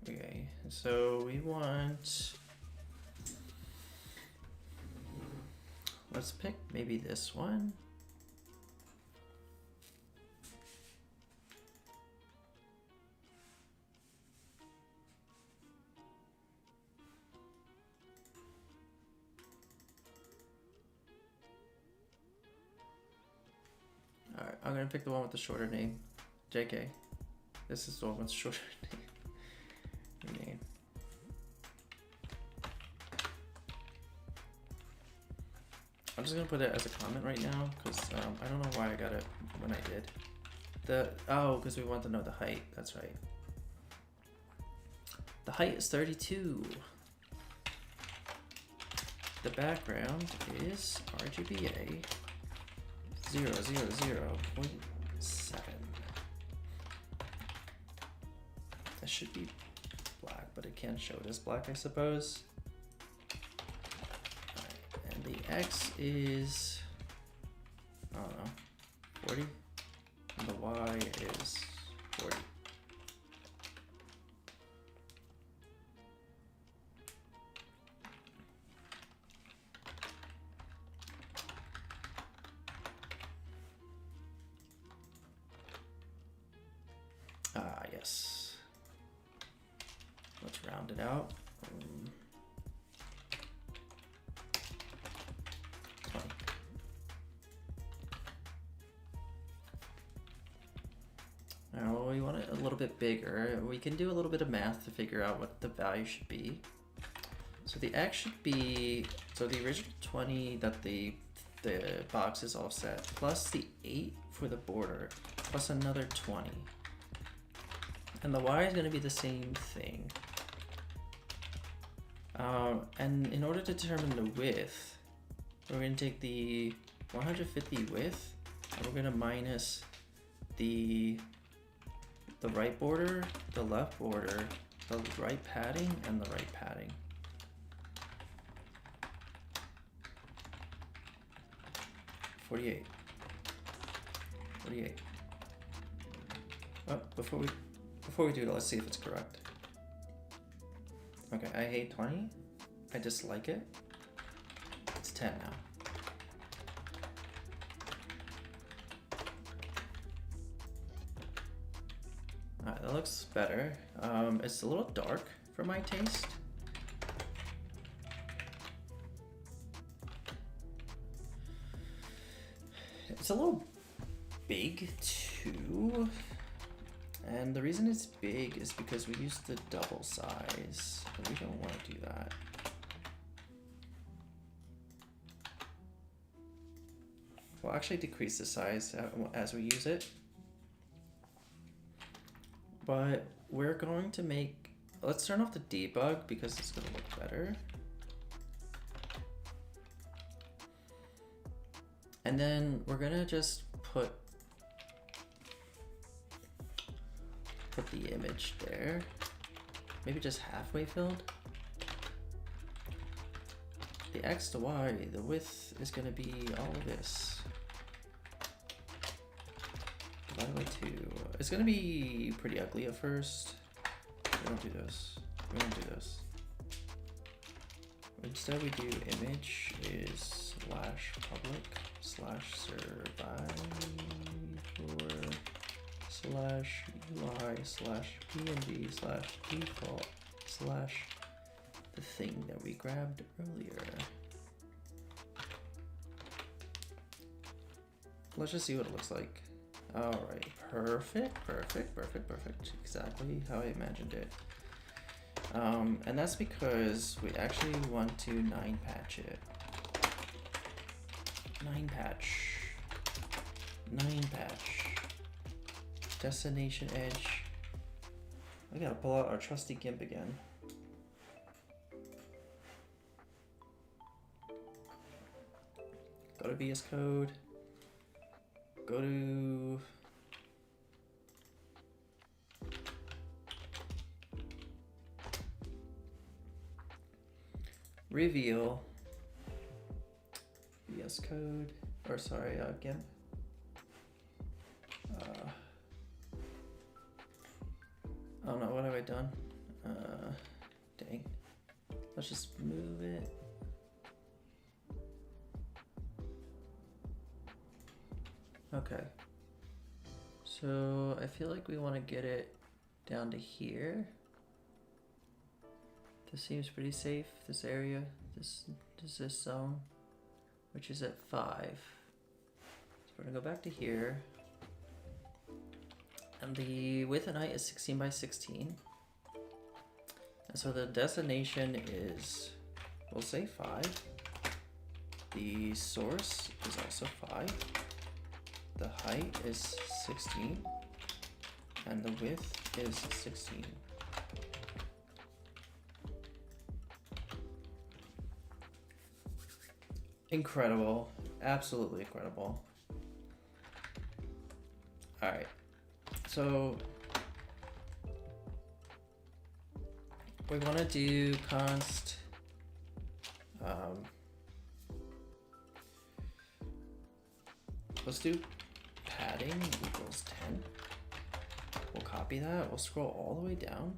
Okay, so we want, let's pick maybe this one. All right, I'm gonna pick the one with the shorter name, JK. This is the one with the shorter name. I'm just gonna put it as a comment right now because I don't know why I got it when I did. Because we want to know the height. That's right. The height is 32. The background is RGBA 000.7. That should be black, but it can't show it as black, I suppose. Right. And the X is, I don't know, 40. And the Y is 40. Yes. Let's round it out. 20. Now we want it a little bit bigger. We can do a little bit of math to figure out what the value should be. So the X should be, so the original 20 that the box is offset, plus the 8 for the border, plus another 20. And the Y is going to be the same thing. And in order to determine the width, we're going to take the 150 width, and we're going to minus the right border, the left border, the right padding, and the right padding. $48. Oh, before we do it, let's see if it's correct. Okay, I hate 20. I dislike it. It's 10 now. Alright, that looks better. It's a little dark for my taste. It's a little big too. And the reason it's big is because we used the double size, and we don't want to do that. We'll actually decrease the size as we use it. But we're going to make, let's turn off the debug because it's going to look better. And then we're going to just put the image there, maybe just halfway filled. The X to Y, the width is going to be all of this. Divided by 2. It's going to be pretty ugly at first. We don't do this. We don't do this. instead we do image is /public /survivor /UI/png/default/ the thing that we grabbed earlier. Let's just see what it looks like. Alright, perfect. Exactly how I imagined it. And that's because we actually want to 9-patch it. 9-patch. Destination edge. I gotta pull out our trusty GIMP again. Go to VS Code. Go to reveal VS Code, or sorry, GIMP. Oh no, what have I done? Dang. Let's just move it. Okay. So I feel like we want to get it down to here. This seems pretty safe, this area, this zone, which is at 5. So we're gonna go back to here. And the width and height is 16 by 16. And so the destination is, we'll say 5. The source is also 5. The height is 16. And the width is 16. Incredible. Absolutely incredible. Alright. So we want to do const let's do padding equals 10. We'll copy that. We'll scroll all the way down.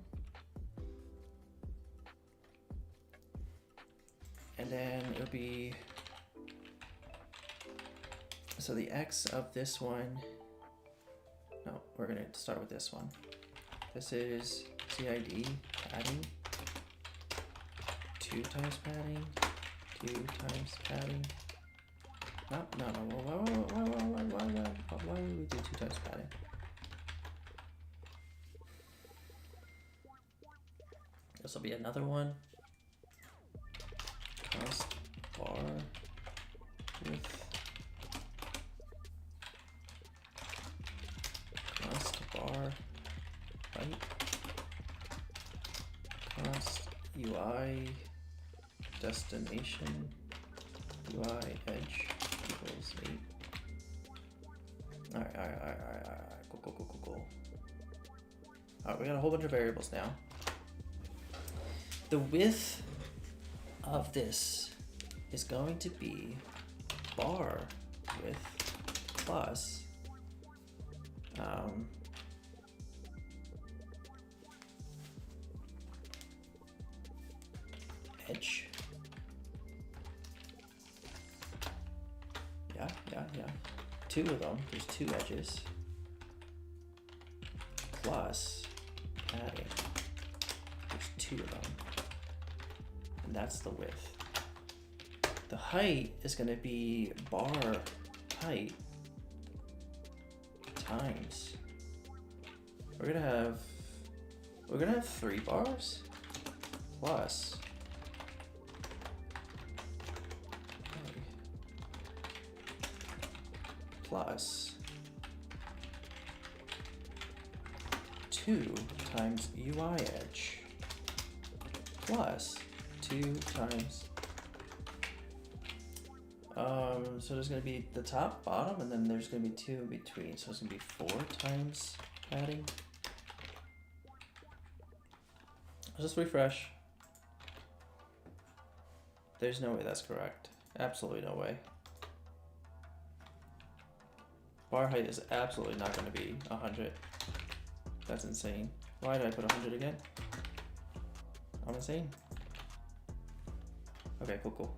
And then it'll be, so the X of this one, no, we're gonna start with this one. This is CID padding, 2 times padding, 2 times padding. No, why would we do 2 times padding? This will be another one. Const bar width. Const bar height. Const UI destination UI edge equals 8. Alright. Cool. Alright, we got a whole bunch of variables now. The width of this is going to be bar width plus edge. Yeah. 2 of them. There's 2 edges. Plus padding. There's 2 of them. And that's the width. The height is going to be bar height times. We're gonna have 3 bars plus plus 2 times UI edge plus 2 times so there's going to be the top, bottom, and then there's going to be 2 in between, so it's going to be 4 times padding. I'll just refresh. There's no way that's correct. Absolutely no way. Bar height is absolutely not going to be 100. That's insane. Why did I put 100 again? I'm insane. Okay, cool.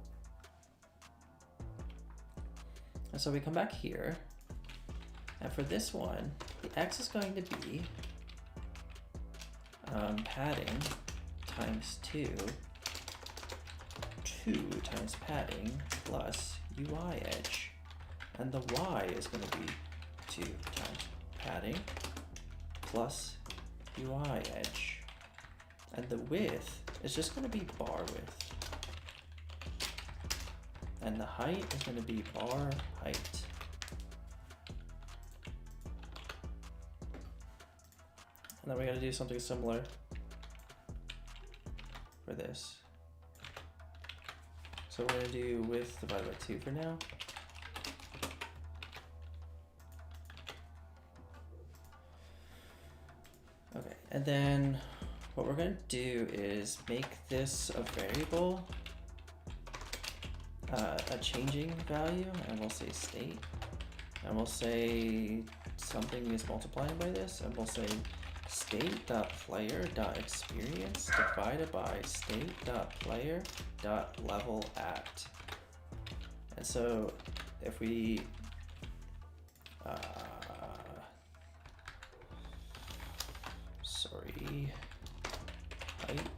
And so we come back here, and for this one, the X is going to be padding times 2 times padding plus UI edge. And the Y is going to be 2 times padding plus UI edge. And the width is just going to be bar width. And the height is going to be bar height. And then we're going to do something similar for this. So we're going to do width divided by 2 for now. Okay, and then what we're going to do is make this a variable, a changing value, and we'll say state. And we'll say something is multiplying by this, and we'll say state.player.experience divided by state.player.level@. And so if we height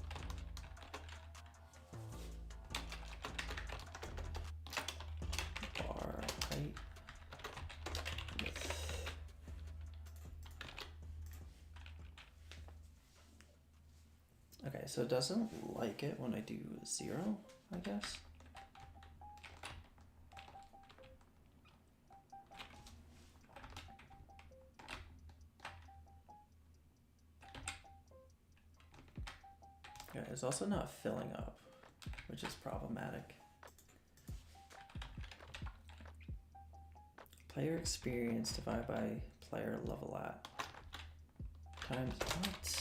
bar height width. Okay, so it doesn't like it when I do 0, I guess. Yeah, it's also not filling up, which is problematic. Player experience divided by player level at times what?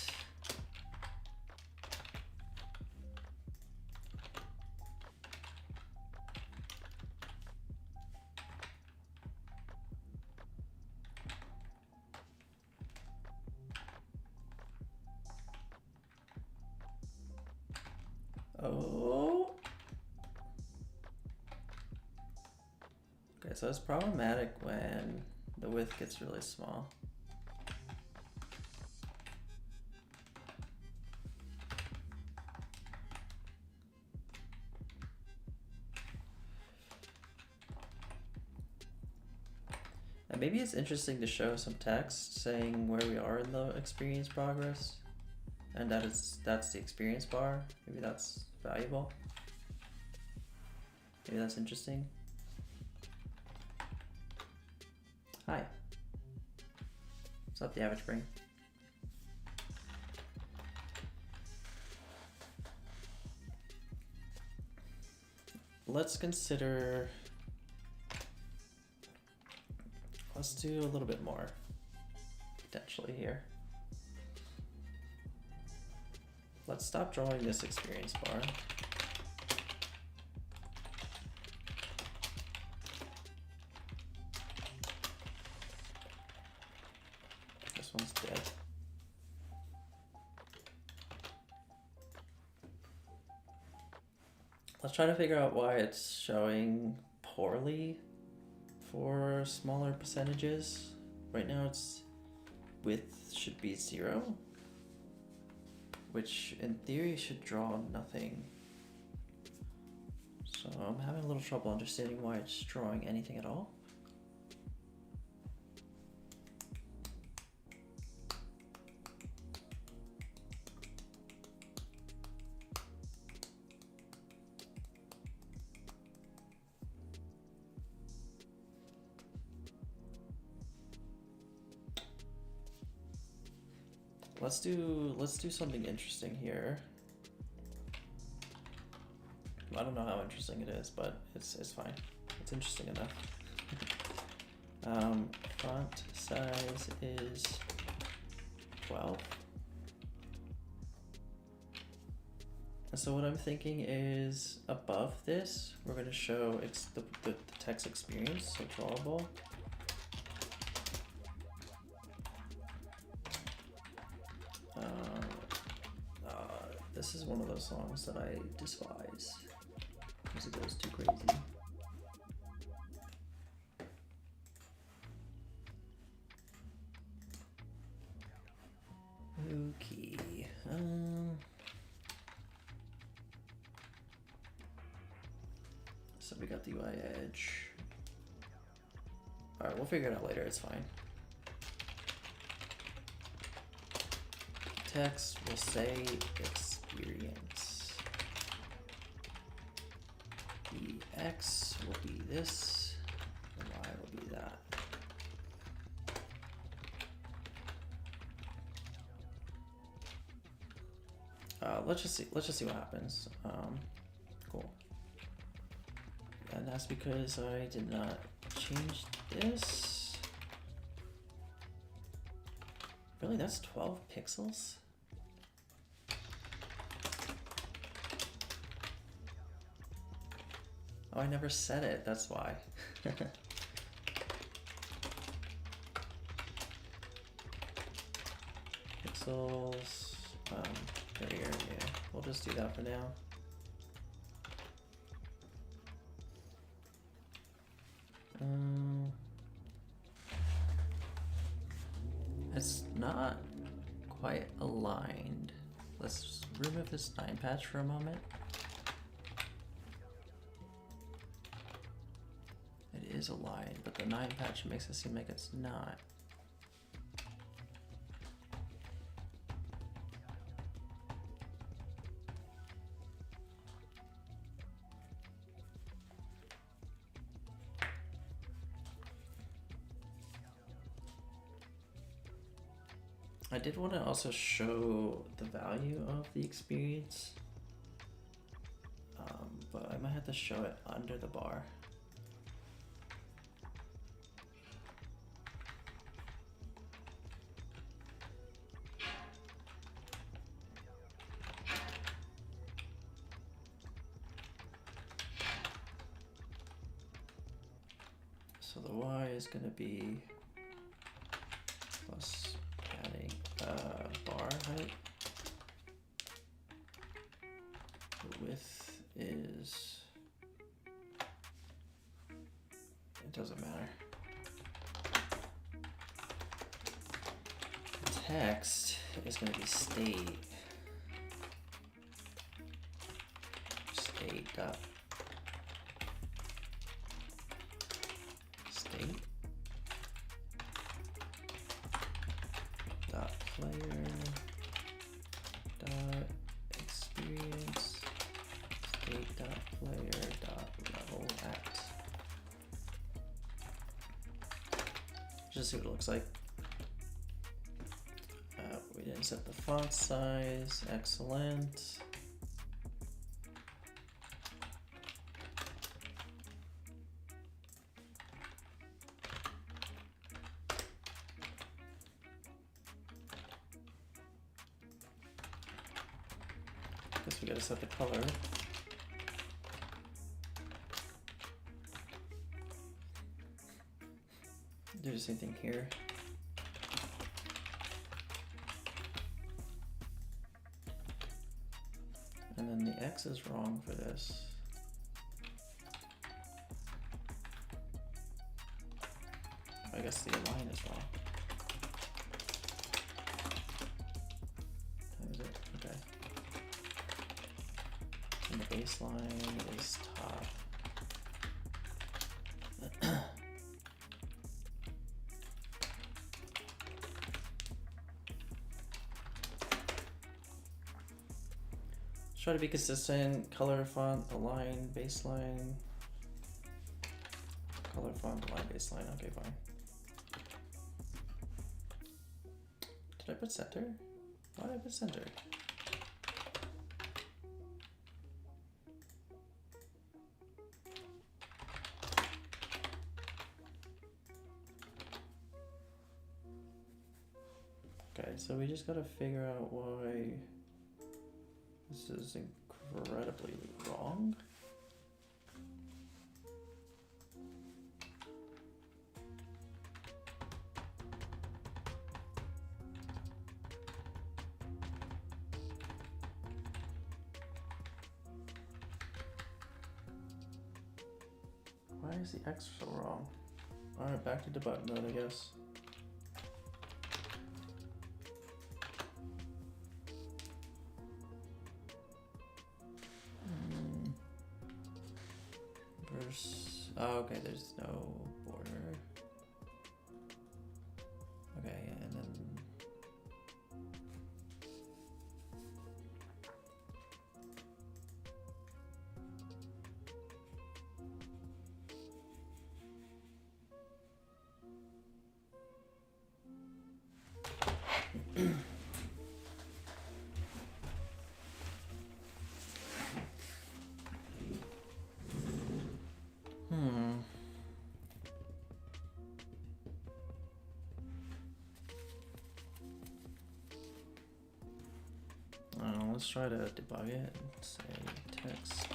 Oh. Okay, so it's problematic when the width gets really small. And maybe it's interesting to show some text saying where we are in the experience progress, and that's the experience bar. Maybe that's valuable. Maybe that's interesting. Hi. What's up, the average brain? Let's consider. Let's do a little bit more potentially here. Let's stop drawing this experience bar. This one's dead. Let's try to figure out why it's showing poorly for smaller percentages. Right now its width should be 0, which in theory should draw nothing. So I'm having a little trouble understanding why it's drawing anything at all. Let's do something interesting here. I don't know how interesting it is, but it's fine. It's interesting enough. Font size is 12. And so what I'm thinking is above this, we're going to show the text experience, so drawable. This is one of those songs that I despise. because it goes too crazy. Okay. So we got the UI edge. Alright, we'll figure it out later, it's fine. Text will say experience. The X will be this, the Y will be that. Let's just see what happens. Cool. And that's because I did not change this. Really, that's 12 pixels? Oh, I never set it, that's why. Pixels, there, yeah, we'll just do that for now. It's not quite aligned. Let's remove this 9 patch for a moment. It is aligned, but the 9 patch makes it seem like it's not. I did want to also show the value of the experience, but I might have to show it under the bar. So the Y is going to be plus adding bar height. The width is, it doesn't matter. Text is going to be state. State dot state dot player dot experience state dot player dot level at. Just see what it looks like. We didn't set the font size. Excellent. Guess we gotta set the color. Do the same thing here. And then the X is wrong for this. I guess the align is wrong. Is it? Okay. And the baseline is top. Try to be consistent. Color, font, align, baseline. Color, font, align, baseline. Okay, fine. Did I put center? Why did I put center? Okay, so we just gotta figure out why this is incredibly wrong. Why is the X so wrong? Alright, back to debug mode, I guess. Oh, okay, there's no border. Okay, and then let's try to debug it and say text.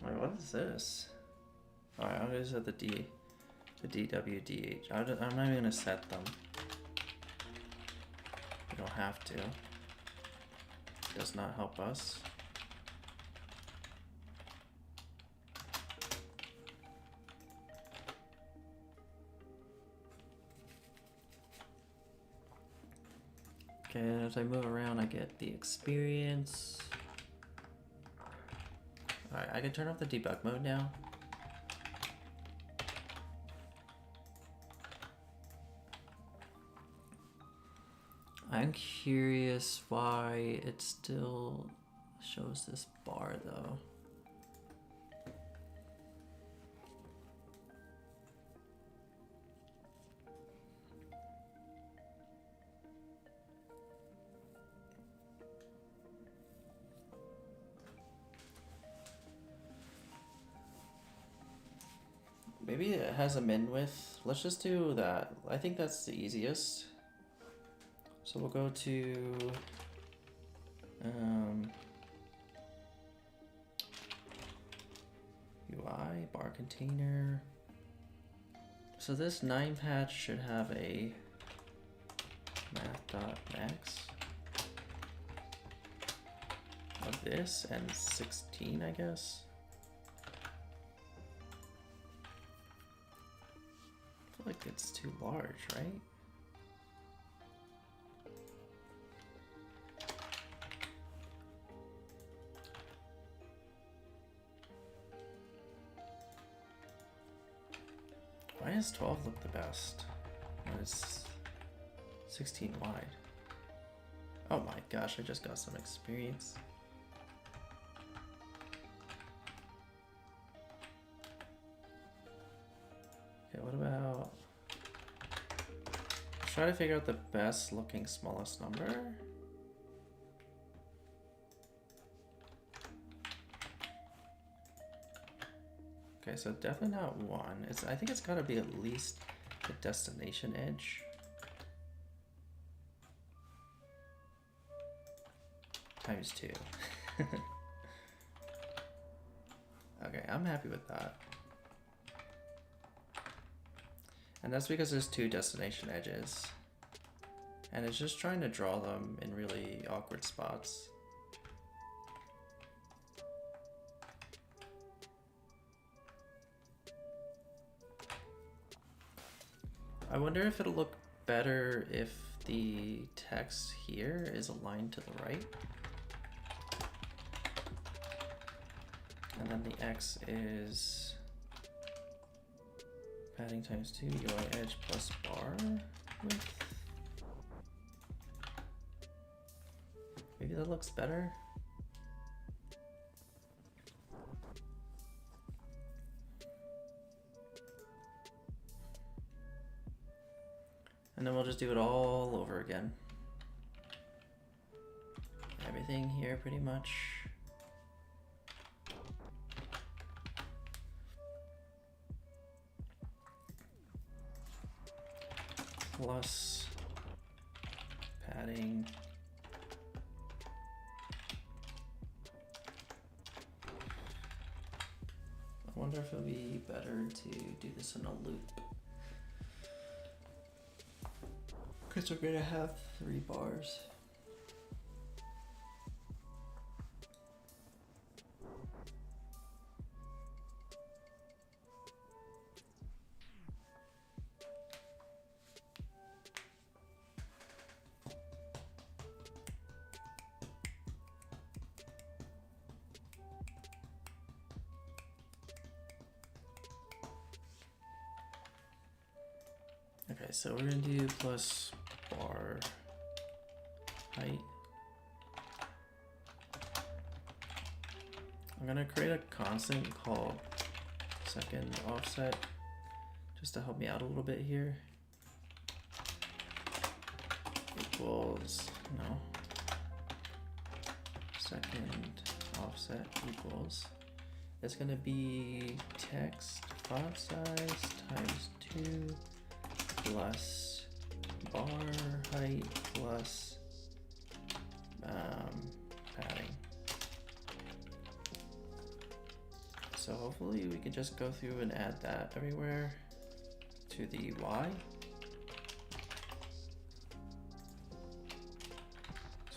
Wait, what is this? Alright, I'll just set the DWDH. I'm not even gonna set them. You don't have to. It does not help us. Okay, as I move around, I get the experience. Alright, I can turn off the debug mode now. I'm curious why it still shows this bar though. Maybe it has a min width. Let's just do that. I think that's the easiest. So we'll go to UI, bar container. So this 9 patch should have a math.max of this and 16, I guess. I feel like it's too large, right? Why does 12 look the best? When it's 16 wide. Oh my gosh, I just got some experience. Okay, what about... Let's try to figure out the best looking smallest number. Okay, so definitely not 1. I think it's gotta be at least the destination edge. Times 2. Okay, I'm happy with that. And that's because there's 2 destination edges. And it's just trying to draw them in really awkward spots. I wonder if it'll look better if the text here is aligned to the right. And then the X is padding times 2, UI edge plus bar width. Maybe that looks better. And then we'll just do it all over again. Everything here pretty much. plus padding. I wonder if it'll be better to do this in a loop. Because we're gonna have 3 bars. Okay, so we're gonna do plus bar height. I'm gonna create a constant called second offset just to help me out a little bit here. Equals, no. Second offset equals, it's gonna be text font size times 2 plus bar height plus padding. So hopefully we can just go through and add that everywhere to the Y.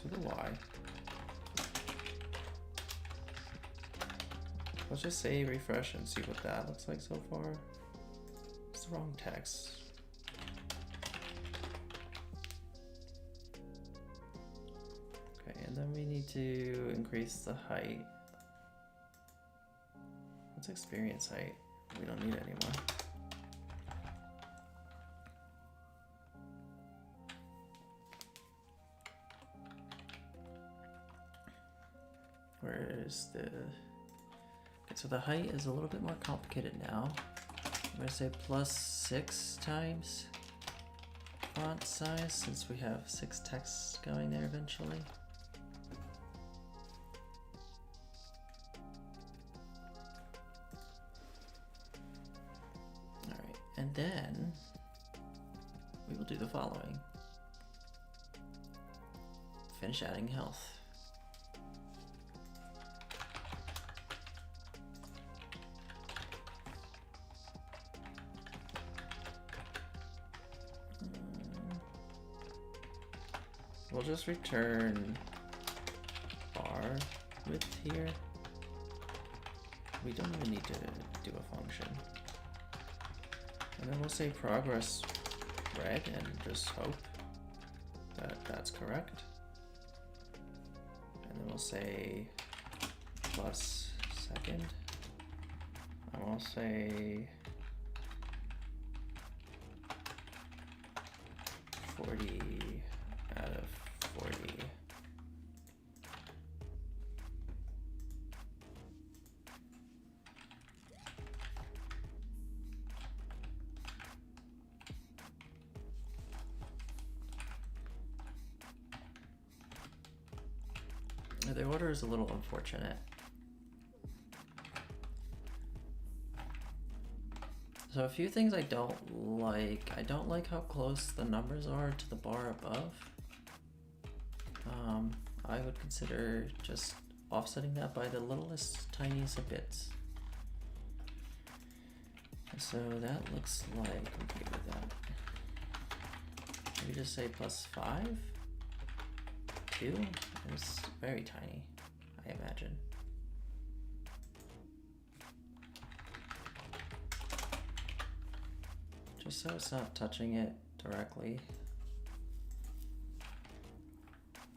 To the Y. Let's just say refresh and see what that looks like so far. It's the wrong text. Okay, and then we need to increase the height. What's experience height? We don't need it anymore. Where is the... Okay, so the height is a little bit more complicated now. I'm gonna say plus 6 times font size since we have 6 texts going there eventually. Alright, and then we will do the following. Finish adding health. We'll just return bar width here. We don't even need to do a function. And then we'll say progress red and just hope that that's correct. And then we'll say plus second. And we'll say 40 out of 40. The order is a little unfortunate. So a few things I don't like. I don't like how close the numbers are to the bar above. I would consider just offsetting that by the littlest, tiniest of bits. So that looks like we can do that. Maybe just say plus 5? 2? It's very tiny, I imagine. Just so it's not touching it directly.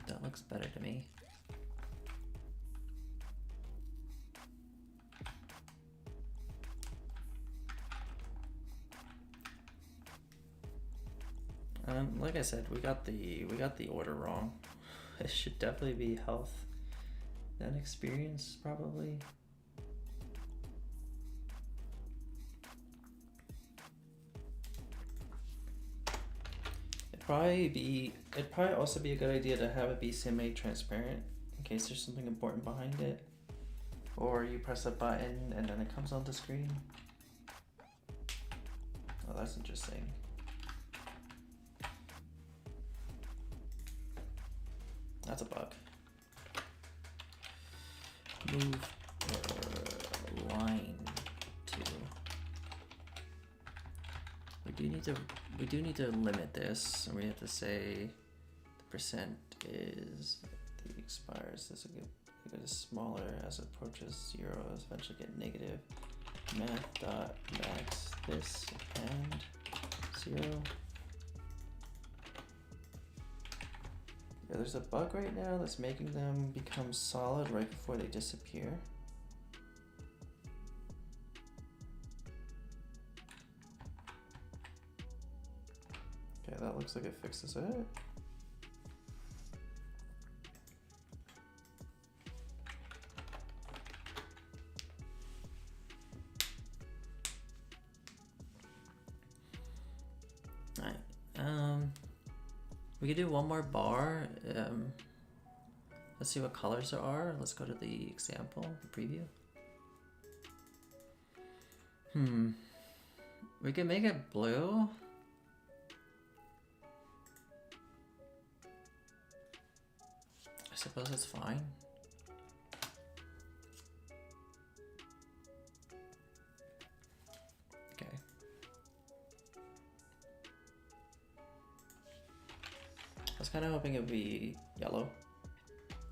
That looks better to me. Like I said, we got the order wrong. It should definitely be health, then experience probably. It'd probably also be a good idea to have it be semi-transparent in case there's something important behind it. Or you press a button and then it comes on the screen. Oh, that's interesting. That's a bug. Move line to. We do need to limit this, and we have to say the percent is the expires. This will get smaller as it approaches 0. Eventually get negative. Math dot max this and 0. Yeah, there's a bug right now that's making them become solid right before they disappear. Okay, that looks like it fixes it. We could do one more bar. Let's see what colors there are. Let's go to the example, the preview. We can make it blue. I suppose it's fine. Okay. I was kind of hoping it would be yellow,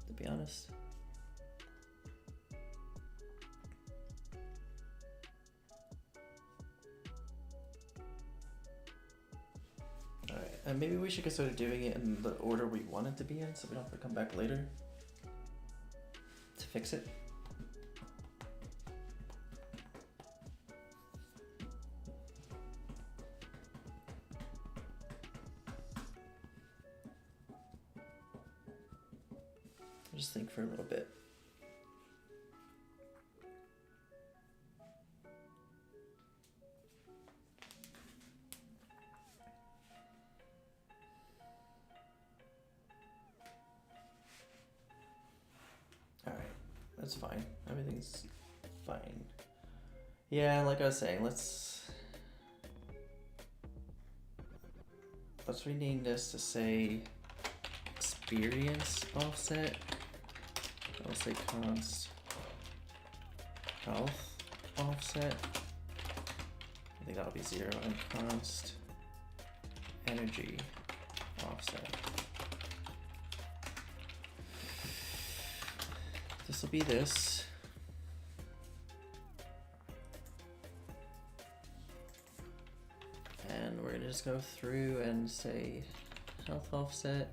to be honest. Alright, and maybe we should consider doing it in the order we want it to be in, so we don't have to come back later to fix it. Just think for a little bit. All right, that's fine. Everything's fine. Yeah, like I was saying, let's rename this to say experience offset. I'll say const health offset. I think that'll be 0, and const energy offset. This will be this. And we're gonna just go through and say health offset.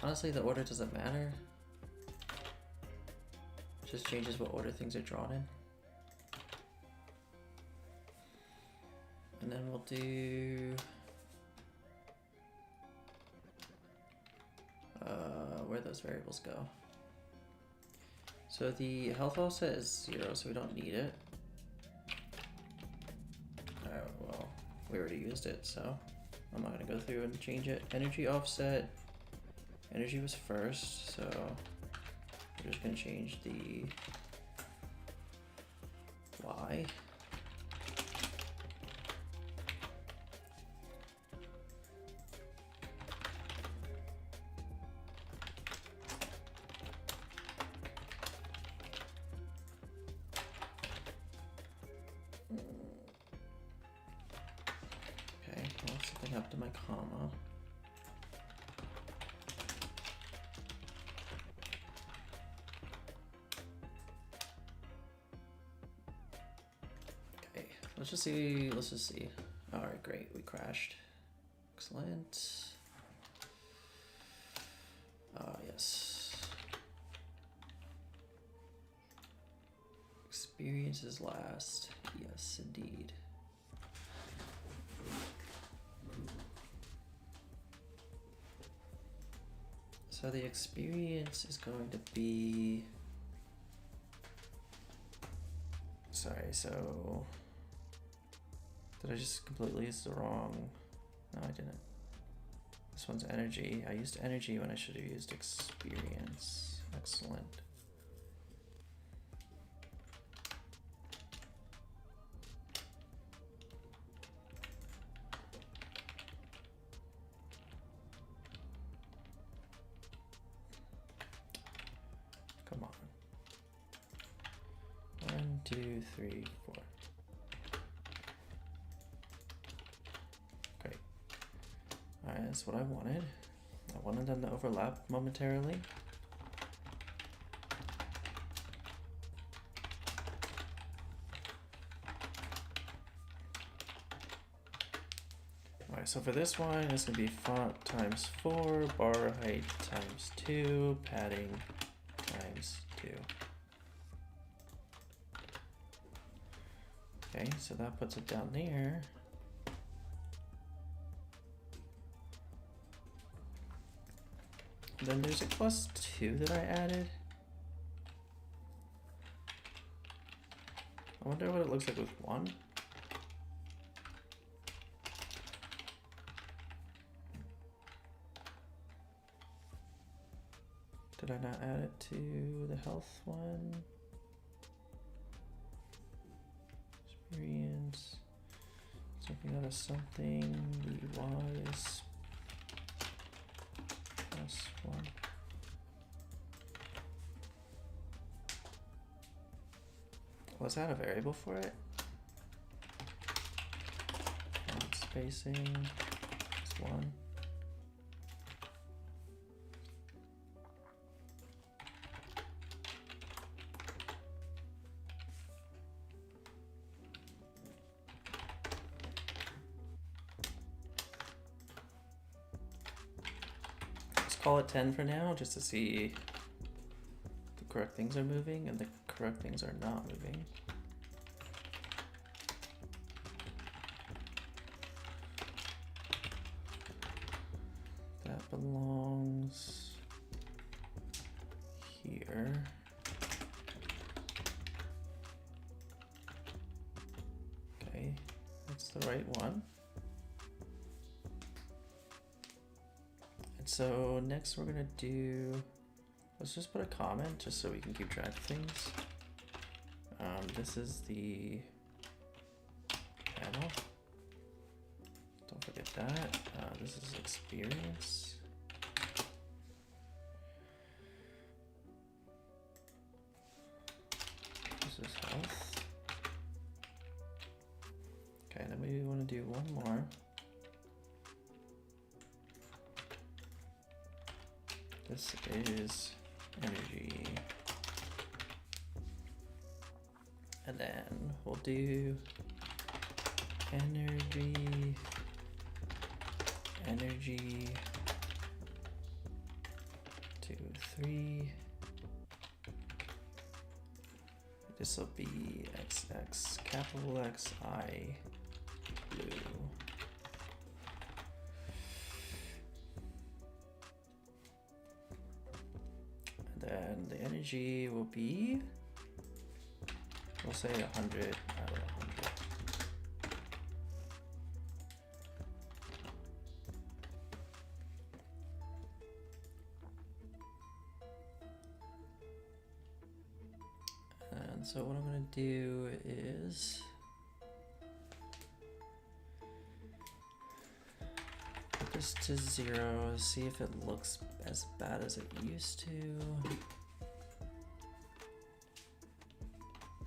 Honestly, the order doesn't matter. Just changes what order things are drawn in. And then we'll do where those variables go. So the health offset is 0, so we don't need it. Well, we already used it, so I'm not gonna go through and change it. Energy offset, energy was first, so we're just gonna change the Y. Okay, well, something happened to my comma. Let's just see. All right, great, we crashed. Excellent. Yes. Experience is last. Yes, indeed. So the experience is going to be, sorry, so did I just completely use the wrong? No, I didn't. This one's energy. I used energy when I should have used experience. Excellent. 3, 4. Great. Alright, that's what I wanted. I wanted them to overlap momentarily. Alright, so for this one, it's going to be font times 4, bar height times 2, padding times 2. Okay, so that puts it down there. Then there's a +2 that I added. I wonder what it looks like with 1. Did I not add it to the health one? Experience. Something out of something. The is +1. Was that a variable for it? Spacing is 1. Call it 10 for now, just to see the correct things are moving and the correct things are not moving. That belongs here. Okay, that's the right one. So next we're gonna do, let's just put a comment just so we can keep track of things. This is the panel. Don't forget that. This is experience. This is health. Okay, then we want to do one more. This is energy. And then we'll do energy, 2, 3. This will be XX, capital X, I, blue. And the energy will be, we'll say 100 out of 100. And so what I'm going to do is put this to 0, see if it looks as bad as it used to.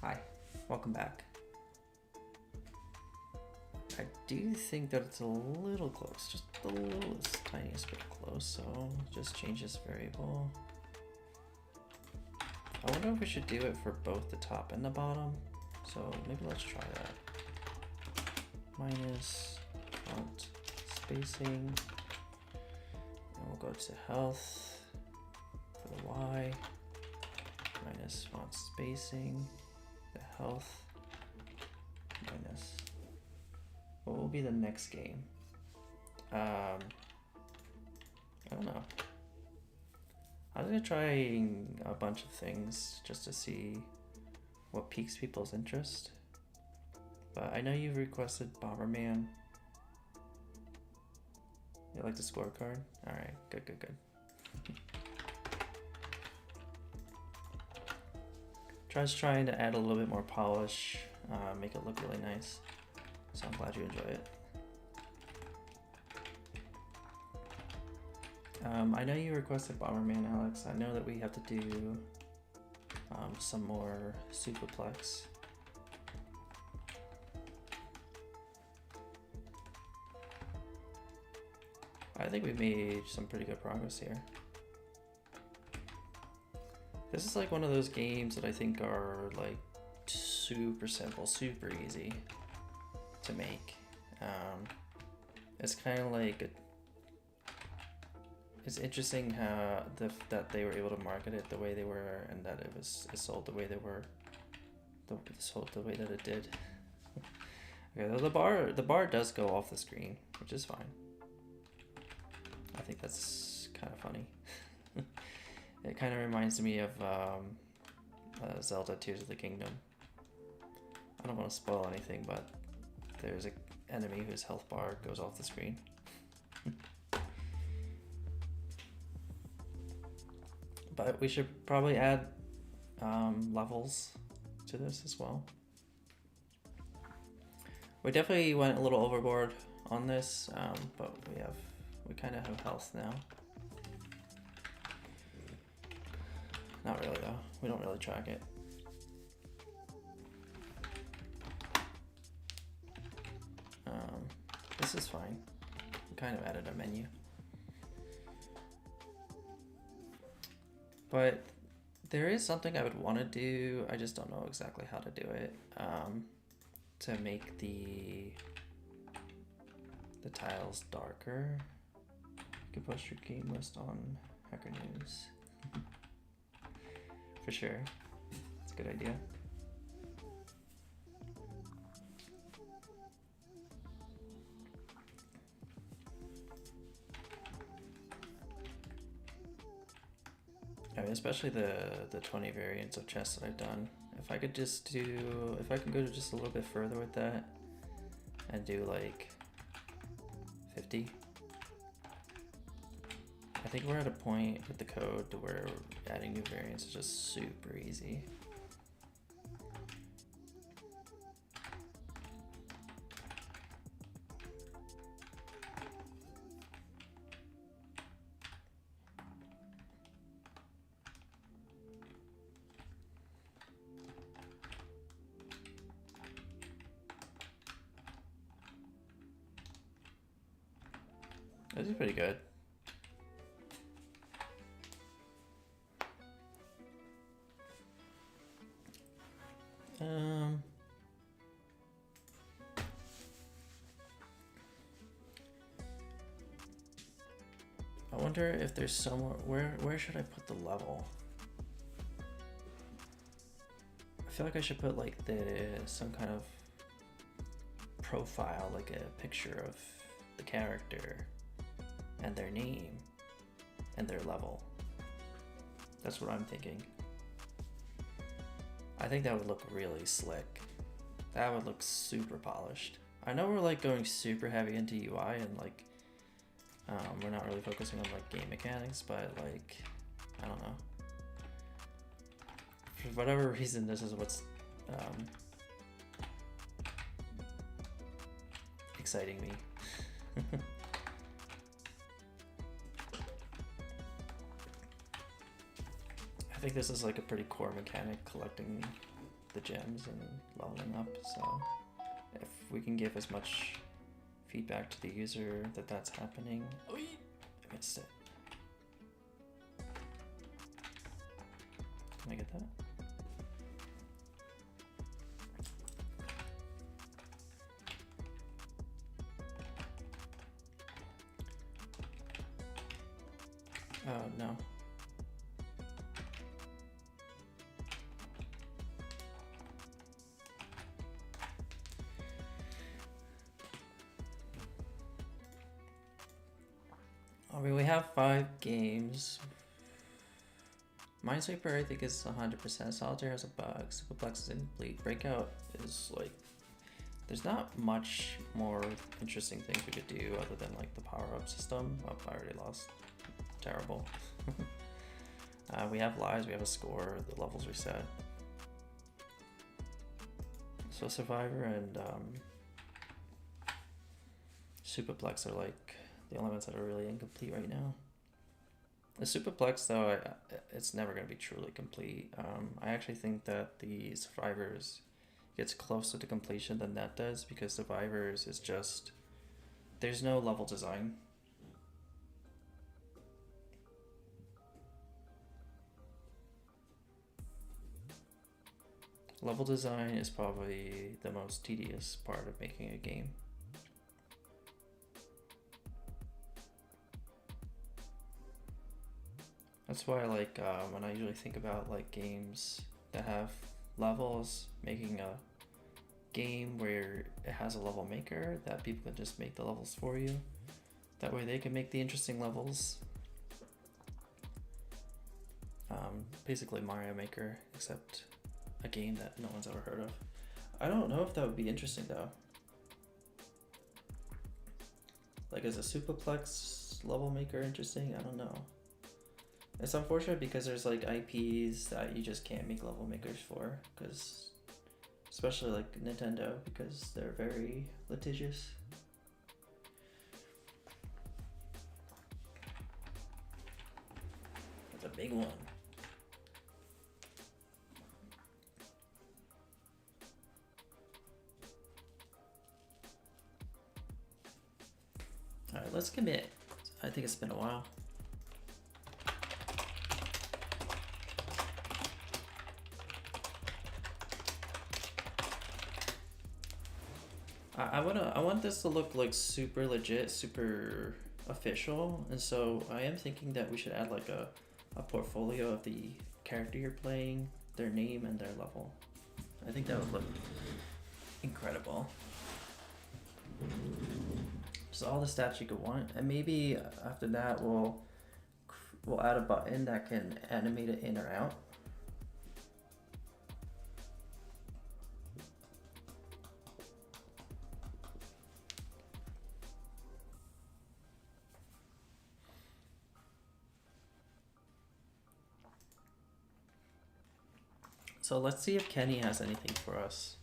Hi, welcome back. I do think that it's a little close, just the littlest tiniest bit close, so just change this variable. I wonder if we should do it for both the top and the bottom, so maybe let's try that. Minus font spacing. We'll go to health for the Y, minus font spacing, the health, minus, what will be the next game? I don't know. I'm gonna try a bunch of things just to see what piques people's interest. But I know you've requested Bomberman. You like the scorecard? Alright, good, good, good. Trying to add a little bit more polish, make it look really nice. So I'm glad you enjoy it. I know you requested Bomberman, Alex. I know that we have to do some more Superplex. I think we made some pretty good progress here. This is like one of those games that I think are like super simple, super easy to make. It's kind of like it's interesting how that they were able to market it the way they were, and that it sold the way they were, sold the way that it did. Okay, the bar does go off the screen, which is fine. I think that's kind of funny. It kind of reminds me of Zelda Tears of the Kingdom. I don't want to spoil anything, but there's an enemy whose health bar goes off the screen. But we should probably add levels to this as well. We definitely went a little overboard on this, but we kind of have health now. Not really though. We don't really track it. This is fine. We kind of added a menu. But there is something I would want to do. I just don't know exactly how to do it. To make the tiles darker. You can post your game list on Hacker News. For sure. It's a good idea. I mean, especially the 20 variants of chess that I've done. If I could go just a little bit further with that and do like 50. I think we're at a point with the code to where adding new variants is just super easy. This is pretty good. I wonder if there's somewhere, where should I put the level? I feel like I should put like some kind of profile, like a picture of the character and their name and their level. That's what I'm thinking. I think that would look really slick. That would look super polished. I know we're like going super heavy into UI and like we're not really focusing on like game mechanics, but like I don't know. For whatever reason, this is what's exciting me. I think this is like a pretty core mechanic, collecting the gems and leveling up, so if we can give as much feedback to the user that that's happening. Oh, I missed it. Can I get that? Oh, no. I mean, we have 5 games. Minesweeper, I think, is 100%. Solitaire has a bug. Superplex is incomplete. Breakout is like... There's not much more interesting things we could do other than like the power-up system. Oh, I already lost. Terrible. We have lives, we have a score, the levels reset. So Survivor and Superplex are like the only ones that are really incomplete right now. The Superplex, though, it's never going to be truly complete. I actually think that the Survivors gets closer to completion than that does, because Survivors is just... There's no level design. Level design is probably the most tedious part of making a game. That's why, like, when I usually think about like games that have levels, making a game where it has a level maker that people can just make the levels for you. That way they can make the interesting levels. Basically Mario Maker, except a game that no one's ever heard of. I don't know if that would be interesting though. Like, is a Superplex level maker interesting? I don't know. It's unfortunate because there's like IPs that you just can't make level makers for, because especially like Nintendo, because they're very litigious. That's a big one. All right, let's commit. I think it's been a while. I want this to look like super legit, super official, and so I am thinking that we should add like a portfolio of the character you're playing, their name, and their level. I think that would look incredible. Just all the stats you could want, and maybe after that we'll add a button that can animate it in or out. So let's see if Kenny has anything for us.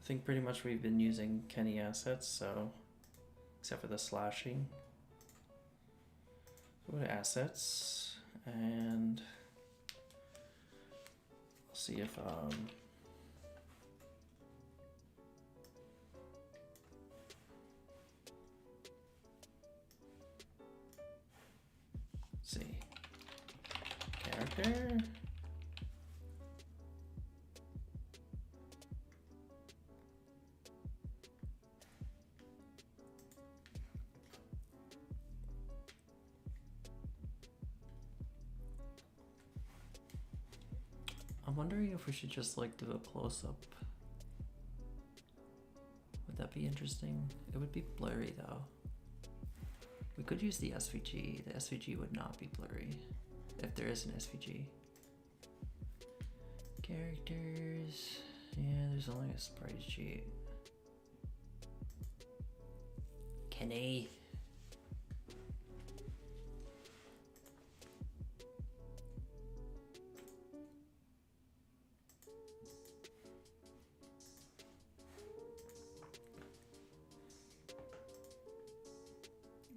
I think pretty much we've been using Kenny assets, so except for the slashing. Go to assets and we'll see if let's see, character. I'm wondering if we should just like do a close-up. Would that be interesting? It would be blurry though. We could use the SVG. The SVG would not be blurry if there is an SVG. Characters. Yeah, there's only a sprite sheet. Kenny.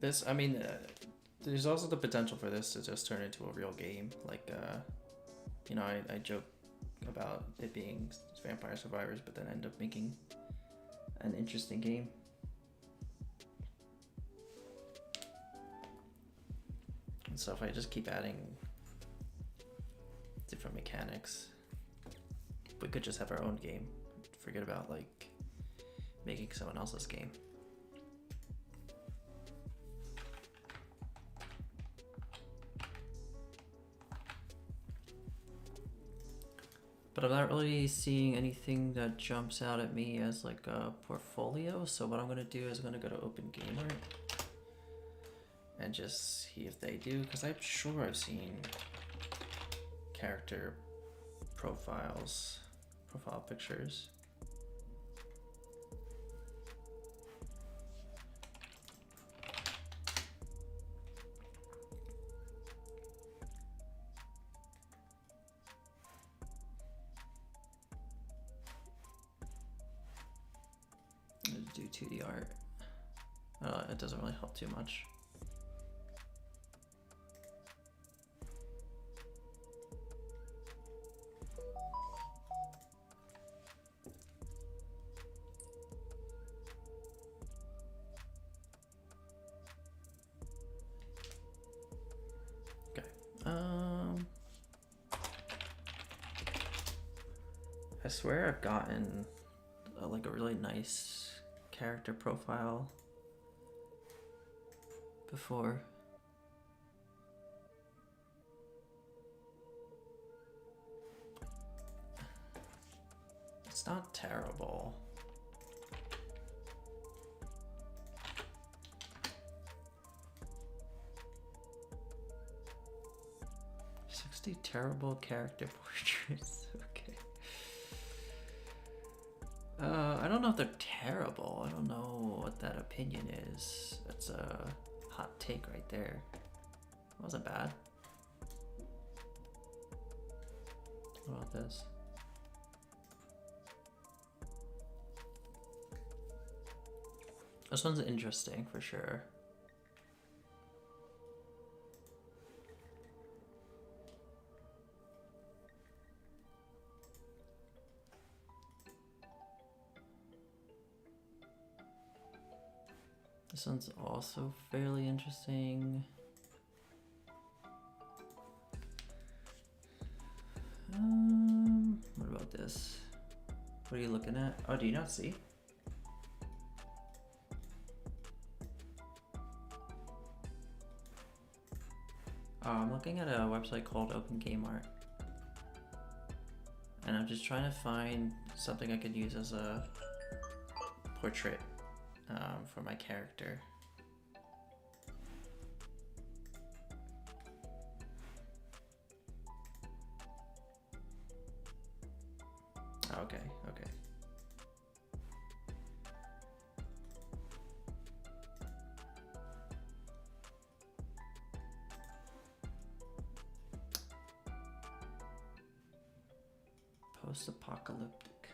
This, I mean, there's also the potential for this to just turn into a real game. Like, you know, I joke about it being Vampire Survivors, but then end up making an interesting game. And so if I just keep adding different mechanics, we could just have our own game. Forget about like making someone else's game. But I'm not really seeing anything that jumps out at me as like a portfolio. So what I'm gonna do is I'm gonna go to Open Gamer and just see if they do, because I'm sure I've seen character profile pictures. Do 2D art. It doesn't really help too much. Okay. I swear I've gotten like a really nice character profile before. It's not terrible. Terrible character portraits. Okay. I don't know if they're terrible. I don't know what that opinion is. That's a hot take right there. It wasn't bad. What about this? This one's interesting for sure. This one's also fairly interesting. What about this? What are you looking at? Oh, do you not see? Oh, I'm looking at a website called Open Game Art. And I'm just trying to find something I could use as a portrait for my character. Okay, okay. Post-apocalyptic.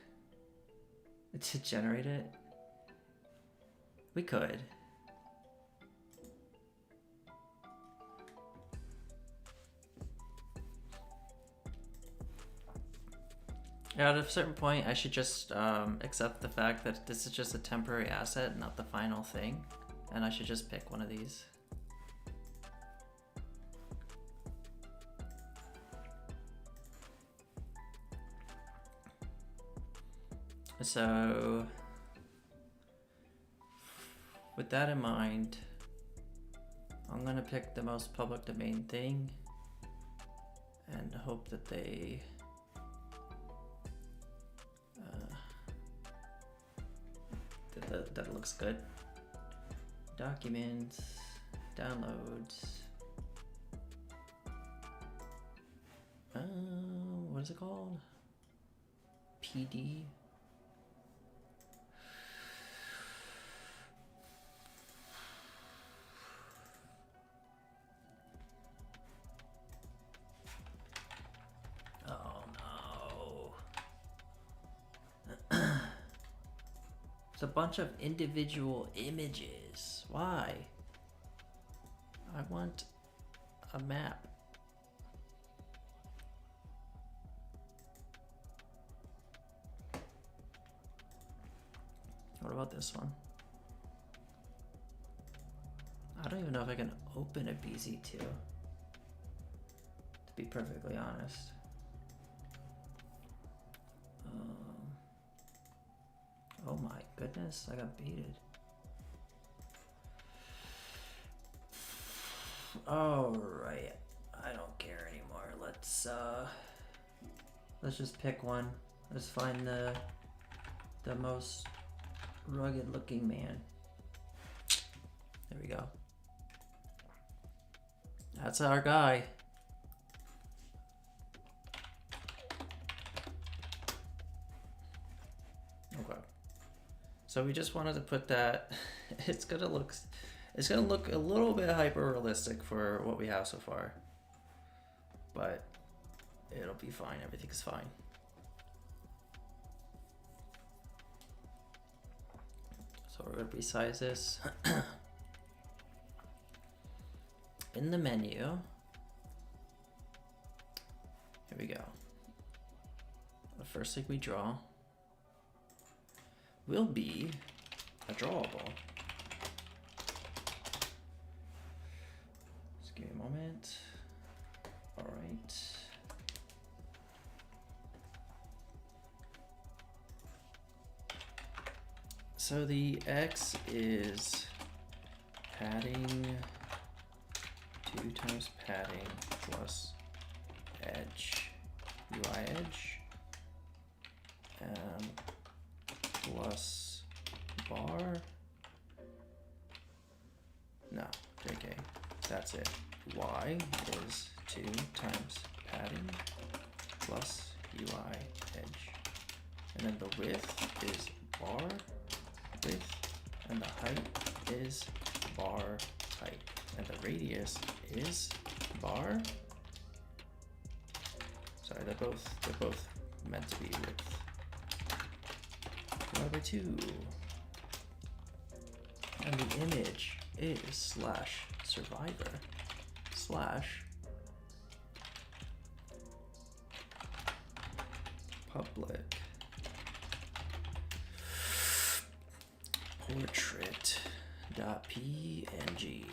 To generate it? We could. At a certain point, I should just accept the fact that this is just a temporary asset, not the final thing. And I should just pick one of these. So, with that in mind, I'm gonna pick the most public domain thing and hope that they that it looks good. Documents, downloads. What is it called? PD. It's a bunch of individual images. Why? I want a map. What about this one? I don't even know if I can open a BZ2, to be perfectly honest. Oh my goodness, I got baited. Alright, I don't care anymore. Let's just pick one. Let's find the most rugged looking man. There we go. That's our guy. Okay. So we just wanted to put that. It's gonna look a little bit hyper realistic for what we have so far, but it'll be fine. Everything's fine. So we're gonna resize this. In the menu, here we go. The first thing we draw will be a drawable. Just give me a moment. All right. So the X is padding 2 times padding plus edge, UI edge, plus bar. No, JK, that's it. Y is 2 times padding plus UI edge. And then the width is bar width, and the height is bar height. And the radius is bar. Sorry, they're both meant to be width. Divided by 2. And the image is slash survivor slash public portrait dot png.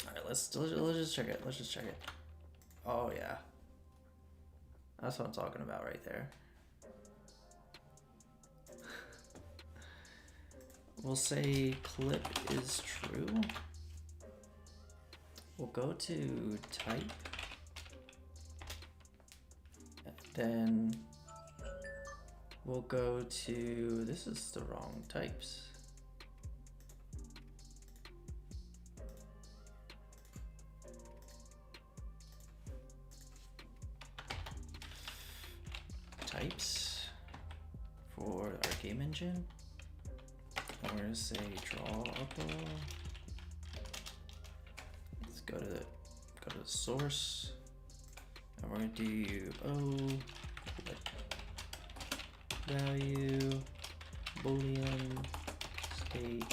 All right, let's just check it. Let's just check it. Oh yeah, that's what I'm talking about right there. We'll say clip is true. We'll go to type, then we'll go to, this is the wrong types. Types for our game engine. And we're gonna say drawable. Let's go to the source, and we're gonna do value boolean state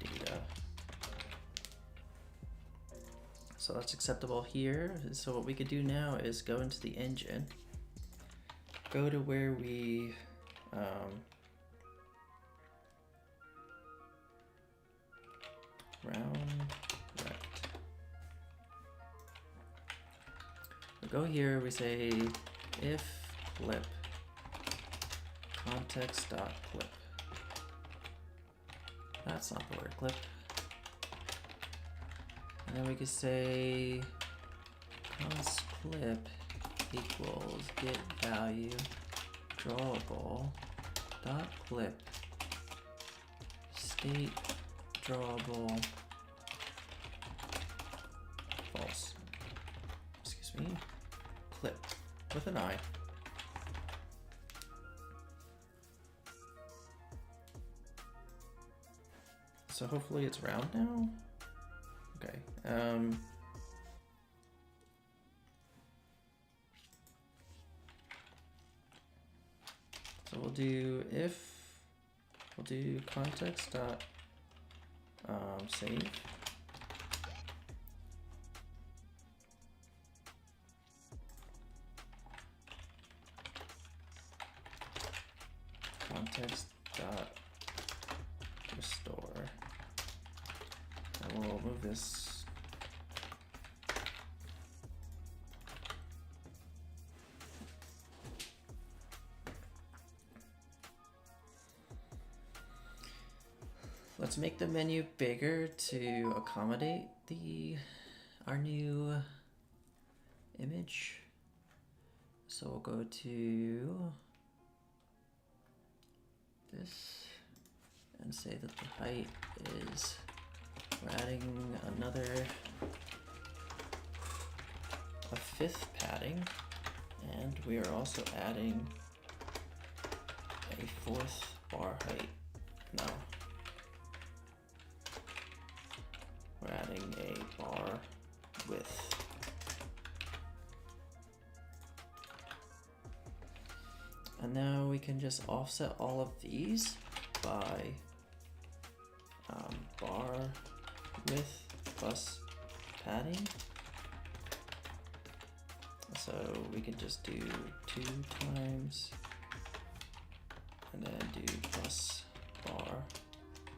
data. So that's acceptable here. So what we could do now is go into the engine, go to where we round rect. We go here, we say if clip context dot clip. That's not the word clip. And then we could say const clip equals get value drawable dot clip state drawable false. Excuse me. Clip with an I. So hopefully it's round now. Okay. So we'll do context dot save. Context dot restore. And we'll move this. Let's make the menu bigger to accommodate our new image. So we'll go to this and say that the height is, we're adding a 5th padding, and we are also adding a 4th bar height. No. We're adding a bar width. And now we can just offset all of these by bar width plus padding. So we can just do 2 times and then do plus bar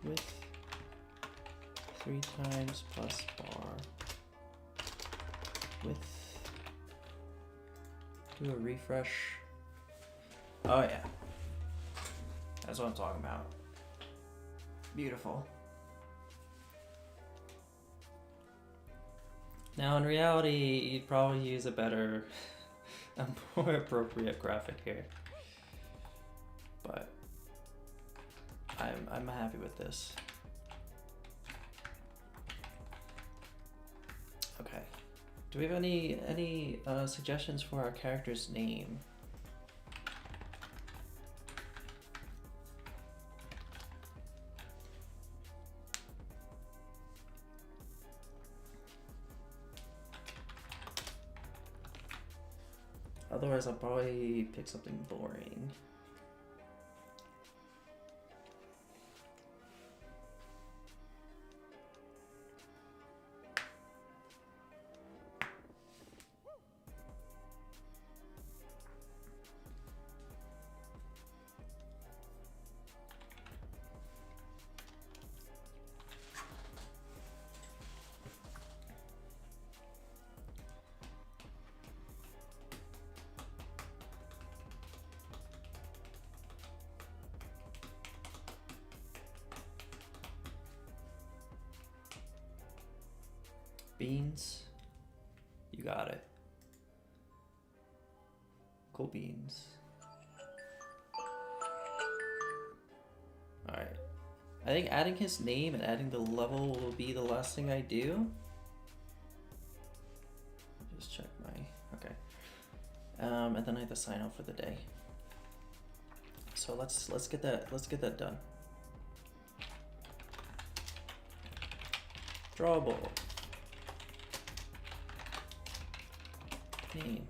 width. 3 times plus bar width. Do a refresh. Oh yeah. That's what I'm talking about. Beautiful. Now in reality, you'd probably use a better, a more appropriate graphic here. But I'm happy with this. Okay. Do we have any suggestions for our character's name? Otherwise, I'll probably pick something boring. Beans. You got it. Cool beans. Alright. I think adding his name and adding the level will be the last thing I do. Just check my... okay. And then I have to sign out for the day. So let's get that done. Drawable. Name.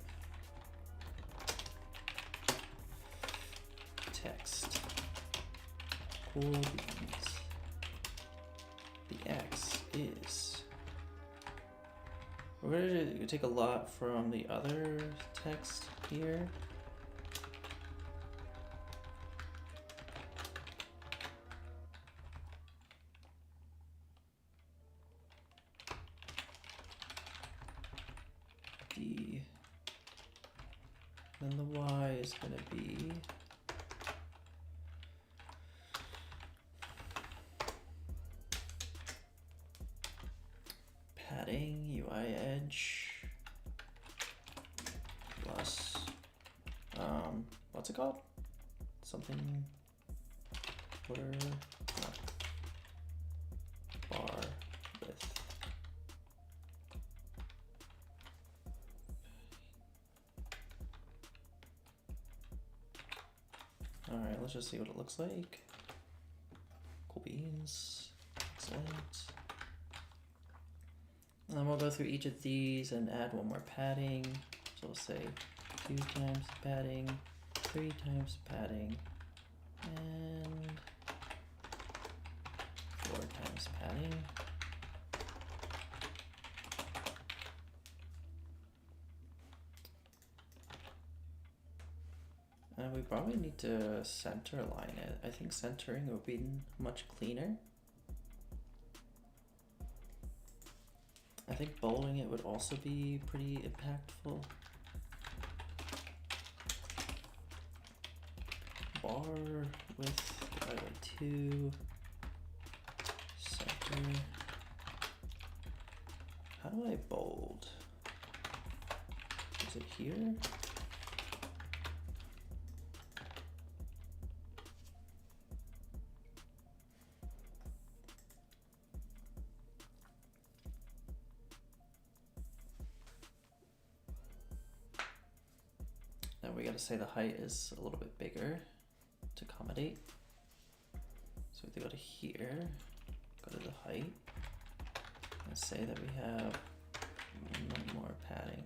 Text. Cool beans. The X is. We're going to take a lot from the other text here. Then the Y is going to be padding UI edge plus what's it called? Something footer, no. Bar width. Alright, let's just see what it looks like. Cool beans. Excellent. And then we'll go through each of these and add one more padding. So we'll say 2 times padding, 3 times padding, and 4 times padding. And we probably need to center line it. I think centering would be much cleaner. I think bolding it would also be pretty impactful. Bar width divided by 2. Center. How do I bold? Is it here? Now we gotta say the height is a little bit bigger to accommodate. So we have to go to here, go to the height, and say that we have one more padding.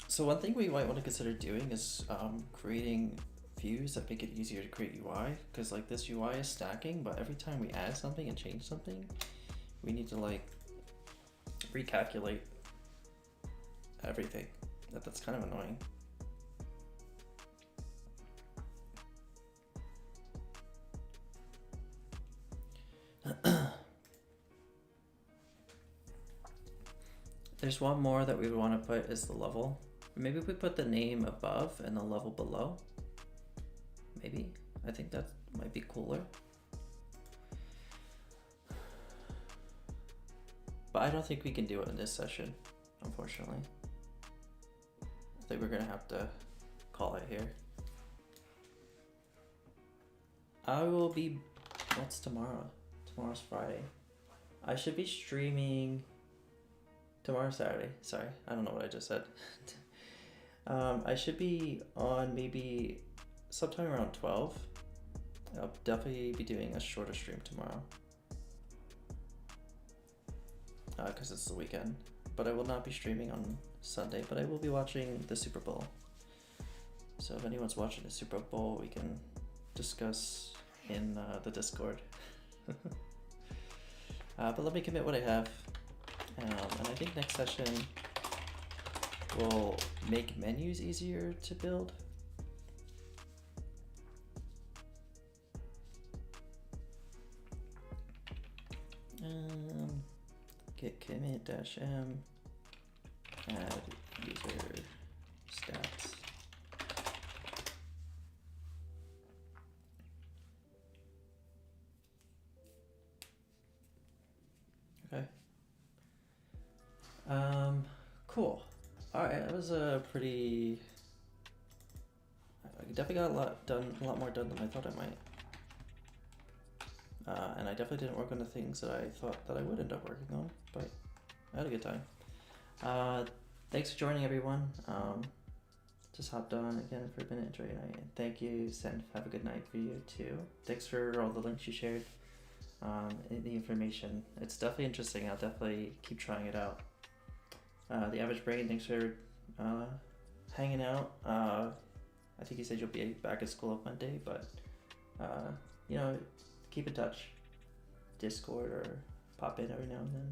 So one thing we might want to consider doing is creating views that make it easier to create UI, because like this UI is stacking, but every time we add something and change something, we need to like recalculate everything. That's kind of annoying. There's one more that we would want to put is the level. Maybe we put the name above and the level below. Maybe. I think that might be cooler. But I don't think we can do it in this session, unfortunately. I think we're gonna have to call it here. I will be, what's tomorrow? Tomorrow's Friday. I should be streaming, tomorrow's Saturday, sorry, I don't know what I just said. I should be on maybe sometime around 12. I'll definitely be doing a shorter stream tomorrow. Because it's the weekend. But I will not be streaming on Sunday, but I will be watching the Super Bowl. So if anyone's watching the Super Bowl, we can discuss in the Discord. But let me commit what I have. And I think next session will make menus easier to build. Git commit -m, add user stats. Okay. Cool. Alright, that was a pretty... I definitely got a lot more done than I thought I might. And I definitely didn't work on the things that I thought that I would end up working on, but I had a good time. Thanks for joining, everyone. Just hopped on again for a minute, enjoy your night. And thank you, Sen. Have a good night for you too. Thanks for all the links you shared, the information. It's definitely interesting. I'll definitely keep trying it out. The Average Brain, thanks for hanging out. I think you said you'll be back at school on Monday, but you know, keep in touch. Discord or pop in every now and then.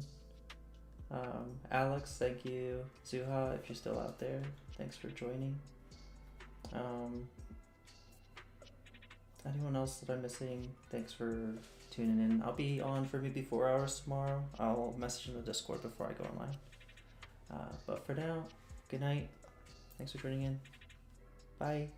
Alex, thank you. Zuha, if you're still out there, thanks for joining. Anyone else that I'm missing, thanks for tuning in. I'll be on for maybe 4 hours tomorrow. I'll message in the Discord before I go online. But for now, good night. Thanks for joining in. Bye.